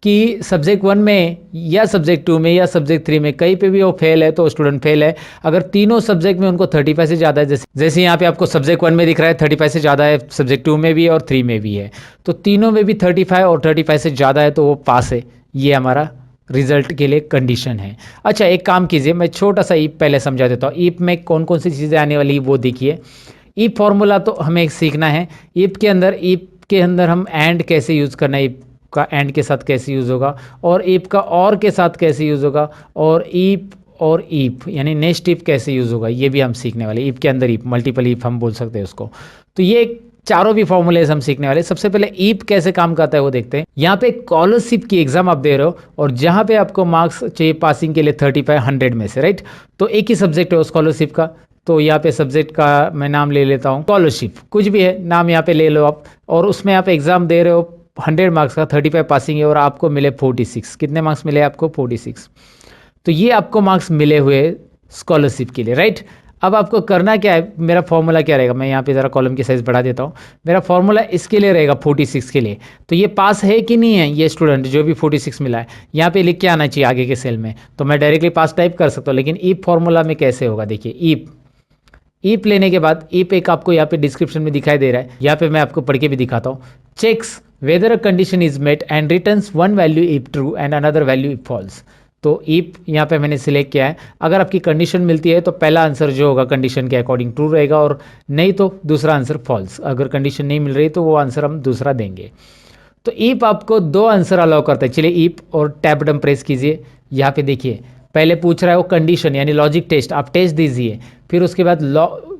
कि सब्जेक्ट 1 में या सब्जेक्ट 2 में या सब्जेक्ट 3 में कहीं पे भी वो फेल है तो स्टूडेंट फेल है। अगर तीनों सब्जेक्ट में उनको 35 से ज़्यादा है, जैसे यहाँ पे आपको सब्जेक्ट 1 में दिख रहा है 35 से ज़्यादा है, सब्जेक्ट 2 में भी है और 3 में भी है, तो तीनों में भी 35 और 35 से ज़्यादा है तो वो पास है। ये हमारा रिजल्ट के लिए कंडीशन है। अच्छा एक काम कीजिए, मैं छोटा सा ईप पहले समझा देता हूँ। ईप में कौन कौन सी चीज़ें आने वाली वो देखिए। ईप फॉर्मूला तो हमें सीखना है। ईप के अंदर हम एंड कैसे यूज़ करना है, ईप का एंड के साथ कैसे यूज़ होगा, और ईप का और के साथ कैसे यूज़ होगा, और ईप यानी नेक्स्ट ईप कैसे यूज़ होगा, ये भी हम सीखने वाले। ईप के अंदर ईप, मल्टीपल ईप हम बोल सकते हैं उसको। तो ये चारों भी फॉर्मूलेज हम सीखने वाले। सबसे पहले ईप कैसे काम करता है वो देखते हैं। यहाँ पे स्कॉलरशिप की एग्जाम आप दे रहे हो और जहाँ पे आपको मार्क्स चाहिए पासिंग के लिए 35 100 में से, राइट। तो एक ही सब्जेक्ट है स्कॉलरशिप का, तो यहाँ पे सब्जेक्ट का मैं नाम ले लेता हूँ स्कॉलरशिप, कुछ भी है नाम यहाँ पे ले लो आप, और उसमें आप एग्जाम दे रहे हो 100 मार्क्स का, 35 पासिंग है और आपको मिले 46। कितने मार्क्स मिले आपको? 46। तो ये आपको मार्क्स मिले हुए स्कॉलरशिप के लिए, राइट। अब आपको करना क्या है, मेरा फॉर्मूला क्या रहेगा, मैं यहाँ पे ज़रा कॉलम की साइज़ बढ़ा देता हूँ। मेरा फॉर्मूला इसके लिए रहेगा 46 के लिए। तो ये पास है कि नहीं है, ये स्टूडेंट जो भी 46 मिला है यहाँ पे लिख के आना चाहिए आगे के सेल में। तो मैं डायरेक्टली पास टाइप कर सकता हूँ, लेकिन ईप फॉर्मूला में कैसे होगा देखिए। ईप लेने के बाद ईप एक आपको यहाँ पे डिस्क्रिप्शन में दिखाई दे रहा है, यहाँ पे मैं आपको पढ़ के भी दिखाता हूँ। Checks whether a condition is met and returns one value if true and another value if false. तो ईप यहाँ पे मैंने सिलेक्ट किया है। अगर आपकी कंडीशन मिलती है तो पहला आंसर जो होगा कंडीशन के अकॉर्डिंग ट्रू रहेगा, और नहीं तो दूसरा आंसर फॉल्स। अगर कंडीशन नहीं मिल रही तो वो आंसर हम दूसरा देंगे। तो ईप आपको 2 आंसर अलाउ करता है। चलिए ईप और टैब बटन प्रेस कीजिए। यहाँ पे देखिए पहले पूछ रहा है वो कंडीशन यानी लॉजिक टेस्ट, आप टेस्ट दीजिए। फिर उसके बाद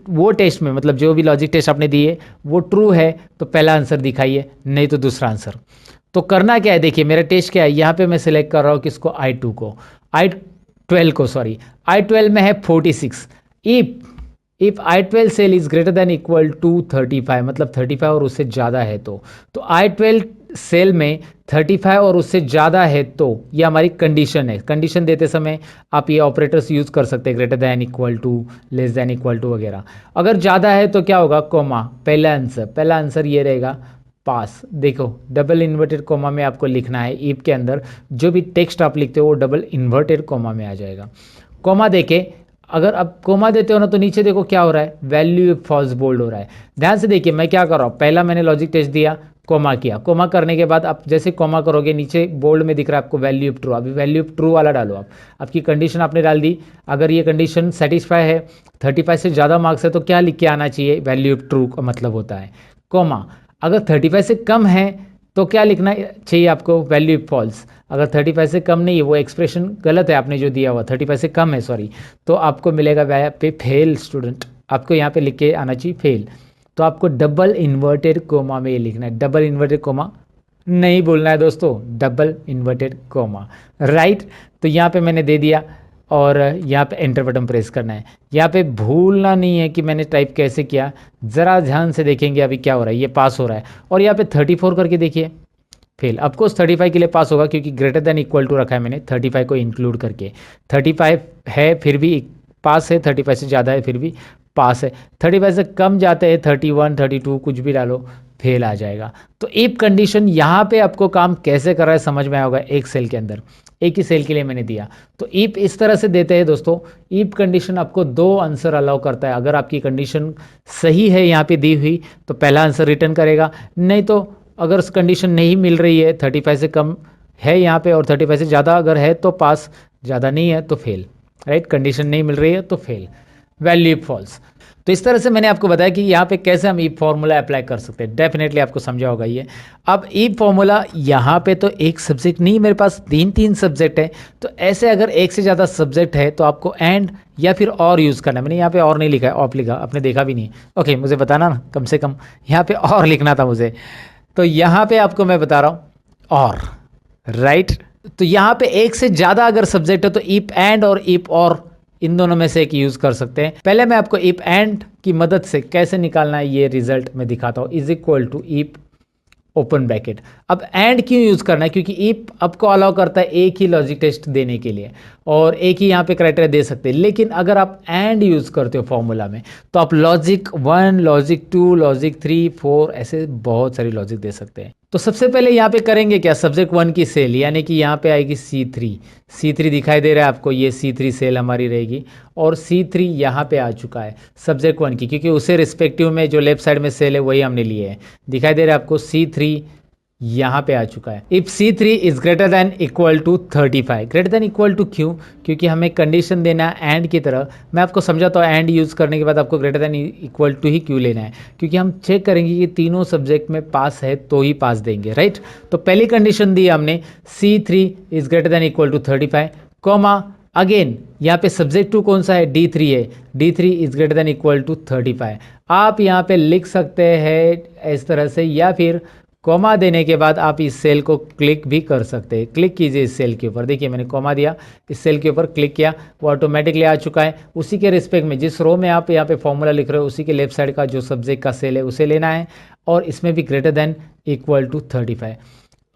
वो टेस्ट में मतलब जो भी लॉजिक टेस्ट आपने दिए वो ट्रू है तो पहला आंसर दिखाइए, नहीं तो दूसरा आंसर। तो करना क्या है देखिए, मेरा टेस्ट क्या है, यहाँ पे मैं सिलेक्ट कर रहा हूँ किसको, I2 को, I12 को, सॉरी I12 में है 46। If I12 cell is greater than equal to 35, मतलब 35 और उससे ज़्यादा है तो I12 सेल में 35 और उससे ज़्यादा है तो ये हमारी कंडीशन है। कंडीशन देते समय आप ये ऑपरेटर्स यूज़ कर सकते हैं, greater than equal to, less than equal to वगैरह। अगर ज़्यादा है तो क्या होगा, कोमा, पहला आंसर ये रहेगा पास। देखो डबल इन्वर्टेड कोमा में आपको लिखना है। ईप के अंदर जो भी टेक्स्ट आप लिखते हो वो डबल इन्वर्टेड कोमा में आ जाएगा। कोमा देके अगर आप कोमा देते हो ना तो नीचे देखो क्या हो रहा है, वैल्यू फॉल्स बोल्ड हो रहा है। ध्यान से देखिए मैं क्या कर रहा हूँ, पहला मैंने लॉजिक टेस्ट दिया, कोमा किया, कोमा करने के बाद आप जैसे कोमा करोगे नीचे बोल्ड में दिख रहा है आपको वैल्यू ऑफ ट्रू। अभी वैल्यू ऑफ ट्रू वाला डालो आप, आपकी कंडीशन आपने डाल दी। अगर ये कंडीशन सेटिस्फाई है, 35 से ज़्यादा मार्क्स है तो क्या लिख के आना चाहिए, वैल्यू ऑफ ट्रू का मतलब होता है कोमा। अगर 35 से कम है तो क्या लिखना चाहिए आपको, वैल्यू फॉल्स। अगर 35 से कम नहीं है, वो एक्सप्रेशन गलत है आपने जो दिया हुआ, 35 से कम है सॉरी, तो आपको मिलेगा यहाँ पे फेल स्टूडेंट, आपको यहाँ पे लिख के आना चाहिए फेल। तो आपको डबल इन्वर्टेड कोमा में ये लिखना है, डबल इन्वर्टेड कोमा नहीं बोलना है दोस्तों, डबल इन्वर्टेड कोमा, राइट। तो यहाँ पे मैंने दे दिया और यहाँ पे एंटर बटन प्रेस करना है। यहाँ पे भूलना नहीं है कि मैंने टाइप कैसे किया, ज़रा ध्यान से देखेंगे अभी क्या हो रहा है, ये पास हो रहा है। और यहाँ पे 34 करके देखिए फेल। ऑफकोर्स 35 के लिए पास होगा क्योंकि ग्रेटर देन इक्वल टू रखा है मैंने 35 को इंक्लूड करके। 35 है फिर भी पास है, 35 से ज़्यादा है फिर भी पास है, 35 से कम जाते हैं 31 32 कुछ भी डालो फेल आ जाएगा। तो इफ कंडीशन यहाँ पे आपको काम कैसे कर रहा है समझ में आएगा, एक सेल के अंदर, एक ही सेल के लिए मैंने दिया। तो इफ इस तरह से देते हैं दोस्तों, इफ कंडीशन आपको 2 आंसर अलाउ करता है। अगर आपकी कंडीशन सही है यहाँ पे दी हुई तो पहला आंसर रिटर्न करेगा, नहीं तो अगर कंडीशन नहीं मिल रही है, 35 से कम है यहाँ पे और 35 से ज़्यादा अगर है तो पास, ज़्यादा नहीं है तो फेल, राइट। कंडीशन नहीं मिल रही है तो फेल, वैल्यू फॉल्स। तो इस तरह से मैंने आपको बताया कि यहाँ पे कैसे हम ई फॉर्मूला अप्लाई कर सकते हैं, डेफिनेटली आपको समझा होगा ये। अब ई फॉर्मूला यहाँ पे तो एक सब्जेक्ट नहीं, मेरे पास 3 सब्जेक्ट है, तो ऐसे अगर एक से ज़्यादा सब्जेक्ट है तो आपको एंड या फिर और यूज़ करना है। मैंने यहाँ पे और नहीं लिखा है, ऑफ लिखा, आपने देखा भी नहीं, ओके मुझे बताना ना, कम से कम यहाँ पे और लिखना था मुझे, तो यहाँ पे आपको मैं बता रहा हूँ और, राइट। तो यहाँ पे एक से ज़्यादा अगर सब्जेक्ट है तो इफ एंड और इफ और इन दोनों में से एक यूज़ कर सकते हैं। पहले मैं आपको इफ एंड की मदद से कैसे निकालना है ये रिजल्ट मैं दिखाता हूँ। Is equal to if open bracket. अब एंड क्यों यूज़ करना है, क्योंकि इफ आपको अलाउ करता है एक ही लॉजिक टेस्ट देने के लिए और एक ही यहाँ पे क्राइटेरिया दे सकते हैं। लेकिन अगर आप एंड यूज़ करते हो फॉर्मूला में तो आप लॉजिक 1, लॉजिक 2, लॉजिक 3, 4 ऐसे बहुत सारी लॉजिक दे सकते हैं। तो सबसे पहले यहाँ पे करेंगे क्या, सब्जेक्ट 1 की सेल यानी कि यहाँ पे आएगी C3 दिखाई दे रहा है आपको, ये C3 सेल हमारी रहेगी और C3 यहाँ पे आ चुका है सब्जेक्ट 1 की, क्योंकि उसे रिस्पेक्टिव में जो लेफ्ट साइड में सेल है वही हमने लिए है। दिखाई दे रहा है आपको C3 यहाँ पे आ चुका है। If C3 is greater than equal to 35, greater than equal to क्यों, क्योंकि हमें कंडीशन देना है एंड की तरह। मैं आपको समझाता हूँ एंड यूज़ करने के बाद आपको ग्रेटर देन इक्वल टू ही क्यों लेना है, क्योंकि हम चेक करेंगे कि तीनों सब्जेक्ट में पास है तो ही पास देंगे, राइट। तो पहली कंडीशन दी हमने C3 is greater than equal to 35, comma again यहाँ पे सब्जेक्ट 2 कौन सा है, D3 है, D3 is greater than equal to 35। आप यहाँ पे लिख सकते हैं इस तरह से, या फिर कॉमा देने के बाद आप इस सेल को क्लिक भी कर सकते हैं। क्लिक कीजिए इस सेल के ऊपर, देखिए मैंने कॉमा दिया, इस सेल के ऊपर क्लिक किया, वो ऑटोमेटिकली आ चुका है। उसी के रिस्पेक्ट में जिस रो में आप यहाँ पे फॉर्मूला लिख रहे हो उसी के लेफ्ट साइड का जो सब्जेक्ट का सेल है उसे लेना है और इसमें भी ग्रेटर देन इक्वल टू 35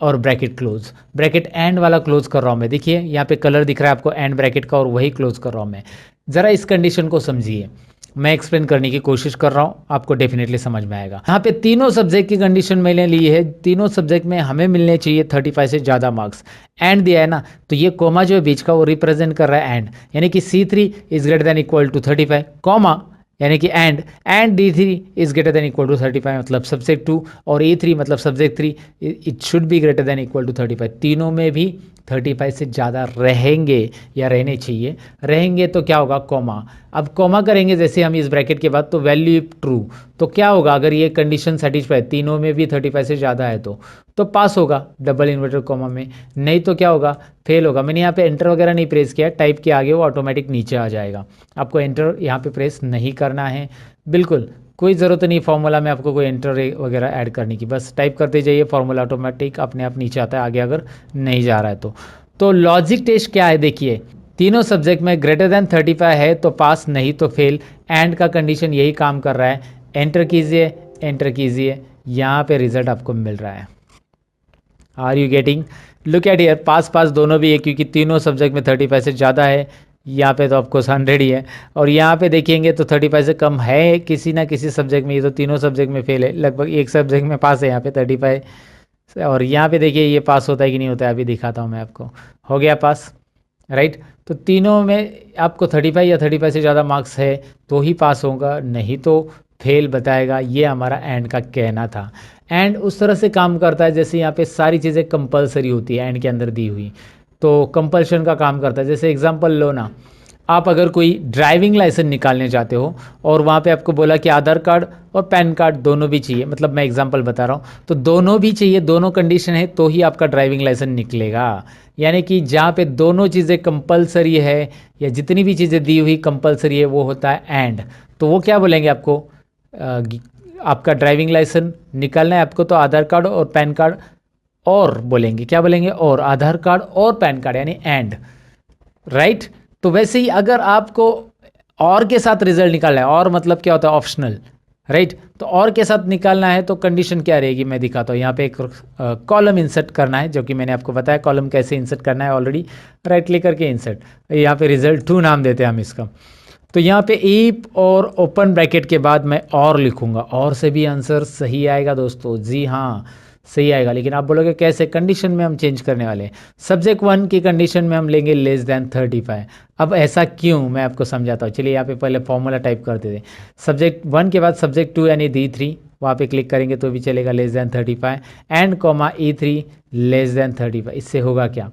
और ब्रैकेट क्लोज, ब्रैकेट एंड वाला क्लोज कर रहा हूँ मैं। देखिए यहाँ पे कलर दिख रहा है आपको एंड ब्रैकेट का और वही क्लोज कर रहा हूँ मैं। ज़रा इस कंडीशन को समझिए, मैं एक्सप्लेन करने की कोशिश कर रहा हूँ, आपको डेफिनेटली समझ में आएगा। यहाँ पे तीनों सब्जेक्ट की कंडीशन मैंने ली है, तीनों सब्जेक्ट में हमें मिलने चाहिए 35 से ज़्यादा मार्क्स। एंड दिया है ना, तो ये कोमा जो है बीच का वो रिप्रेजेंट कर रहा है एंड, यानी कि C3 is greater than equal to 35, comma यानी कि and D3 is greater than equal to 35 मतलब सब्जेक्ट 2, और E3 मतलब subject 3 it should be greater than equal to 35। तीनों में भी 35 से ज़्यादा रहेंगे या रहने चाहिए, रहेंगे तो क्या होगा कॉमा। अब कॉमा करेंगे जैसे हम इस ब्रैकेट के बाद तो वैल्यू इफ ट्रू, तो क्या होगा अगर ये कंडीशन सेटिस्फाई तीनों में भी 35 से ज़्यादा है तो पास होगा डबल इन्वर्टेड कॉमा में, नहीं तो क्या होगा फेल होगा। मैंने यहाँ पे एंटर वगैरह नहीं प्रेस किया, टाइप के आगे वो ऑटोमेटिक नीचे आ जाएगा, आपको एंटर यहाँ पे प्रेस नहीं करना है, बिल्कुल कोई ज़रूरत नहीं फॉर्मूला में आपको कोई एंटर वगैरह ऐड करने की, बस टाइप करते जाइए, फॉर्मूला ऑटोमेटिक अपने आप नीचे आता है आगे अगर नहीं जा रहा है तो लॉजिक टेस्ट क्या है देखिए, तीनों सब्जेक्ट में ग्रेटर देन 35 है तो पास, नहीं तो फेल। एंड का कंडीशन यही काम कर रहा है, एंटर कीजिए, यहाँ पे रिजल्ट आपको मिल रहा है। Are you getting, look at here, पास दोनों भी है क्योंकि तीनों सब्जेक्ट में 35 से ज़्यादा है, यहाँ पे तो ऑफकोर्स 100 ही है, और यहाँ पे देखेंगे तो 35 से कम है किसी ना किसी सब्जेक्ट में, ये तो तीनों सब्जेक्ट में फेल है, लगभग एक सब्जेक्ट में पास है यहाँ पे 35, और यहाँ पे देखिए ये पास होता है कि नहीं होता है, अभी दिखाता हूँ मैं आपको, हो गया पास, राइट। तो तीनों में आपको 35 या 35 से ज़्यादा मार्क्स है तो ही पास होगा, नहीं तो फेल बताएगा। ये हमारा एंड का कहना था। एंड उस तरह से काम करता है जैसे यहाँ पे सारी चीज़ें कंपलसरी होती है एंड के अंदर दी हुई, तो कंपल्शन का काम करता है। जैसे एग्जांपल लो ना, आप अगर कोई ड्राइविंग लाइसेंस निकालने जाते हो और वहाँ पे आपको बोला कि आधार कार्ड और पैन कार्ड दोनों भी चाहिए, मतलब मैं एग्जांपल बता रहा हूँ, तो दोनों भी चाहिए, दोनों कंडीशन है तो ही आपका ड्राइविंग लाइसेंस निकलेगा। यानी कि जहाँ पे दोनों चीज़ें कंपलसरी है या जितनी भी चीज़ें दी हुई कंपलसरी है वो होता है एंड। तो वो क्या बोलेंगे आपको, आपका ड्राइविंग लाइसेंस निकालना है आपको तो आधार कार्ड और पैन कार्ड और बोलेंगे, क्या बोलेंगे, और आधार कार्ड और पैन कार्ड यानी एंड, राइट। तो वैसे ही अगर आपको और के साथ रिजल्ट निकालना है, और मतलब क्या होता है, ऑप्शनल, राइट। तो और के साथ निकालना है तो कंडीशन क्या रहेगी, मैं दिखाता हूँ। यहाँ पे एक कॉलम इंसर्ट करना है, जो कि मैंने आपको बताया कॉलम कैसे इंसर्ट करना है ऑलरेडी। राइट क्लिक करके इंसर्ट, यहाँ पे रिजल्ट 2 नाम देते हैं हम इसका। तो यहाँ पे इफ और ओपन ब्रैकेट के बाद मैं और लिखूंगा, और से भी आंसर सही आएगा दोस्तों, जी हाँ सही आएगा। लेकिन आप बोलोगे कैसे, कंडीशन में हम चेंज करने वाले हैं। सब्जेक्ट 1 की कंडीशन में हम लेंगे लेस देन 35। अब ऐसा क्यों, मैं आपको समझाता हूँ। चलिए यहाँ पे पहले फॉर्मूला टाइप करते थे। सब्जेक्ट 1 के बाद सब्जेक्ट 2 यानी D3, वहाँ पे क्लिक करेंगे तो भी चलेगा less than 35, and comma E3 less than 35। इससे होगा क्या,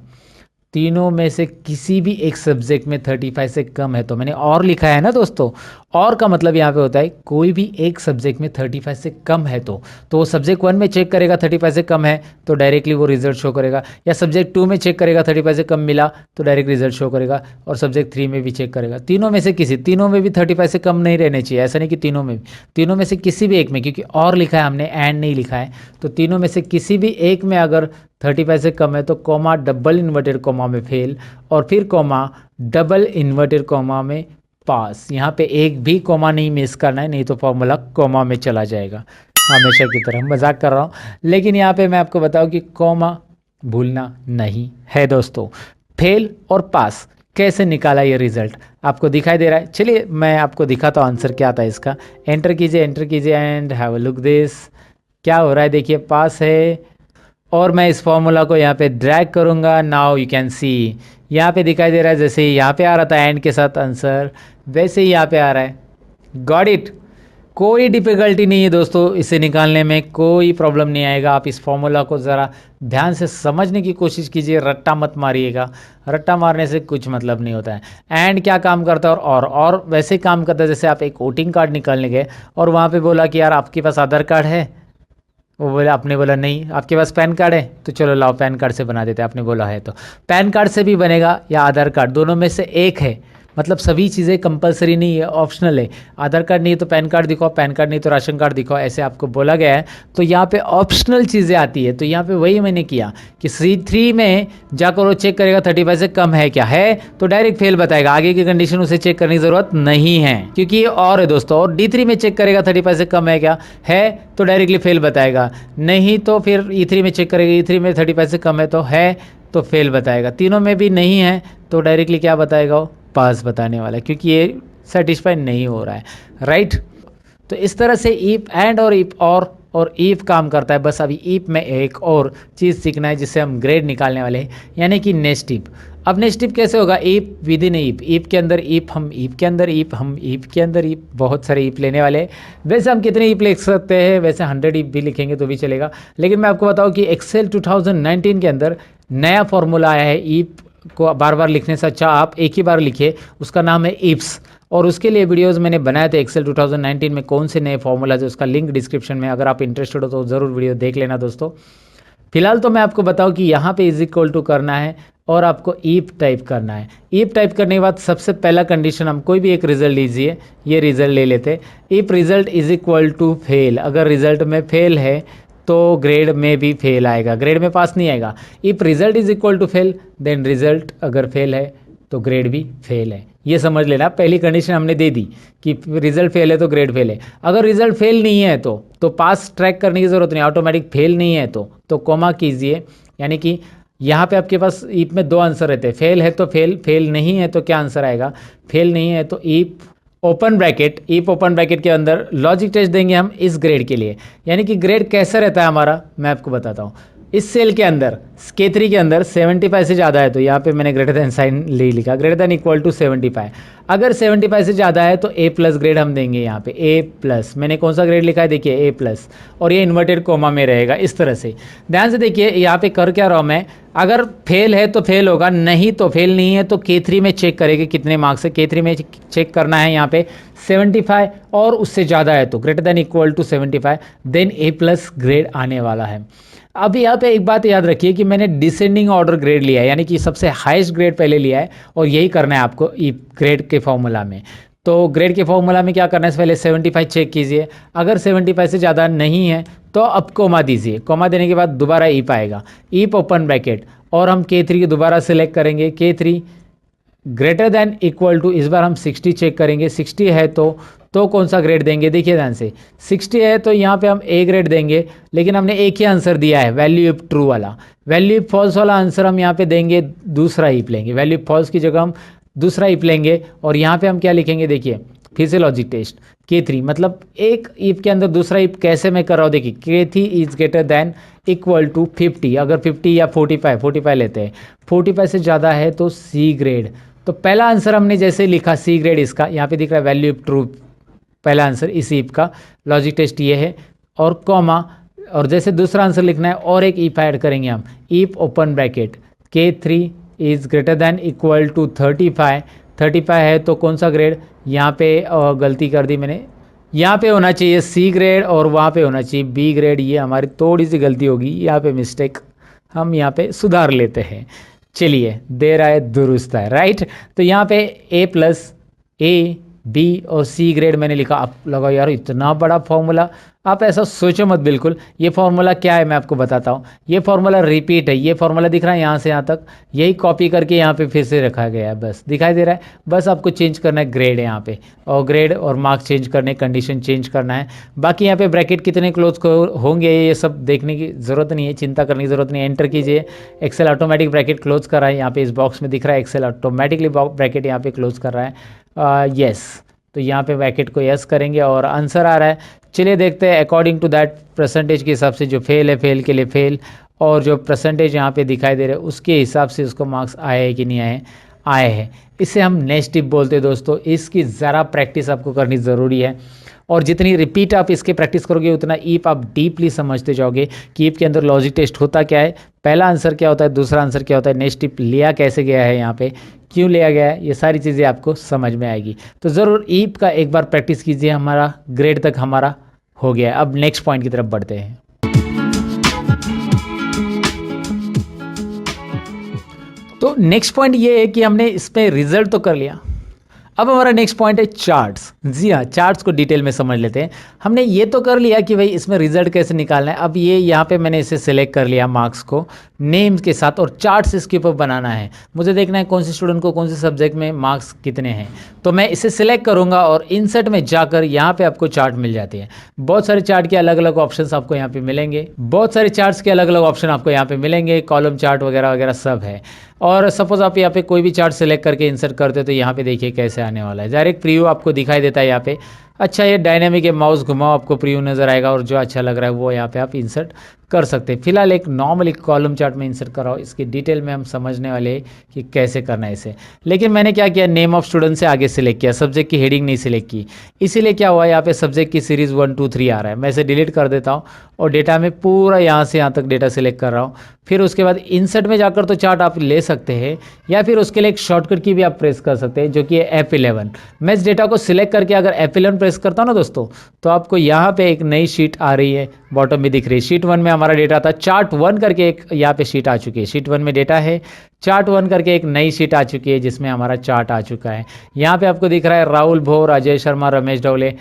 तीनों में से किसी भी एक सब्जेक्ट में 35 से कम है, तो मैंने और लिखा है ना दोस्तों। और का मतलब यहाँ पे होता है कोई भी एक सब्जेक्ट में 35 से कम है तो वो सब्जेक्ट 1 में चेक करेगा 35 से कम है तो डायरेक्टली वो रिजल्ट शो करेगा, या सब्जेक्ट 2 में चेक करेगा 35 से कम मिला तो डायरेक्ट रिजल्ट शो करेगा, और सब्जेक्ट 3 में भी चेक करेगा। तीनों में से किसी, तीनों में भी 35 से कम नहीं रहने चाहिए, ऐसा नहीं कि तीनों में भी, तीनों में से किसी भी एक में, क्योंकि और लिखा है हमने एंड नहीं लिखा है, तो तीनों में से किसी भी एक में अगर 35 से कम है तो कॉमा डबल इन्वर्टेड कॉमा में फेल, और फिर कॉमा डबल इन्वर्टेड कॉमा में पास। यहाँ पे एक भी कॉमा नहीं मिस करना है, नहीं तो फॉर्मूला कॉमा में चला जाएगा, हमेशा की तरह। मजाक कर रहा हूँ, लेकिन यहाँ पे मैं आपको बताऊँ कि कॉमा भूलना नहीं है दोस्तों। फेल और पास कैसे निकाला ये रिजल्ट आपको दिखाई दे रहा है। चलिए मैं आपको दिखाता हूँ आंसर क्या आता है इसका। एंटर कीजिए and have a look this, क्या हो रहा है देखिए, पास है। और मैं इस फॉर्मूला को यहाँ पे ड्रैग करूँगा, नाउ यू कैन सी यहाँ पे दिखाई दे रहा है, जैसे ही यहाँ पे आ रहा था एंड के साथ आंसर, वैसे ही यहाँ पे आ रहा है। गॉट इट, कोई डिफ़िकल्टी नहीं है दोस्तों, इसे निकालने में कोई प्रॉब्लम नहीं आएगा। आप इस फॉर्मूला को ज़रा ध्यान से समझने की कोशिश कीजिए, रट्टा मत मारिएगा, रट्टा मारने से कुछ मतलब नहीं होता है। एंड क्या काम करता है, और वैसे काम करता है जैसे आप एक वोटिंग कार्ड निकालने गए और वहाँ पे बोला कि यार आपके पास आधार कार्ड है, वो बोला, आपने बोला नहीं। आपके पास पैन कार्ड है, तो चलो लाओ पैन कार्ड से बना देते हैं, आपने बोला है तो पैन कार्ड से भी बनेगा, या आधार कार्ड, दोनों में से एक है। मतलब सभी चीज़ें कंपलसरी नहीं है, ऑप्शनल है। आधार कार्ड नहीं है तो पैन कार्ड दिखाओ, पैन कार्ड नहीं तो राशन कार्ड दिखाओ, ऐसे आपको बोला गया है। तो यहाँ पे ऑप्शनल चीज़ें आती है, तो यहाँ पे वही मैंने किया कि C3 में जाकर वो चेक करेगा 35 से कम है क्या, है तो डायरेक्ट फेल बताएगा, आगे की कंडीशन उसे चेक करने की ज़रूरत नहीं है, क्योंकि ये और है दोस्तों। और D3 में चेक करेगा 35 से कम है क्या, है तो डायरेक्टली फेल बताएगा, नहीं तो फिर E3 में चेक करेगा, E3 में 35 से कम है तो तो फेल बताएगा, तीनों में भी नहीं है तो डायरेक्टली क्या बताएगा, वो पास बताने वाला है, क्योंकि ये सेटिस्फाई नहीं हो रहा है, राइट। तो इस तरह से इफ एंड और इफ और इफ काम करता है। बस अभी इफ में एक और चीज़ सीखना है जिससे हम ग्रेड निकालने वाले हैं, यानी कि नेक्स्ट इफ। अब नेक्स्ट इफ कैसे होगा, इफ विद इन इफ के अंदर इफ, हम इफ के अंदर इफ, हम इफ के अंदर इफ, बहुत सारे इफ लेने वाले हैं। वैसे हम कितने इफ लिख सकते हैं, वैसे 100 इफ भी लिखेंगे तो भी चलेगा, लेकिन मैं आपको बताऊँ कि एक्सेल 2019 के अंदर नया फॉर्मूला आया है। इफ को बार बार लिखने से अच्छा आप एक ही बार लिखिए, उसका नाम है इफ्स, और उसके लिए वीडियोस मैंने बनाए थे एक्सेल 2019 में, कौन से नए फॉर्मूलाज, उसका लिंक डिस्क्रिप्शन में, अगर आप इंटरेस्टेड हो तो ज़रूर वीडियो देख लेना दोस्तों। फिलहाल तो मैं आपको बताऊं कि यहाँ पे इज इक्वल टू करना है और आपको इफ टाइप करना है। इफ टाइप करने के बाद सबसे पहला कंडीशन, हम कोई भी एक रिजल्ट लीजिए, ये रिजल्ट ले लेते। If result is equal to fail, अगर रिजल्ट में फेल है तो ग्रेड में भी फेल आएगा, ग्रेड में पास नहीं आएगा। If result is equal to fail then result अगर फेल है तो ग्रेड भी फेल है, ये समझ लेना। पहली कंडीशन हमने दे दी कि रिजल्ट फेल है तो ग्रेड फेल है। अगर रिजल्ट फेल नहीं है तो पास ट्रैक करने की ज़रूरत नहीं, ऑटोमेटिक फेल नहीं है तो कॉमा कीजिए, यानी कि यहाँ पे आपके पास इफ में 2 आंसर रहते हैं, फेल है तो फेल, फेल नहीं है तो क्या आंसर आएगा, फेल नहीं है तो if open bracket, if open bracket के अंदर लॉजिक टेस्ट देंगे हम इस ग्रेड के लिए। यानी कि ग्रेड कैसा रहता है हमारा, मैं आपको बताता हूँ। इस सेल के अंदर K3 के अंदर 75 से ज़्यादा है तो यहाँ पे मैंने ग्रेटर देन साइन ले लिखा, ग्रेटर देन इक्वल टू 75। अगर 75 से ज़्यादा है तो A प्लस ग्रेड हम देंगे यहाँ पे A प्लस। मैंने कौन सा ग्रेड लिखा है देखिए A प्लस, और ये इन्वर्टेड कोमा में रहेगा इस तरह से। ध्यान से देखिए यहाँ पे कर क्या रहा हूँ मैं, अगर फेल है तो फेल होगा, नहीं तो फेल नहीं है तो K3 में चेक करेंगे कितने मार्क्स है। K3 में चेक करना है यहाँ पे 75 और उससे ज़्यादा है तो greater than equal to 75, then A plus grade आने वाला है। अब यहाँ पे एक बात याद रखिए कि मैंने डिसेंडिंग ऑर्डर ग्रेड लिया है, यानी कि सबसे हाईएस्ट ग्रेड पहले लिया है और यही करना है आपको ग्रेड के फॉर्मूला में। तो ग्रेड के फॉर्मूला में क्या करना है, पहले 75 चेक कीजिए, अगर 75 से ज़्यादा नहीं है तो अब कोमा दीजिए, कोमा देने के बाद दोबारा ईप आएगा, ईप ओपन ब्रैकेट, और हम K3 को दोबारा सिलेक्ट करेंगे, K3 greater than equal to, इस बार हम 60 चेक करेंगे, 60 है तो कौन सा ग्रेड देंगे, देखिए ध्यान से 60 है तो यहाँ पे हम A ग्रेड देंगे, लेकिन हमने एक ही आंसर दिया है वैल्यू इफ ट्रू वाला, वैल्यू इफ फॉल्स वाला आंसर हम यहाँ पे देंगे, दूसरा ईप लेंगे, वैल्यू इफ फॉल्स की जगह हम दूसरा ईप लेंगे और यहाँ पे हम क्या लिखेंगे देखिए फिर से लॉजिक टेस्ट K3, मतलब एक ईप के अंदर दूसरा ईप कैसे मैं कर रहा हूँ देखिए, K3 is greater than equal to 50, अगर 50 या 45 लेते हैं, 45 से ज़्यादा है तो C ग्रेड। तो पहला आंसर हमने जैसे लिखा C ग्रेड, इसका यहाँ पे दिख रहा है वैल्यू इफ ट्रू, पहला आंसर इस ईप का, लॉजिक टेस्ट ये है, और कॉमा, और जैसे दूसरा आंसर लिखना है और एक ईप ऐड करेंगे हम, if open bracket, K3 is greater than equal to 35 है तो कौन सा ग्रेड, यहाँ पे गलती कर दी मैंने, यहाँ पे होना चाहिए C ग्रेड और वहाँ पे होना चाहिए B ग्रेड, ये हमारी थोड़ी सी गलती होगी, यहाँ पे मिस्टेक हम यहाँ पे सुधार लेते हैं। चलिए देर आए दुरुस्त है, राइट। तो यहाँ पे A प्लस A B और C ग्रेड मैंने लिखा। आप लगा यार इतना बड़ा फॉर्मूला, आप ऐसा सोचो मत बिल्कुल। ये फॉर्मूला क्या है मैं आपको बताता हूँ। ये फॉर्मूला रिपीट है, ये फॉर्मूला दिख रहा है यहाँ से यहाँ तक, यही कॉपी करके यहाँ पे फिर से रखा गया है, बस दिखाई दे रहा है। बस आपको चेंज करना है ग्रेड यहाँ पे, और ग्रेड और मार्क्स चेंज करने, कंडीशन चेंज करना है। बाकी यहाँ पे ब्रैकेट कितने क्लोज होंगे ये सब देखने की ज़रूरत नहीं है, चिंता करने की ज़रूरत नहीं है। एंटर कीजिए, एक्सेल ऑटोमेटिक ब्रैकेट क्लोज कर रहा है, यहाँ पे इस बॉक्स में दिख रहा है एक्सेल ऑटोमेटिकली ब्रैकेट यहाँ पे क्लोज कर रहा है। यस, तो यहाँ पे ब्रैकेट को यस करेंगे और आंसर आ रहा है। चलिए देखते हैं अकॉर्डिंग टू दैट परसेंटेज के हिसाब से, जो फेल है फेल के लिए फेल, और जो परसेंटेज यहाँ पे दिखाई दे रहा है उसके हिसाब से उसको मार्क्स आए हैं कि नहीं आए हैं। इसे हम नेक्स्ट टिप बोलते हैं दोस्तों। इसकी ज़रा प्रैक्टिस आपको करनी ज़रूरी है, और जितनी रिपीट आप इसके प्रैक्टिस करोगे उतना ईप आप डीपली समझते जाओगे कि ईप के अंदर लॉजिक टेस्ट होता क्या है, पहला आंसर क्या होता है, दूसरा आंसर क्या होता है, नेक्स्ट टिप लिया कैसे गया है, यहाँ पे क्यों लिया गया है, ये सारी चीज़ें आपको समझ में आएगी। तो ज़रूर ईप का एक बार प्रैक्टिस कीजिए। हमारा ग्रेड तक हमारा हो गया है। अब नेक्स्ट पॉइंट की तरफ बढ़ते हैं। तो नेक्स्ट पॉइंट ये है कि हमने इस पे रिजल्ट तो कर लिया, अब हमारा नेक्स्ट पॉइंट है चार्ट्स। जी हाँ, चार्ट्स को डिटेल में समझ लेते हैं। हमने ये तो कर लिया कि भाई इसमें रिजल्ट कैसे निकालना है। अब ये यहाँ पे मैंने इसे सिलेक्ट कर लिया मार्क्स को नेम्स के साथ, और चार्ट्स इसके ऊपर बनाना है। मुझे देखना है कौन से स्टूडेंट को कौन से सब्जेक्ट में मार्क्स कितने हैं, तो मैं इसे सिलेक्ट करूँगा और इंसर्ट में जाकर यहाँ पे आपको चार्ट मिल जाती है। बहुत सारे चार्ट के अलग अलग ऑप्शन आपको यहाँ पे मिलेंगे, बहुत सारे चार्ट्स के अलग अलग ऑप्शन आपको यहाँ पे मिलेंगे, कॉलम चार्ट वगैरह वगैरह सब है। और सपोज आप यहाँ पे कोई भी चार्ट सेलेक्ट करके इंसर्ट करते हो तो यहाँ पे देखिए कैसे आने वाला है। डायरेक्ट प्रीव्यू आपको दिखाई देता है यहाँ पे। अच्छा, ये डायनेमिक है, माउस घुमाओ आपको प्रीव्यू नज़र आएगा, और जो अच्छा लग रहा है वो यहाँ पे आप इंसर्ट कर सकते हैं। फिलहाल एक नॉर्मल एक कॉलम चार्ट में इंसर्ट कराओ, इसकी डिटेल में हम समझने वाले हैं कि कैसे करना है इसे। लेकिन मैंने क्या किया, नेम ऑफ स्टूडेंट से आगे सिलेक्ट किया, सब्जेक्ट की हेडिंग नहीं सिलेक्ट की। इसीलिए क्या हुआ, यहाँ पे सब्जेक्ट की सीरीज़ 1 2 3 आ रहा है। मैं इसे डिलीट कर देता हूँ और डेटा में पूरा यहाँ से यहाँ तक डेटा सिलेक्ट कर रहा हूँ। फिर उसके बाद इंसर्ट में जाकर तो चार्ट आप ले सकते हैं, या फिर उसके लिए एक शॉर्टकट की भी आप प्रेस कर सकते हैं जो कि है F11। मैं इस डेटा को सिलेक्ट करके अगर F11 प्रेस करता हूँ ना दोस्तों, तो आपको यहाँ पे एक नई शीट आ रही है, बॉटम में दिख रही है। शीट 1 में हमारा डेटा था, चार्ट 1 करके एक यहाँ पे शीट आ चुकी है। शीट 1 में डेटा है, चार्ट 1 करके एक नई शीट आ चुकी है जिसमें हमारा चार्ट आ चुका है। यहाँ पे आपको दिख रहा है राहुल भोर, अजय शर्मा, रमेश डोले,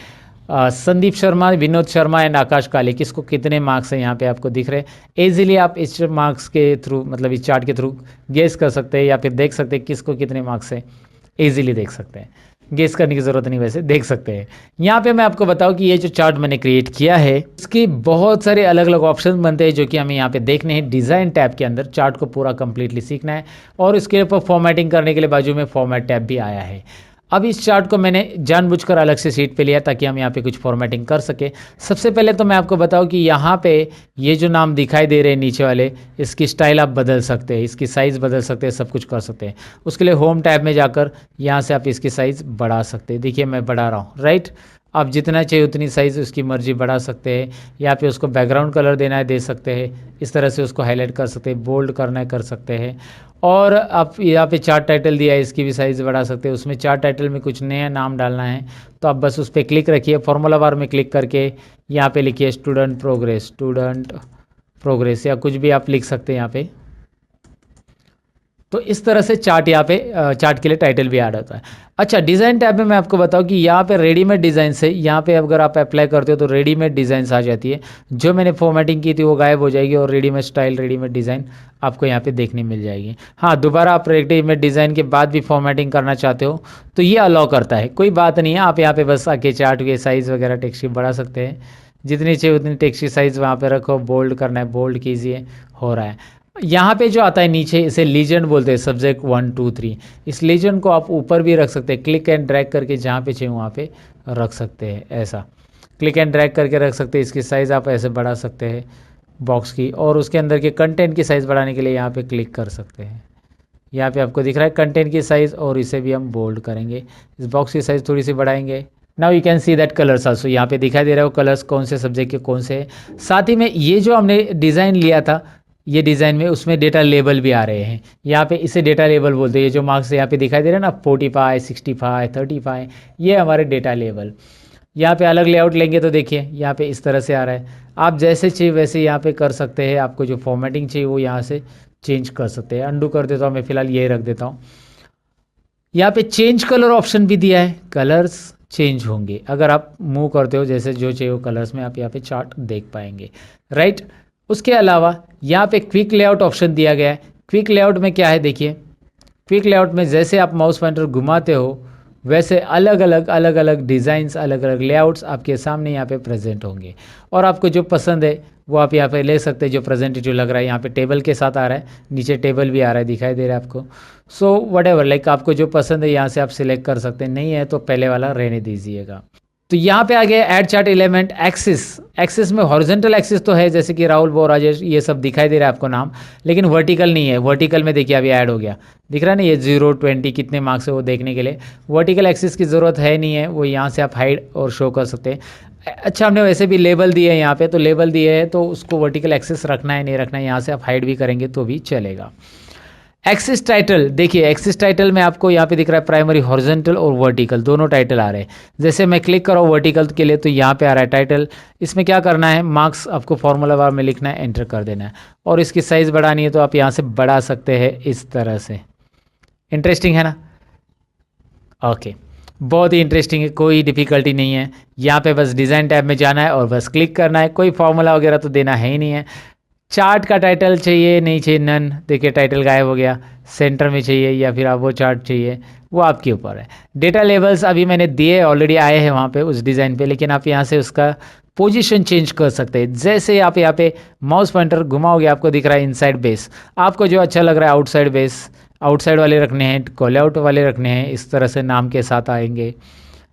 संदीप शर्मा, विनोद शर्मा एंड आकाश काले, किसको कितने मार्क्स हैं यहाँ पे आपको दिख रहे हैं। ईजिली आप इस मार्क्स के थ्रू, मतलब इस चार्ट के थ्रू गेस कर सकते हैं, या फिर देख सकते हैं किसको कितने मार्क्स हैं। ईजिली देख सकते हैं, गेस करने की ज़रूरत नहीं, वैसे देख सकते हैं। यहाँ पे मैं आपको बताऊँ कि ये जो चार्ट मैंने क्रिएट किया है इसके बहुत सारे अलग अलग ऑप्शन बनते हैं जो कि हमें यहाँ पे देखने हैं। डिज़ाइन टैब के अंदर चार्ट को पूरा कंप्लीटली सीखना है, और इसके ऊपर फॉर्मेटिंग करने के लिए बाजू में फॉर्मेट टैब भी आया है। अब इस चार्ट को मैंने जानबूझकर अलग से शीट पे लिया ताकि हम यहाँ पे कुछ फॉर्मेटिंग कर सके। सबसे पहले तो मैं आपको बताऊँ कि यहाँ पे ये जो नाम दिखाई दे रहे हैं नीचे वाले, इसकी स्टाइल आप बदल सकते हैं, इसकी साइज़ बदल सकते हैं, सब कुछ कर सकते हैं। उसके लिए होम टैब में जाकर यहाँ से आप इसकी साइज़ बढ़ा सकते हैं। देखिए मैं बढ़ा रहा हूँ, राइट। आप जितना चाहिए उतनी साइज़ उसकी मर्जी बढ़ा सकते हैं। यहाँ पे उसको बैकग्राउंड कलर देना है दे सकते हैं, इस तरह से उसको हाईलाइट कर सकते हैं, बोल्ड करना है कर सकते हैं। और आप यहाँ पे चार्ट टाइटल दिया है, इसकी भी साइज़ बढ़ा सकते हैं। उसमें चार्ट टाइटल में कुछ नया नाम डालना है तो आप बस उस पर क्लिक रखिए, फॉर्मूला बार में क्लिक करके यहाँ पे लिखिए स्टूडेंट प्रोग्रेस या कुछ भी आप लिख सकते हैं यहाँ पे। तो इस तरह से चार्ट यहाँ पे चार्ट के लिए टाइटल भी ऐड होता है। अच्छा, डिज़ाइन टैब में मैं आपको बताऊँ कि यहाँ पे रेडीमेड डिज़ाइन से यहाँ पे अगर आप अप्लाई करते हो तो रेडीमेड डिज़ाइंस आ जाती है। जो मैंने फॉर्मेटिंग की थी वो गायब हो जाएगी और रेडीमेड स्टाइल रेडीमेड डिज़ाइन आपको यहाँ पे देखने मिल जाएगी। हाँ, दोबारा आप रेडीमेड डिज़ाइन के बाद भी फॉर्मेटिंग करना चाहते हो तो ये अलाउ करता है, कोई बात नहीं है। आप यहाँ पे बस आके चार्ट के साइज़ वगैरह टेक्स्ट की बढ़ा सकते हैं, जितनी चाहिए उतनी टेक्स्ट की साइज़ वहाँ पे रखो, बोल्ड करना है बोल्ड कीजिए, हो रहा है। यहाँ पे जो आता है नीचे इसे लीजेंड बोलते हैं, सब्जेक्ट 1 2 3। इस लीजेंड को आप ऊपर भी रख सकते हैं, क्लिक एंड ड्रैग करके जहाँ पे चाहिए वहाँ पे रख सकते हैं। ऐसा क्लिक एंड ड्रैग करके रख सकते हैं। इसकी साइज़ आप ऐसे बढ़ा सकते हैं बॉक्स की, और उसके अंदर के कंटेंट की साइज़ बढ़ाने के लिए यहाँ पे क्लिक कर सकते हैं। यहाँ पे आपको दिख रहा है कंटेंट की साइज़, और इसे भी हम बोल्ड करेंगे। इस बॉक्स की साइज़ थोड़ी सी बढ़ाएंगे। Now you can see that colours also, यहाँ पे दिखाई दे रहा है वो कलर्स कौन से सब्जेक्ट के कौन से हैं। साथ ही में ये जो हमने डिज़ाइन लिया था, ये डिज़ाइन में उसमें डेटा लेबल भी आ रहे हैं। यहाँ पे इसे डेटा लेबल बोलते हैं। ये जो मार्क्स यहाँ पे दिखाई दे रहे हैं ना, 45 65 35, ये हमारे डेटा लेबल। यहाँ पे अलग लेआउट लेंगे तो देखिए यहाँ पे इस तरह से आ रहा है। आप जैसे चाहिए वैसे यहाँ पे कर सकते हैं। आपको जो फॉर्मेटिंग चाहिए वो यहाँ से चेंज कर सकते हैं। अंडू कर देता हूँ मैं, फिलहाल यही रख देता हूँ। यहाँ पे चेंज कलर ऑप्शन भी दिया है, कलर्स चेंज होंगे अगर आप मूव करते हो, जैसे जो चाहिए वो कलर्स में आप यहाँ पे चार्ट देख पाएंगे, राइट। उसके अलावा यहाँ पे क्विक लेआउट ऑप्शन दिया गया है। क्विक लेआउट में क्या है देखिए, क्विक लेआउट में जैसे आप माउस पॉइंटर घुमाते हो वैसे अलग अलग डिज़ाइंस, अलग अलग लेआउट्स आपके सामने यहाँ पे प्रेजेंट होंगे, और आपको जो पसंद है वो आप यहाँ पे ले सकते हैं। जो प्रेजेंटेटिव लग रहा है, यहाँ पे टेबल के साथ आ रहा है, नीचे टेबल भी आ रहा है, दिखाई दे रहा है आपको। सो व्हाटएवर, लाइक आपको जो पसंद है यहाँ से आप सिलेक्ट कर सकते हैं। नहीं है तो पहले वाला रहने दीजिएगा। तो यहाँ पे आ गया add chart element axis. Axis में हॉरिजॉन्टल एक्सिस तो है, जैसे कि राहुल बो राजेश ये सब दिखाई दे रहा है आपको नाम, लेकिन वर्टिकल नहीं है। वर्टिकल में देखिए अभी ऐड हो गया, दिख रहा है ना, ये 0 20 कितने मार्क्स है वो देखने के लिए। वर्टिकल एक्सिस की ज़रूरत है नहीं है, वो यहाँ से आप हाइड और शो कर सकते हैं। अच्छा, हमने वैसे भी लेबल दिए हैं यहाँ पे, तो लेबल दिए है तो उसको वर्टिकल एक्सिस रखना है नहीं रखना है, यहाँ से आप हाइड भी करेंगे तो भी चलेगा। एक्सिस टाइटल देखिए, एक्सिस टाइटल में आपको यहाँ पे दिख रहा है प्राइमरी, हॉरिजॉन्टल और वर्टिकल दोनों टाइटल आ रहे हैं। जैसे मैं क्लिक कर रहा हूँ वर्टिकल के लिए तो यहाँ पे आ रहा है टाइटल। इसमें क्या करना है, मार्क्स आपको फॉर्मूला बार में लिखना है, एंटर कर देना है, और इसकी साइज़ बढ़ानी है तो आप यहाँ से बढ़ा सकते हैं इस तरह से। इंटरेस्टिंग है ना, ओके, बहुत ही इंटरेस्टिंग है, कोई डिफ़िकल्टी नहीं है। यहाँ पे बस डिज़ाइन टैब में जाना है और बस क्लिक करना है, कोई फार्मूला वगैरह तो देना है ही नहीं है। चार्ट का टाइटल चाहिए नहीं चाहिए, नन, देखिए टाइटल गायब हो गया। सेंटर में चाहिए या फिर आप वो चार्ट चाहिए, वो आपके ऊपर है। डेटा लेबल्स अभी मैंने दिए, ऑलरेडी आए हैं वहाँ पे उस डिज़ाइन पे, लेकिन आप यहाँ से उसका पोजीशन चेंज कर सकते हैं। जैसे आप यहाँ पे माउस पॉइंटर घुमाओगे आपको दिख रहा है इनसाइड बेस, आपको जो अच्छा लग रहा है आउटसाइड बेस, आउटसाइड वाले रखने हैं, कॉल आउट वाले रखने हैं, इस तरह से नाम के साथ आएंगे,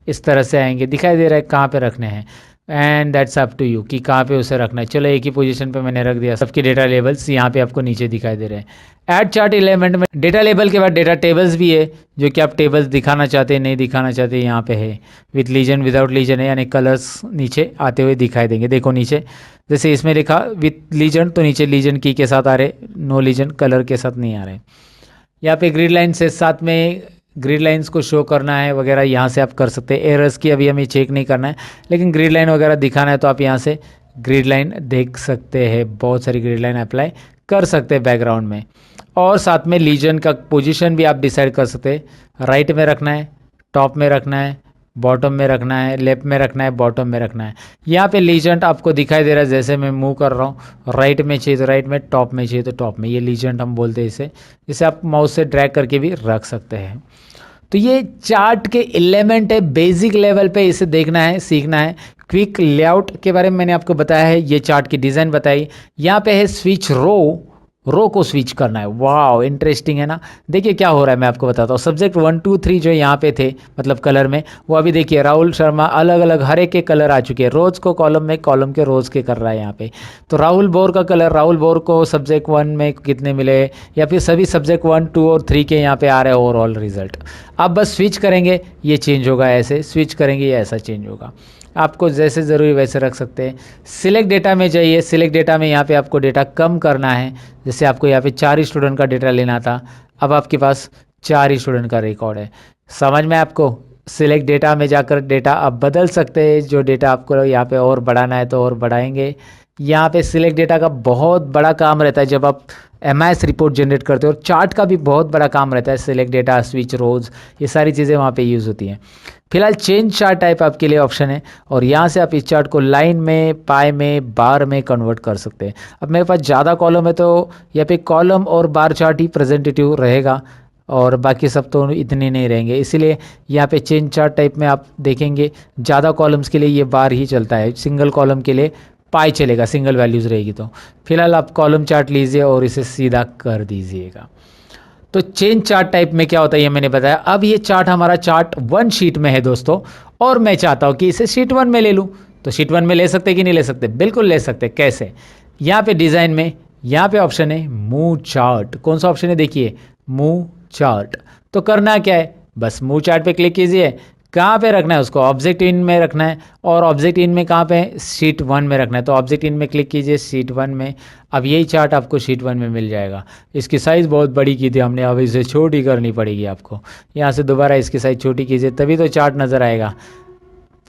इस तरह से आएंगे, दिखाई दे रहा है कहाँ पे रखने हैं। And that's up to you कि कहाँ पे उसे रखना है। चलो एक ही पोजीशन पे मैंने रख दिया। सबके डेटा लेबल्स यहाँ पे आपको नीचे दिखाई दे रहे हैं। ऐड चार्ट एलिमेंट में डेटा लेबल के बाद डेटा टेबल्स भी है, जो कि आप टेबल्स दिखाना चाहते हैं नहीं दिखाना चाहते, यहाँ पे है। विथ लीजन विदाउट लीजन है, यानी कलर्स नीचे आते हुए दिखाई देंगे। देखो नीचे जैसे इसमें लिखा विथ लीजन तो नीचे लीजन की के साथ आ रहे, नो लीजन कलर के साथ नहीं आ रहे। यहाँ पे ग्रिड लाइन से साथ में ग्रिड लाइंस को शो करना है वगैरह, यहाँ से आप कर सकते हैं। एरर्स की अभी हमें चेक नहीं करना है, लेकिन ग्रिड लाइन वगैरह दिखाना है तो आप यहाँ से ग्रिड लाइन देख सकते हैं। बहुत सारी ग्रिड लाइन अप्लाई कर सकते हैं बैकग्राउंड में, और साथ में लीजन का पोजीशन भी आप डिसाइड कर सकते हैं। राइट में रखना है, टॉप में रखना है, बॉटम में रखना है, लेफ्ट में रखना है, बॉटम में रखना है। यहाँ पे लीजेंट आपको दिखाई दे रहा है, जैसे मैं मूव कर रहा हूँ, राइट में चाहिए तो राइट में, टॉप में चाहिए तो टॉप में, ये लीजेंट हम बोलते हैं इसे। इसे आप माउस से ड्रैग करके भी रख सकते हैं। तो ये चार्ट के एलिमेंट है, बेसिक लेवल पे इसे देखना है, सीखना है। क्विक लेआउट के बारे में मैंने आपको बताया है, ये चार्ट की डिज़ाइन बताई। यहाँ पे है स्विच रो रो को स्विच करना है। वाह इंटरेस्टिंग है ना। देखिए क्या हो रहा है मैं आपको बताता हूँ। सब्जेक्ट 1 2 3 जो यहाँ पे थे मतलब कलर में, वो अभी देखिए राहुल शर्मा अलग अलग हर एक के कलर आ चुके हैं। रोज़ को कॉलम में, कॉलम के रोज़ के कर रहा है यहाँ पे। तो राहुल बोर का कलर, राहुल बोर को सब्जेक्ट 1 में कितने मिले, या फिर सभी सब्जेक्ट 1 2 और 3 के यहाँ पे आ रहे हैं ओवरऑल रिजल्ट। आप बस स्विच करेंगे ये चेंज होगा, ऐसे स्विच करेंगे ये ऐसा चेंज होगा। आपको जैसे ज़रूरी वैसे रख सकते हैं। सिलेक्ट डेटा में जाइए। सिलेक्ट डेटा में यहाँ पे आपको डेटा कम करना है। जैसे आपको यहाँ पे 4 ही स्टूडेंट का डेटा लेना था, अब आपके पास 4 ही स्टूडेंट का रिकॉर्ड है। समझ में आपको? सिलेक्ट डेटा में जाकर डेटा आप बदल सकते हैं। जो डेटा आपको यहाँ पे और बढ़ाना है तो और बढ़ाएंगे। यहाँ पे सिलेक्ट डेटा का बहुत बड़ा काम रहता है जब आप एमआईएस रिपोर्ट जनरेट करते हो, और चार्ट का भी बहुत बड़ा काम रहता है। सिलेक्ट डेटा, स्विच रोज, ये सारी चीज़ें वहाँ पे यूज़ होती हैं। फिलहाल चेंज चार्ट टाइप आपके लिए ऑप्शन है, और यहाँ से आप इस चार्ट को लाइन में, पाई में, बार में कन्वर्ट कर सकते हैं। अब मेरे पास ज़्यादा कॉलम है तो यहाँ पे कॉलम और बार चार्ट ही प्रेजेंटेटिव रहेगा, और बाकी सब तो इतने नहीं रहेंगे। इसीलिए यहाँ पे चेंज चार्ट टाइप में आप देखेंगे ज़्यादा कॉलम्स के लिए ये बार ही चलता है, सिंगल कॉलम के लिए पाई चलेगा, सिंगल वैल्यूज़ रहेगी। तो फिलहाल आप कॉलम चार्ट लीजिए और इसे सीधा कर दीजिएगा। तो चेंज चार्ट टाइप में क्या होता है ये मैंने बताया। अब ये चार्ट हमारा चार्ट 1 शीट में है दोस्तों, और मैं चाहता हूँ कि इसे शीट 1 में ले लूँ। तो शीट 1 में ले सकते कि नहीं ले सकते? बिल्कुल ले सकते। कैसे? यहाँ पे डिज़ाइन में यहाँ पे ऑप्शन है मूव चार्ट। कौन सा ऑप्शन है? देखिए मूव चार्ट। तो करना क्या है, बस मूव चार्ट पे क्लिक कीजिए। कहाँ पे रखना है उसको? ऑब्जेक्ट इन में रखना है, और ऑब्जेक्ट इन में कहाँ पे? शीट 1 में रखना है। तो ऑब्जेक्ट इन में क्लिक कीजिए, शीट 1 में। अब यही चार्ट आपको शीट 1 में मिल जाएगा। इसकी साइज़ बहुत बड़ी की थी हमने, अब इसे छोटी करनी पड़ेगी आपको। यहाँ से दोबारा इसकी साइज़ छोटी कीजिए, तभी तो चार्ट नज़र आएगा।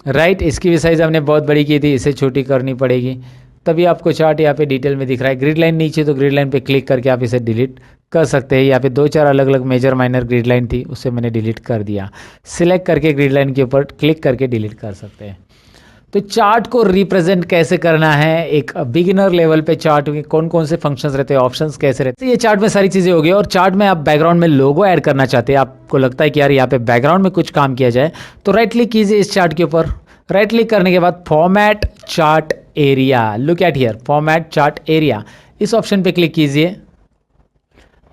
राइट, इसकी भी साइज़ हमने बहुत बड़ी की थी, इसे छोटी करनी पड़ेगी, तभी आपको चार्ट यहाँ पे डिटेल में दिख रहा है। ग्रिड लाइन नीचे, तो ग्रिड लाइन पे क्लिक करके आप इसे डिलीट कर सकते हैं। यहाँ पे 2-4 अलग अलग मेजर माइनर ग्रिड लाइन थी, उसे मैंने डिलीट कर दिया। सिलेक्ट करके ग्रिड लाइन के ऊपर क्लिक करके डिलीट कर सकते हैं। तो चार्ट को रिप्रेजेंट कैसे करना है एक बिगिनर लेवल पे, चार्ट में कौन कौन से फंक्शंस रहते हैं, ऑप्शंस कैसे रहते हैं, ये चार्ट में सारी चीज़ें हो गई। और चार्ट में आप बैकग्राउंड में लोगो ऐड करना चाहते हैं, आपको लगता है कि यार यहाँ पे बैकग्राउंड में कुछ काम किया जाए, तो राइट क्लिक कीजिए इस चार्ट के ऊपर। राइट क्लिक करने के बाद format chart area, look at here, format chart area, इस ऑप्शन पे क्लिक कीजिए।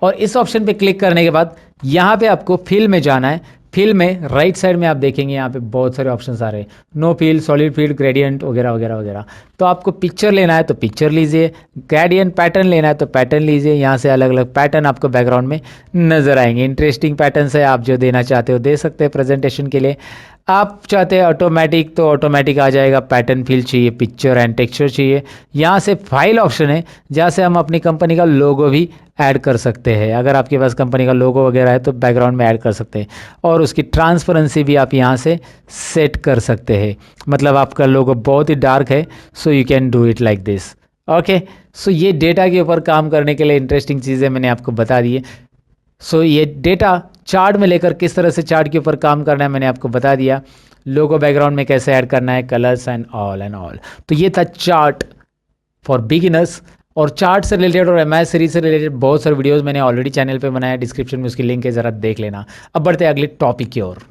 और इस ऑप्शन पे क्लिक करने के बाद यहाँ पे आपको फिल में जाना है। फिल में राइट साइड में आप देखेंगे यहाँ पे बहुत सारे ऑप्शंस आ रहे हैं, no fill, solid fill, gradient वगैरह वगैरह वगैरह। तो आपको पिक्चर लेना है तो पिक्चर लीजिए, ग्रेडियंट पैटर्न लेना है तो पैटर्न लीजिए। यहाँ से अलग अलग पैटर्न आपको बैकग्राउंड में नजर आएंगे। इंटरेस्टिंग पैटर्न है, आप जो देना चाहते हो दे सकते हैं प्रेजेंटेशन के लिए। आप चाहते हैं ऑटोमेटिक तो ऑटोमेटिक आ जाएगा। पैटर्न फिल चाहिए, पिक्चर एंड टेक्सचर चाहिए, यहाँ से फाइल ऑप्शन है जहाँ से हम अपनी कंपनी का लोगो भी ऐड कर सकते हैं। अगर आपके पास कंपनी का लोगो वगैरह है तो बैकग्राउंड में ऐड कर सकते हैं। और उसकी ट्रांसपेरेंसी भी आप यहाँ से सेट कर सकते हैं। मतलब आपका लोगो बहुत ही डार्क है, so you can do it like this. Okay, so ये डेटा के ऊपर काम करने के लिए इंटरेस्टिंग चीज़ें मैंने आपको बता दी है। सो ये डेटा चार्ट में लेकर किस तरह से चार्ट के ऊपर काम करना है मैंने आपको बता दिया। लोगो बैकग्राउंड में कैसे ऐड करना है, कलर्स एंड ऑल। तो ये था चार्ट फॉर बिगिनर्स। और चार्ट से रिलेटेड और एमआईएस सीरीज से रिलेटेड बहुत सारे वीडियोस मैंने ऑलरेडी चैनल पे बनाया, डिस्क्रिप्शन में उसकी लिंक है, ज़रा देख लेना। अब बढ़ते हैं अगले टॉपिक की ओर।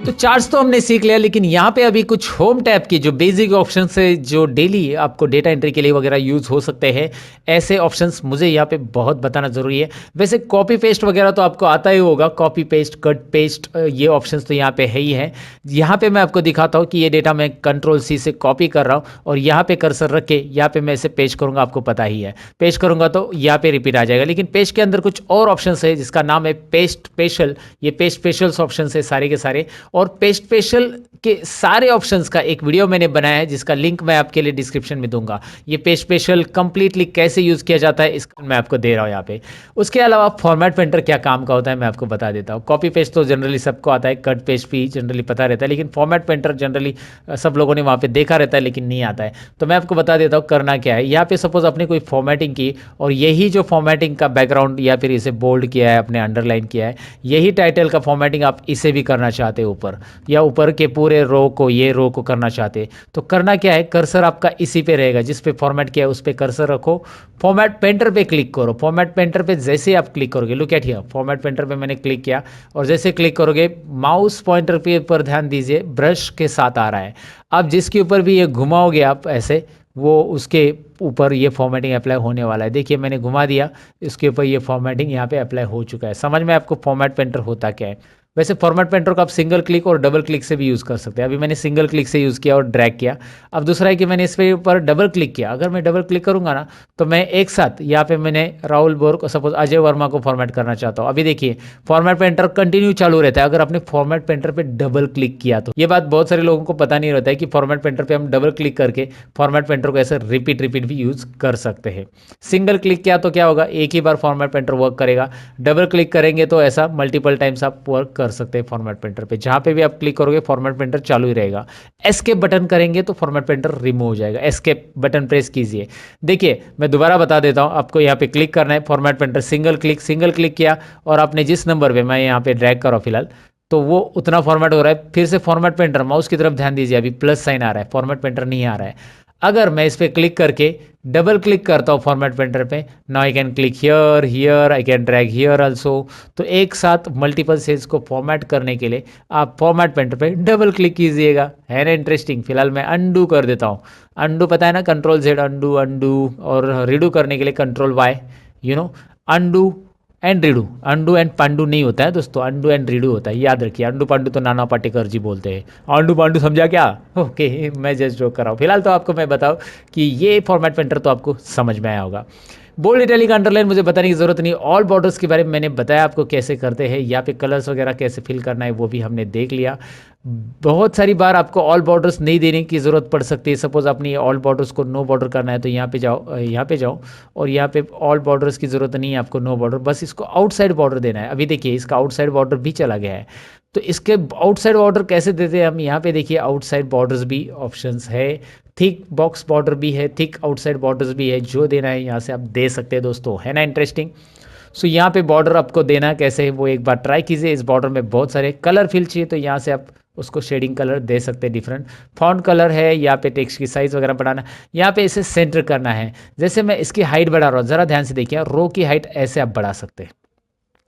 तो चार्ट्स तो हमने सीख लिया, लेकिन यहाँ पे अभी कुछ होम टैब की जो बेसिक ऑप्शन है जो डेली आपको डेटा एंट्री के लिए वगैरह यूज़ हो सकते हैं, ऐसे ऑप्शंस मुझे यहाँ पे बहुत बताना ज़रूरी है। वैसे कॉपी पेस्ट वगैरह तो आपको आता ही होगा, कॉपी पेस्ट, कट पेस्ट, ये ऑप्शंस तो यहाँ पे है ही है। यहाँ पे मैं आपको दिखाता हूँ कि ये डेटा मैं Ctrl+C से कॉपी कर रहा हूँ, और यहाँ पे कर्सर रख के यहाँ पे मैं इसे पेस्ट करूँगा। आपको पता ही है, पेस्ट करूँगा तो यहाँ पे रिपीट आ जाएगा। लेकिन पेस्ट के अंदर कुछ और ऑप्शन है जिसका नाम है पेस्ट स्पेशल। ये पेस्ट स्पेशल्स ऑप्शन है सारे के सारे, और पेस्ट स्पेशल के सारे ऑप्शंस का एक वीडियो मैंने बनाया है जिसका लिंक मैं आपके लिए डिस्क्रिप्शन में दूंगा। ये पेस्ट स्पेशल कंप्लीटली कैसे यूज़ किया जाता है इसका मैं आपको दे रहा हूँ यहाँ पे। उसके अलावा फॉर्मेट पेंटर क्या काम का होता है मैं आपको बता देता हूँ। कॉपी पेस्ट तो जनरली सबको आता है, कट पेस्ट भी जनरली पता रहता है, लेकिन फॉर्मेट पेंटर जनरली सब लोगों ने वहाँ पे देखा रहता है लेकिन नहीं आता है। तो मैं आपको बता देता हूँ करना क्या है। यहाँ पे सपोज आपने कोई फॉर्मेटिंग की, और यही जो फॉर्मेटिंग का बैकग्राउंड या फिर इसे बोल्ड किया है, अपने अंडरलाइन किया है, यही टाइटल का फॉर्मेटिंग आप इसे भी करना चाहते हैं ऊपर, या ऊपर के पूरे रो को, ये रो को करना चाहते, तो करना क्या है, कर्सर आपका इसी पे रहेगा जिस पे फॉर्मेट किया है उस पे कर्सर रखो, फॉर्मेट पेंटर पे क्लिक करो। फॉर्मेट पेंटर पे जैसे आप क्लिक करोगे, look at here, format painter पे मैंने क्लिक किया, और जैसे क्लिक करोगे माउस पॉइंटर पे पर ध्यान दीजिए ब्रश के साथ आ रहा है। अब जिसके ऊपर भी ये घुमाओगे आप ऐसे, वो उसके ऊपर ये फॉर्मेटिंग अप्लाई होने वाला है। देखिए मैंने घुमा दिया, इसके ऊपर ये फॉर्मेटिंग यहाँ पे अप्लाई हो चुका है। समझ में आपको फॉर्मेट पेंटर होता क्या है। वैसे फॉर्मेट पेंटर को आप सिंगल क्लिक और डबल क्लिक से भी यूज़ कर सकते हैं। अभी मैंने सिंगल क्लिक से यूज़ किया और ड्रैग किया। अब दूसरा है कि मैंने इस पे ऊपर डबल क्लिक किया। अगर मैं डबल क्लिक करूंगा ना तो मैं एक साथ यहाँ पे मैंने राहुल बोर को, सपोज अजय वर्मा को फॉर्मेट करना चाहता हूँ। अभी देखिए फॉर्मेट पेंटर कंटिन्यू चालू रहता है अगर आपने फॉर्मेट पेंटर पे डबल क्लिक किया तो। ये बात बहुत सारे लोगों को पता नहीं रहता है कि फॉर्मेट पेंटर पे हम डबल क्लिक करके फॉर्मेट पेंटर को ऐसे रिपीट भी यूज़ कर सकते हैं। सिंगल क्लिक किया तो क्या होगा, एक ही बार फॉर्मेट पेंटर वर्क करेगा। डबल क्लिक करेंगे तो ऐसा मल्टीपल टाइम्स आप वर्क कर सकते हैं फॉर्मेट पेंटर पे। जहाँ पे भी आप क्लिक करोगे फॉर्मेट पेंटर चालू ही रहेगा। एस्केप बटन करेंगे तो फॉर्मेट पेंटर रिमूव हो जाएगा। एस्केप बटन प्रेस कीजिए। देखिए मैं दोबारा बता देता हूँ, आपको यहाँ पे क्लिक करना है फॉर्मेट पेंटर, सिंगल क्लिक किया और आपने जिस नंबर पे, मैं यहाँ पे ड्रैग करो फिलहाल, तो वो उतना फॉर्मेट हो रहा है। फिर से फॉर्मेट पेंटर, माउस की तरफ ध्यान दीजिए, अभी प्लस साइन आ रहा है, फॉर्मेट पेंटर नहीं आ रहा है। अगर मैं इस पर क्लिक करके डबल क्लिक करता हूँ फॉर्मेट पेंटर पे, now I can click here I can drag here also. तो एक साथ मल्टीपल सेल्स को फॉर्मेट करने के लिए आप फॉर्मेट पेंटर पे डबल क्लिक कीजिएगा। है ना इंटरेस्टिंग। फिलहाल मैं अंडू कर देता हूँ। अंडू पता है ना, कंट्रोल जेड अंडू, और रीडू करने के लिए control Y, undo and redo. Undo and पांडू नहीं होता है दोस्तों, अंडू एंड रीडू होता है, याद रखिए। अंडू पांडू तो नाना पाटेकर जी बोलते हैं, अंडू पांडू समझा क्या। ओके मैं जस्ट जोक कर रहा हूँ। फिलहाल तो आपको मैं बताऊँ कि ये फॉर्मेट पेंटर तो आपको समझ में आया होगा। बोल्ड इटैलिक अंडरलाइन मुझे बताने की जरूरत नहीं। ऑल बॉर्डर्स के बारे में मैंने बताया आपको कैसे करते हैं, यहाँ पे कलर्स वगैरह कैसे फिल करना है वो भी हमने देख लिया। बहुत सारी बार आपको ऑल बॉर्डर्स नहीं देने की ज़रूरत पड़ सकती है। सपोज आपने ऑल बॉर्डर्स को नो बॉर्डर करना है तो यहाँ पे जाओ और यहाँ पे ऑल बॉर्डर्स की ज़रूरत नहीं है आपको, नो बॉर्डर, बस इसको आउटसाइड बॉर्डर देना है। अभी देखिए इसका आउटसाइड बॉर्डर भी चला गया है। तो इसके आउटसाइड बॉर्डर कैसे देते हैं हम, यहाँ पे देखिए आउटसाइड बॉर्डर्स भी ऑप्शंस है, थिक बॉक्स बॉर्डर भी है, थिक आउटसाइड बॉर्डर्स भी है। जो देना है यहाँ से आप दे सकते हैं दोस्तों। है ना इंटरेस्टिंग। सो यहाँ पे बॉर्डर आपको देना कैसे है वो एक बार ट्राई कीजिए। इस बॉर्डर में बहुत सारे कलर फिल चाहिए तो यहाँ से आप उसको शेडिंग कलर दे सकते हैं। डिफरेंट फॉन्ट कलर है, यहाँ पे टेक्स्ट की साइज़ वगैरह बढ़ाना, यहाँ पे इसे सेंटर करना है। जैसे मैं इसकी हाइट बढ़ा रहा हूँ, ज़रा ध्यान से देखिए, रो की हाइट ऐसे आप बढ़ा सकते हैं।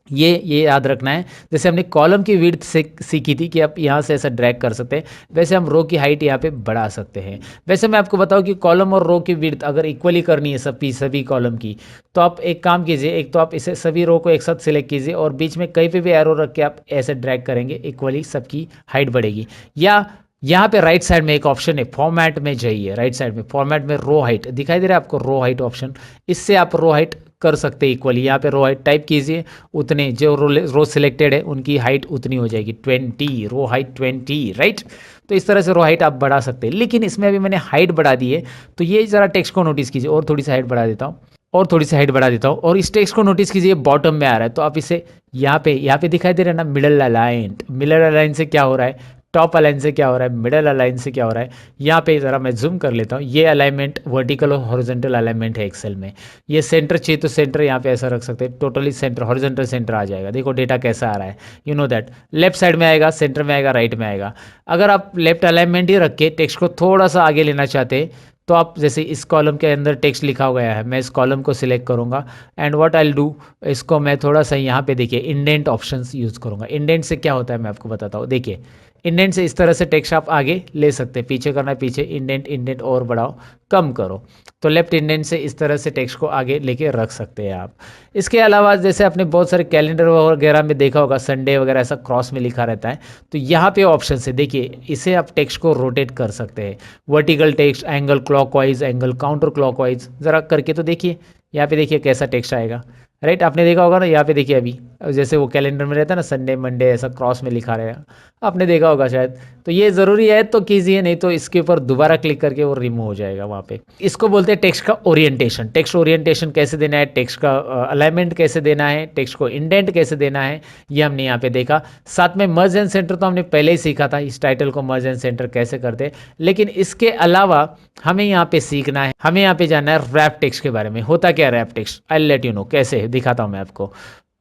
ये याद रखना है। जैसे हमने कॉलम की विड्थ से सीखी थी कि आप यहाँ से ऐसा ड्रैग कर सकते हैं, वैसे हम रो की हाइट यहाँ पे बढ़ा सकते हैं। वैसे मैं आपको बताऊँ कि कॉलम और रो की विड्थ अगर इक्वली करनी है सभी कॉलम की, तो आप एक काम कीजिए, एक तो आप इसे सभी रो को एक साथ सिलेक्ट कीजिए और बीच में कहीं पे भी एरो रख के आप ऐसे ड्रैग करेंगे, इक्वली सबकी हाइट बढ़ेगी। या यहाँ पे राइट साइड में एक ऑप्शन है, फॉर्मेट में जाइए, राइट साइड में फॉर्मेट में रो हाइट दिखाई दे रहा है आपको, रो हाइट ऑप्शन, इससे आप रो हाइट कर सकते हैं इक्वली। यहाँ पे रो हाइट टाइप कीजिए, उतने जो रो सिलेक्टेड है उनकी हाइट उतनी हो जाएगी, 20, रो हाइट 20, राइट। तो इस तरह से रो हाइट आप बढ़ा सकते हैं। लेकिन इसमें अभी मैंने हाइट बढ़ा दी है, तो ये ज़रा टेक्स्ट को नोटिस कीजिए, और थोड़ी सी हाइट बढ़ा देता हूँ, और थोड़ी सी हाइट बढ़ा देता हूँ, और इस टेक्स्ट को नोटिस कीजिए बॉटम में आ रहा है। तो आप इसे यहाँ पे दिखाई दे रहा है ना, मिडल अलाइन। मिडल अलाइन से क्या हो रहा है, टॉप अलाइन से क्या हो रहा है, मिडल अलाइन से क्या हो रहा है। यहाँ पे ज़रा मैं जूम कर लेता हूँ। ये अलाइनमेंट वर्टिकल और हॉरिजॉन्टल अलाइनमेंट है एक्सेल में। ये सेंटर चाहिए तो सेंटर यहाँ पे ऐसा रख सकते हैं, टोटली सेंटर, हॉरिजॉन्टल सेंटर आ जाएगा। देखो डेटा कैसा आ रहा है, you know that. Left side में आएगा, सेंटर में आएगा, राइट में आएगा। अगर आप लेफ्ट अलाइनमेंट ही रख के टेक्स्ट को थोड़ा सा आगे लेना चाहते हैं तो आप, जैसे इस कॉलम के अंदर टेक्स्ट लिखा गया है, मैं इस कॉलम को सिलेक्ट करूँगा and what I will do, इसको मैं थोड़ा सा यहाँ पे देखिए इंडेंट ऑप्शंस यूज़ करूँगा। इंडेंट से क्या होता है मैं आपको बताता हूँ। देखिए इंडेंट से इस तरह से टेक्स्ट आप आगे ले सकते हैं, पीछे करना है पीछे, इंडेंट और बढ़ाओ, कम करो। तो लेफ्ट इंडेंट से इस तरह से टेक्स्ट को आगे लेके रख सकते हैं आप। इसके अलावा जैसे आपने बहुत सारे कैलेंडर वगैरह में देखा होगा, संडे वगैरह ऐसा क्रॉस में लिखा रहता है, तो यहाँ पे ऑप्शन है, देखिए इसे आप टेक्स्ट को रोटेट कर सकते हैं। Vertical text, angle clockwise, angle counter clockwise, ज़रा करके तो देखिए। यहाँ पे देखिए कैसा टेक्स्ट आएगा, राइट। आपने देखा होगा ना, यहाँ पे देखिए अभी जैसे वो कैलेंडर में रहता है ना, संडे मंडे ऐसा क्रॉस में लिखा रहेगा, आपने देखा होगा शायद। तो ये ज़रूरी है तो कीजिए, नहीं तो इसके ऊपर दोबारा क्लिक करके वो रिमूव हो जाएगा वहाँ पे। इसको बोलते हैं टेक्स्ट का ओरिएंटेशन। टेक्स्ट ओरिएंटेशन कैसे देना है, टेक्स्ट का अलाइनमेंट कैसे देना है, टेक्स्ट को इंडेंट कैसे देना है, ये हमने यहाँ पे देखा। साथ में मर्ज एंड सेंटर तो हमने पहले ही सीखा था, इस टाइटल को मर्ज एंड सेंटर कैसे करते हैं। लेकिन इसके अलावा हमें यहाँ पे सीखना है, हमें यहाँ पे जानना है रैप टेक्स्ट के बारे में। होता क्या wrap text, I let you know कैसे, दिखाता हूँ मैं आपको।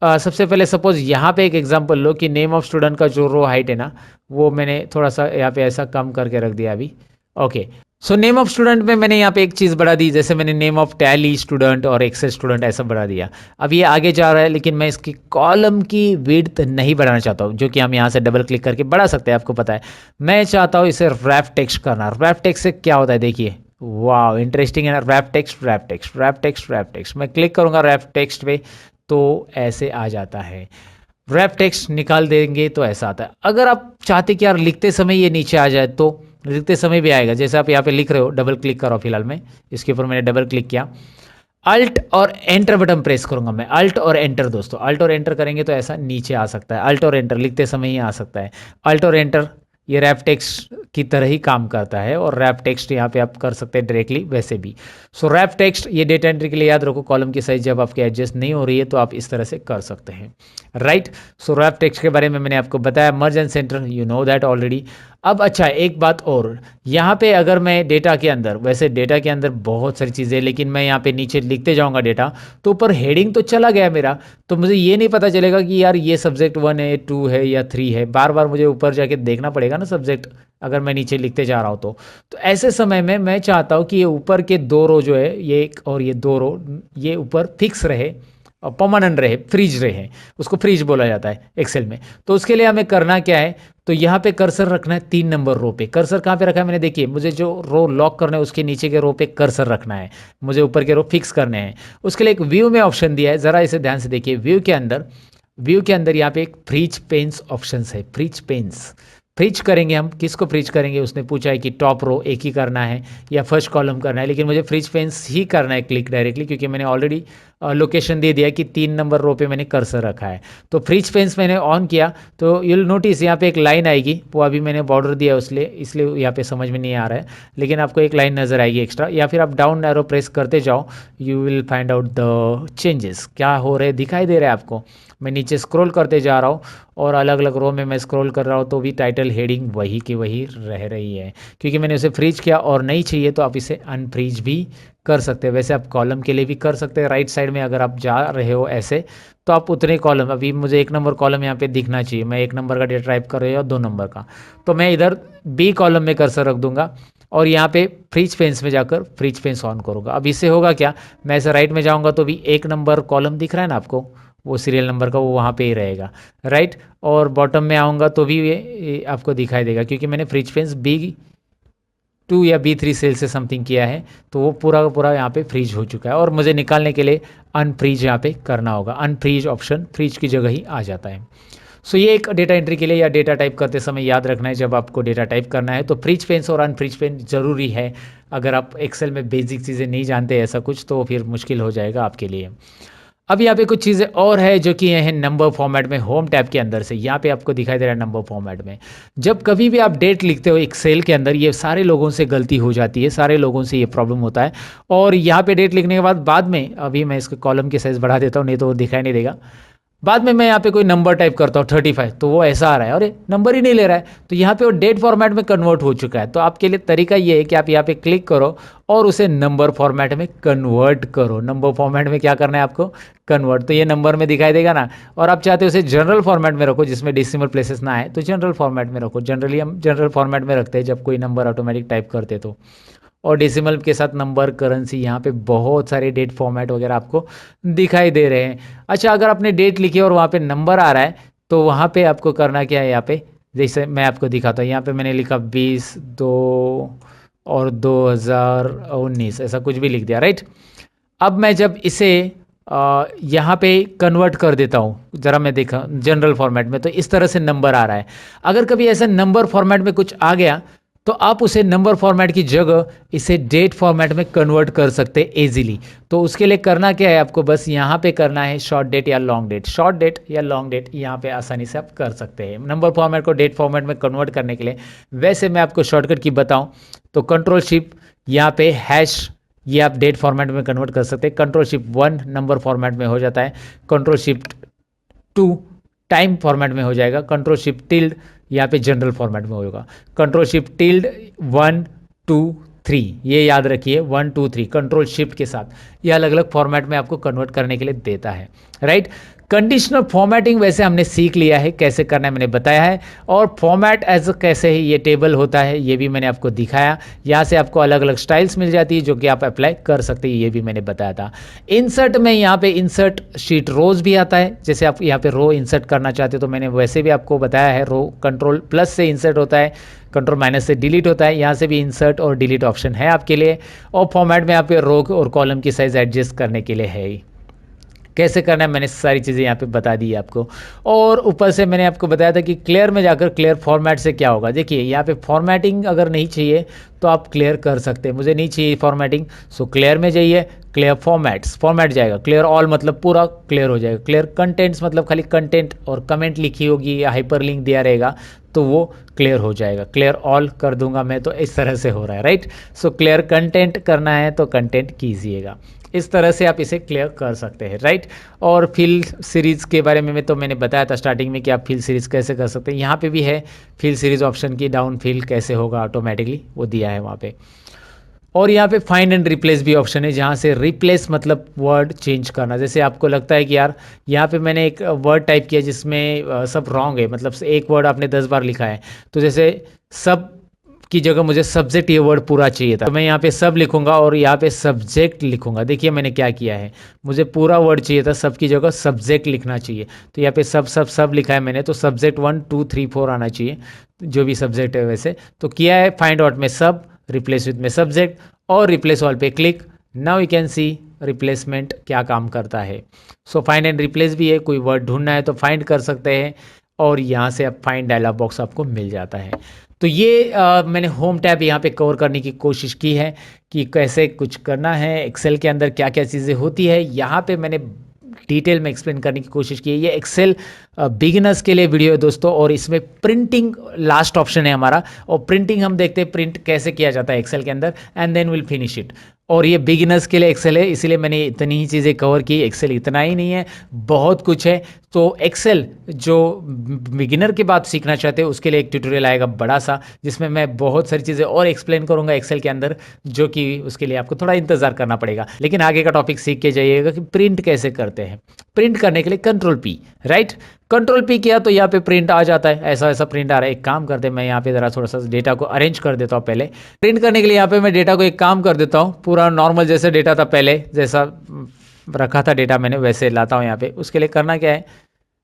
सबसे पहले सपोज यहाँ पे एक एग्जांपल लो कि नेम ऑफ स्टूडेंट का जो रो हाइट है ना, वो मैंने थोड़ा सा यहाँ पे ऐसा कम करके रख दिया अभी। Okay, so name of student में मैंने यहाँ पे एक चीज़ बढ़ा दी, जैसे मैंने नेम ऑफ टैली स्टूडेंट और एक्सेल स्टूडेंट ऐसा बढ़ा दिया। अब ये आगे जा रहा है, लेकिन मैं इसकी कॉलम की विड्थ नहीं बढ़ाना चाहता हूँ, जो कि हम यहाँ से डबल क्लिक करके बढ़ा सकते हैं, आपको पता है। मैं चाहता हूँ इसे रैप टेक्स्ट करना। रैप टेक्स्ट से क्या होता है देखिए, वाह इंटरेस्टिंग है ना। Wrap text wrap text wrap text wrap text, मैं क्लिक करूँगा रैप टेक्स्ट पे तो ऐसे आ जाता है। रैप टेक्स्ट निकाल देंगे तो ऐसा आता है। अगर आप चाहते कि यार लिखते समय ये नीचे आ जाए तो लिखते समय भी आएगा। जैसे आप यहाँ पे लिख रहे हो, डबल क्लिक करो, फिलहाल मैं इसके ऊपर मैंने डबल क्लिक किया, अल्ट और एंटर बटन प्रेस करूंगा मैं, अल्ट और एंटर दोस्तों, अल्ट और एंटर करेंगे तो ऐसा नीचे आ सकता है। अल्ट और एंटर लिखते समय ही आ सकता है। अल्ट और एंटर ये रैप टेक्स्ट की तरह ही काम करता है और रैप टेक्स्ट यहाँ पे आप कर सकते हैं डायरेक्टली वैसे भी। सो रैप टेक्स्ट ये डेटा एंट्री के लिए याद रखो, कॉलम की साइज जब आपके एडजस्ट नहीं हो रही है तो आप इस तरह से कर सकते हैं, राइट। सो रैप टेक्स्ट के बारे में मैंने आपको बताया, मर्ज and centre you know that already. अब अच्छा एक बात और, यहाँ पे अगर मैं डेटा के अंदर, वैसे डेटा के अंदर बहुत सारी चीज़ें, लेकिन मैं यहाँ पे नीचे लिखते जाऊँगा डेटा तो ऊपर हेडिंग तो चला गया मेरा, तो मुझे ये नहीं पता चलेगा कि यार ये सब्जेक्ट 1 है 2 है या 3 है। बार बार मुझे ऊपर जाके देखना पड़ेगा ना सब्जेक्ट, अगर मैं नीचे लिखते जा रहा हूँ तो ऐसे समय में मैं चाहता हूँ कि ये ऊपर के 2 रो जो है, ये एक और ये 2 रो, ये ऊपर फिक्स रहे और परमानेंट रहे, फ्रीज रहे, उसको फ्रीज बोला जाता है एक्सेल में। तो उसके लिए हमें करना क्या है, तो यहाँ पे कर्सर रखना है 3 नंबर रो पे। कर्सर कहाँ पे रखा है मैंने, देखिए मुझे जो रो लॉक करना है उसके नीचे के रो पे कर्सर रखना है, मुझे ऊपर के रो फिक्स करने हैं। उसके लिए एक व्यू में ऑप्शन दिया है, ज़रा इसे ध्यान से देखिए। व्यू के अंदर यहाँ पे एक फ्रीज पेन्स ऑप्शन है, फ्रीज पेन्स। फ्रीज करेंगे हम, किसको फ्रीज करेंगे, उसने पूछा है कि टॉप रो एक ही करना है या फर्स्ट कॉलम करना है, लेकिन मुझे फ्रीज पेन्स ही करना है क्लिक डायरेक्टली, क्योंकि मैंने ऑलरेडी लोकेशन दे दिया कि 3 नंबर रो पे मैंने कर्सर रखा है। तो फ्रीज पेन्स मैंने ऑन किया तो यूल नोटिस यहाँ पे एक लाइन आएगी, वो अभी मैंने बॉर्डर दिया इसलिए यहाँ पे समझ में नहीं आ रहा है, लेकिन आपको एक लाइन नज़र आएगी एक्स्ट्रा, या फिर आप डाउन एरो प्रेस करते जाओ, you will find out the changes क्या हो रहे दिखाई दे रहा है आपको। मैं नीचे स्क्रॉल करते जा रहा हूँ और अलग अलग रो में मैं स्क्रॉल कर रहा हूँ तो भी टाइटल हेडिंग वही की वही रह रही है, क्योंकि मैंने उसे फ्रीज किया। और नहीं चाहिए तो आप इसे अनफ्रीज भी कर सकते हैं। वैसे आप कॉलम के लिए भी कर सकते हैं, राइट साइड में अगर आप जा रहे हो ऐसे तो आप उतने कॉलम, अभी मुझे 1 नंबर कॉलम यहाँ पे दिखना चाहिए, मैं 1 नंबर का डेटा टाइप कर रही हूँ 2 नंबर का, तो मैं इधर बी कॉलम में कर्सर रख दूंगा और यहाँ पे फ्रीज पेन्स में जाकर फ्रीज पेन्स ऑन करूँगा। अब इससे होगा क्या, मैं ऐसे राइट में जाऊँगा तो भी 1 नंबर कॉलम दिख रहा है ना आपको, वो सीरियल नंबर का, वो वहाँ पे ही रहेगा, राइट। और बॉटम में आऊँगा तो भी ये आपको दिखाई देगा, क्योंकि मैंने फ्रीज पेन्स B2 या B3 सेल से समथिंग किया है, तो वो पूरा का पूरा यहाँ पे फ्रीज हो चुका है। और मुझे निकालने के लिए अनफ्रीज यहाँ पे करना होगा, अनफ्रीज ऑप्शन फ्रीज की जगह ही आ जाता है। सो ये एक डेटा एंट्री के लिए या डेटा टाइप करते समय याद रखना है, जब आपको डेटा टाइप करना है तो फ्रीज पेन्स और अनफ्रीज पेन ज़रूरी है। अगर आप एक्सेल में बेसिक चीज़ें नहीं जानते ऐसा कुछ, तो फिर मुश्किल हो जाएगा आपके लिए। अब यहाँ पे कुछ चीज़ें और है जो कि है नंबर फॉर्मेट में, होम टैब के अंदर से यहाँ पे आपको दिखाई दे रहा है नंबर फॉर्मेट में। जब कभी भी आप डेट लिखते हो एक्सेल के अंदर, ये सारे लोगों से गलती हो जाती है, सारे लोगों से ये प्रॉब्लम होता है। और यहाँ पे डेट लिखने के बाद में, अभी मैं इसके कॉलम की साइज़ बढ़ा देता हूँ नहीं तो वो दिखाई नहीं देगा, बाद में मैं यहाँ पे कोई नंबर टाइप करता हूँ 35, तो वो ऐसा आ रहा है, अरे नंबर ही नहीं ले रहा है, तो यहाँ पे वो डेट फॉर्मेट में कन्वर्ट हो चुका है। तो आपके लिए तरीका ये है कि आप यहाँ पे क्लिक करो और उसे नंबर फॉर्मेट में कन्वर्ट करो। नंबर फॉर्मेट में क्या करना है आपको, कन्वर्ट, तो ये नंबर में दिखाई देगा ना। और आप चाहते हो उसे जनरल फॉर्मेट में रखो जिसमें डेसिमल प्लेसेस ना आए, तो जनरल फॉर्मेट में रखो। जनरली हम जनरल फॉर्मेट में रखते हैं जब कोई नंबर ऑटोमेटिक टाइप करते तो। और डेसिमल के साथ नंबर, करेंसी, यहाँ पे बहुत सारे डेट फॉर्मेट वगैरह आपको दिखाई दे रहे हैं। अच्छा, अगर आपने डेट लिखी और वहाँ पे नंबर आ रहा है तो वहाँ पे आपको करना क्या है, यहाँ पे जैसे मैं आपको दिखाता हूँ, यहाँ पे मैंने लिखा 20/2 और 2019 ऐसा कुछ भी लिख दिया, राइट। अब मैं जब इसे यहाँ पे कन्वर्ट कर देता हूँ, ज़रा मैं देखा जनरल फॉर्मेट में, तो इस तरह से नंबर आ रहा है। अगर कभी ऐसा नंबर फॉर्मेट में कुछ आ गया तो आप उसे नंबर फॉर्मेट की जगह इसे डेट फॉर्मेट में कन्वर्ट कर सकते हैं इजीली। तो उसके लिए करना क्या है, आपको बस यहाँ पे करना है शॉर्ट डेट या लॉन्ग डेट। शॉर्ट डेट या लॉन्ग डेट यहाँ पे आसानी से आप कर सकते हैं नंबर फॉर्मेट को डेट फॉर्मेट में कन्वर्ट करने के लिए। वैसे मैं आपको शॉर्टकट की बताऊँ तो कंट्रोल-शिफ्ट यहाँ पे हैश, ये आप डेट फॉर्मेट में कन्वर्ट कर सकते हैं। कंट्रोल-शिफ्ट 1 नंबर फॉर्मेट में हो जाता है, कंट्रोल-शिफ्ट 2 टाइम फॉर्मेट में हो जाएगा, कंट्रोल-शिफ्ट यहाँ पे जनरल फॉर्मेट में होगा, कंट्रोल-शिफ्ट 1 2 3, ये याद रखिए 1 2 3 कंट्रोल शिफ्ट के साथ ये अलग अलग फॉर्मेट में आपको कन्वर्ट करने के लिए देता है, राइट। कंडीशनल फॉर्मेटिंग वैसे हमने सीख लिया है कैसे करना है, मैंने बताया है। और फॉर्मेट एज कैसे है, ये टेबल होता है, ये भी मैंने आपको दिखाया। यहाँ से आपको अलग अलग स्टाइल्स मिल जाती है जो कि आप अप्लाई कर सकते हैं, ये भी मैंने बताया था। इंसर्ट में यहाँ पे इंसर्ट शीट रोज भी आता है, जैसे आप यहाँ पे रो इंसर्ट करना चाहते हो तो मैंने वैसे भी आपको बताया है, रो कंट्रोल+ से इंसर्ट होता है, कंट्रोल माइनस से डिलीट होता है। यहाँ से भी इंसर्ट और डिलीट ऑप्शन है आपके लिए, और फॉर्मेट में आपके रो और कॉलम की साइज़ एडजस्ट करने के लिए है ही। कैसे करना है मैंने सारी चीज़ें यहाँ पे बता दी है आपको। और ऊपर से मैंने आपको बताया था कि क्लियर में जाकर क्लियर फॉर्मेट से क्या होगा। देखिए यहाँ पे फॉर्मेटिंग अगर नहीं चाहिए तो आप क्लियर कर सकते हैं, मुझे नहीं चाहिए फॉर्मेटिंग, सो क्लियर में जाइए, क्लियर फॉर्मेट्स, फॉर्मेट जाएगा, क्लियर ऑल मतलब पूरा क्लियर हो जाएगा, क्लियर कंटेंट्स मतलब खाली कंटेंट और कमेंट लिखी होगी या हाइपर लिंक दिया रहेगा तो वो क्लियर हो जाएगा। क्लियर ऑल कर दूंगा मैं, तो इस तरह से हो रहा है, राइट। सो क्लियर कंटेंट करना है तो कंटेंट कीजिएगा, इस तरह से आप इसे क्लियर कर सकते हैं, राइट। और फिल सीरीज़ के बारे में तो मैंने बताया था स्टार्टिंग में कि आप फिल सीरीज़ कैसे कर सकते हैं। यहाँ पे भी है फिल सीरीज़ ऑप्शन की, डाउन फिल कैसे होगा ऑटोमेटिकली वो दिया है वहाँ पे। और यहाँ पे फाइंड एंड रिप्लेस भी ऑप्शन है, जहाँ से रिप्लेस मतलब वर्ड चेंज करना। जैसे आपको लगता है कि यार यहाँ पे मैंने एक वर्ड टाइप किया जिसमें सब रॉन्ग है, मतलब एक वर्ड आपने 10 बार लिखा है, तो जैसे सब की जगह मुझे सब्जेक्ट ये वर्ड पूरा चाहिए था, तो मैं यहाँ पे सब लिखूंगा और यहाँ पे सब्जेक्ट लिखूंगा। देखिए मैंने क्या किया है, मुझे पूरा वर्ड चाहिए था, सब की जगह सब्जेक्ट लिखना चाहिए, तो यहाँ पे सब लिखा है मैंने, तो सब्जेक्ट 1 2 3 4 आना चाहिए, जो भी सब्जेक्ट है वैसे। तो किया है फाइंड आउट में सब, रिप्लेस विथ में सब्जेक्ट, और रिप्लेस ऑल पे click. Now you can see replacement क्या काम करता है। सो फाइंड एंड रिप्लेस भी है, कोई वर्ड ढूंढना है तो फाइंड कर सकते हैं, और यहाँ से आप फाइंड डायलॉग बॉक्स आपको मिल जाता है। तो ये मैंने होम टैब यहाँ पे कवर करने की कोशिश की है कि कैसे कुछ करना है, एक्सेल के अंदर क्या क्या चीज़ें होती है, यहाँ पे मैंने डिटेल में एक्सप्लेन करने की कोशिश की है। ये एक्सेल बिगिनर्स के लिए वीडियो है दोस्तों, और इसमें प्रिंटिंग लास्ट ऑप्शन है हमारा, और प्रिंटिंग हम देखते हैं प्रिंट कैसे किया जाता है एक्सेल के अंदर, and then will finish it. और ये बिगिनर्स के लिए एक्सेल है, इसीलिए मैंने इतनी ही चीज़ें कवर की। एक्सेल इतना ही नहीं है, बहुत कुछ है। तो एक्सेल जो बिगिनर के बाद सीखना चाहते हैं उसके लिए एक ट्यूटोरियल आएगा बड़ा सा, जिसमें मैं बहुत सारी चीज़ें और एक्सप्लेन करूंगा एक्सेल के अंदर, जो कि उसके लिए आपको थोड़ा इंतजार करना पड़ेगा। लेकिन आगे का टॉपिक सीख के जाइएगा कि प्रिंट कैसे करते हैं। प्रिंट करने के लिए control P, right, control P किया तो यहाँ पे प्रिंट आ जाता है, ऐसा ऐसा प्रिंट आ रहा है। एक काम करते हैं, मैं यहाँ पे ज़रा थोड़ा सा डेटा को अरेंज कर देता हूँ। पहले प्रिंट करने के लिए यहाँ पे मैं डेटा को एक काम कर देता हूँ, पूरा नॉर्मल जैसे डेटा था पहले, जैसा रखा था डेटा मैंने वैसे लाता हूँ यहाँ पे। उसके लिए करना क्या है,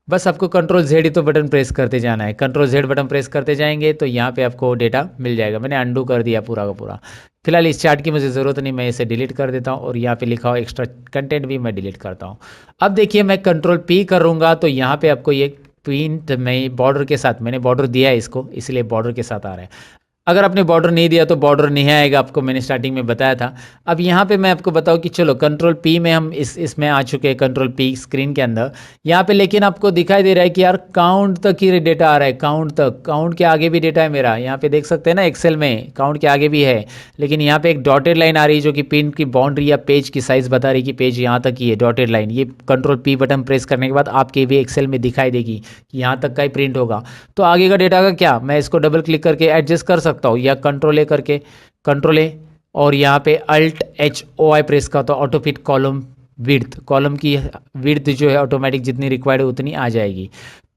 बस आपको कंट्रोल जेड ही तो बटन प्रेस करते जाना है। कंट्रोल जेड बटन प्रेस करते जाएंगे तो यहाँ पे आपको डेटा मिल जाएगा। मैंने अंडू कर दिया पूरा का पूरा। फिलहाल इस चार्ट की मुझे ज़रूरत नहीं, मैं इसे डिलीट कर देता हूँ, और यहाँ पे लिखा हुआ एक्स्ट्रा कंटेंट भी मैं डिलीट करता हूँ। अब देखिए मैं कंट्रोल पी करूँगा तो यहाँ पे आपको ये प्रिंट में बॉर्डर के साथ, मैंने बॉर्डर दिया है इसको, इसलिए बॉर्डर के साथ आ रहा है। अगर आपने बॉर्डर नहीं दिया तो बॉर्डर नहीं आएगा, आपको मैंने स्टार्टिंग में बताया था। अब यहाँ पे मैं आपको बताऊँ कि चलो कंट्रोल पी में हम इसमें आ चुके हैं, कंट्रोल पी स्क्रीन के अंदर यहाँ पे। लेकिन आपको दिखाई दे रहा है कि यार काउंट तक ही डेटा आ रहा है, काउंट तक, काउंट के आगे भी डेटा है मेरा। यहाँ पे देख सकते हैं ना एक्सेल में काउंट के आगे भी है, लेकिन यहाँ पे एक डॉटेड लाइन आ रही है जो कि पिन की बाउंड्री या पेज की साइज़ बता रही है कि पेज यहाँ तक ही है, डॉटेड लाइन। ये कंट्रोल पी बटन प्रेस करने के बाद आपके भी एक्सेल में दिखाई देगी कि यहाँ तक का ही प्रिंट होगा। तो आगे का डेटा का क्या, मैं इसको डबल क्लिक करके एडजस्ट कर सकता हूँ, या कंट्रोल ए करके, कंट्रोल ए और यहाँ पे alt H O I press का तो auto fit column width, column की विड्थ जो है ऑटोमेटिक जितनी रिक्वायर्ड है उतनी आ जाएगी।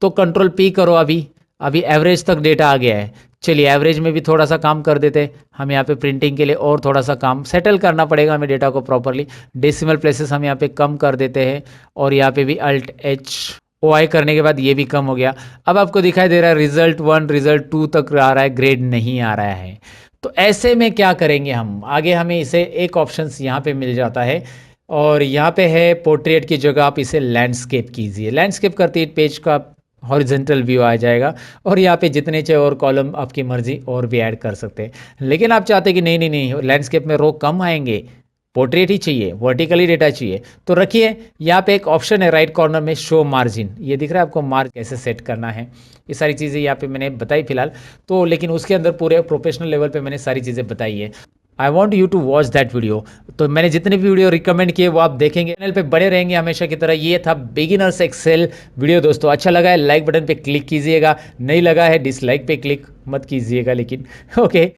तो कंट्रोल पी करो, अभी एवरेज तक डेटा आ गया है। चलिए एवरेज में भी थोड़ा सा काम कर देते, हम यहाँ पे प्रिंटिंग के लिए और थोड़ा सा काम सेटल करना पड़ेगा हमें डेटा को प्रॉपरली। डेसिमल प्लेसेस हम यहाँ पे कम कर देते हैं, और यहाँ पे भी अल्ट एच ओ आई करने के बाद ये भी कम हो गया। अब आपको दिखाई दे रहा है रिजल्ट 1 रिजल्ट 2 तक आ रहा है, ग्रेड नहीं आ रहा है। तो ऐसे में क्या करेंगे हम आगे, हमें इसे एक ऑप्शन यहाँ पे मिल जाता है, और यहाँ पे है पोर्ट्रेट की जगह आप इसे लैंडस्केप कीजिए। लैंडस्केप करते ही पेज का हॉरिजॉन्टल व्यू आ जाएगा, और यहाँ पे जितने चाहे और कॉलम आपकी मर्जी और भी ऐड कर सकते हैं। लेकिन आप चाहते हैं कि नहीं लैंडस्केप में रो कम आएंगे, पोर्ट्रेट ही चाहिए, वर्टिकली डेटा चाहिए, तो रखिए यहाँ पे एक ऑप्शन है राइट कॉर्नर में शो मार्जिन, ये दिख रहा है आपको, मार्क कैसे सेट करना है। ये सारी चीज़ें यहाँ पे मैंने बताई फिलहाल तो, लेकिन उसके अंदर पूरे प्रोफेशनल लेवल पे मैंने सारी चीज़ें बताई है। I want you to watch that video. तो मैंने जितने भी वीडियो रिकमेंड किए वो आप देखेंगे, चैनल पे बड़े रहेंगे हमेशा की तरह। ये था बिगिनर्स एक्सेल वीडियो दोस्तों। अच्छा लगा है लाइक बटन पे क्लिक कीजिएगा, नहीं लगा है डिसलाइक पे क्लिक मत कीजिएगा लेकिन, ओके।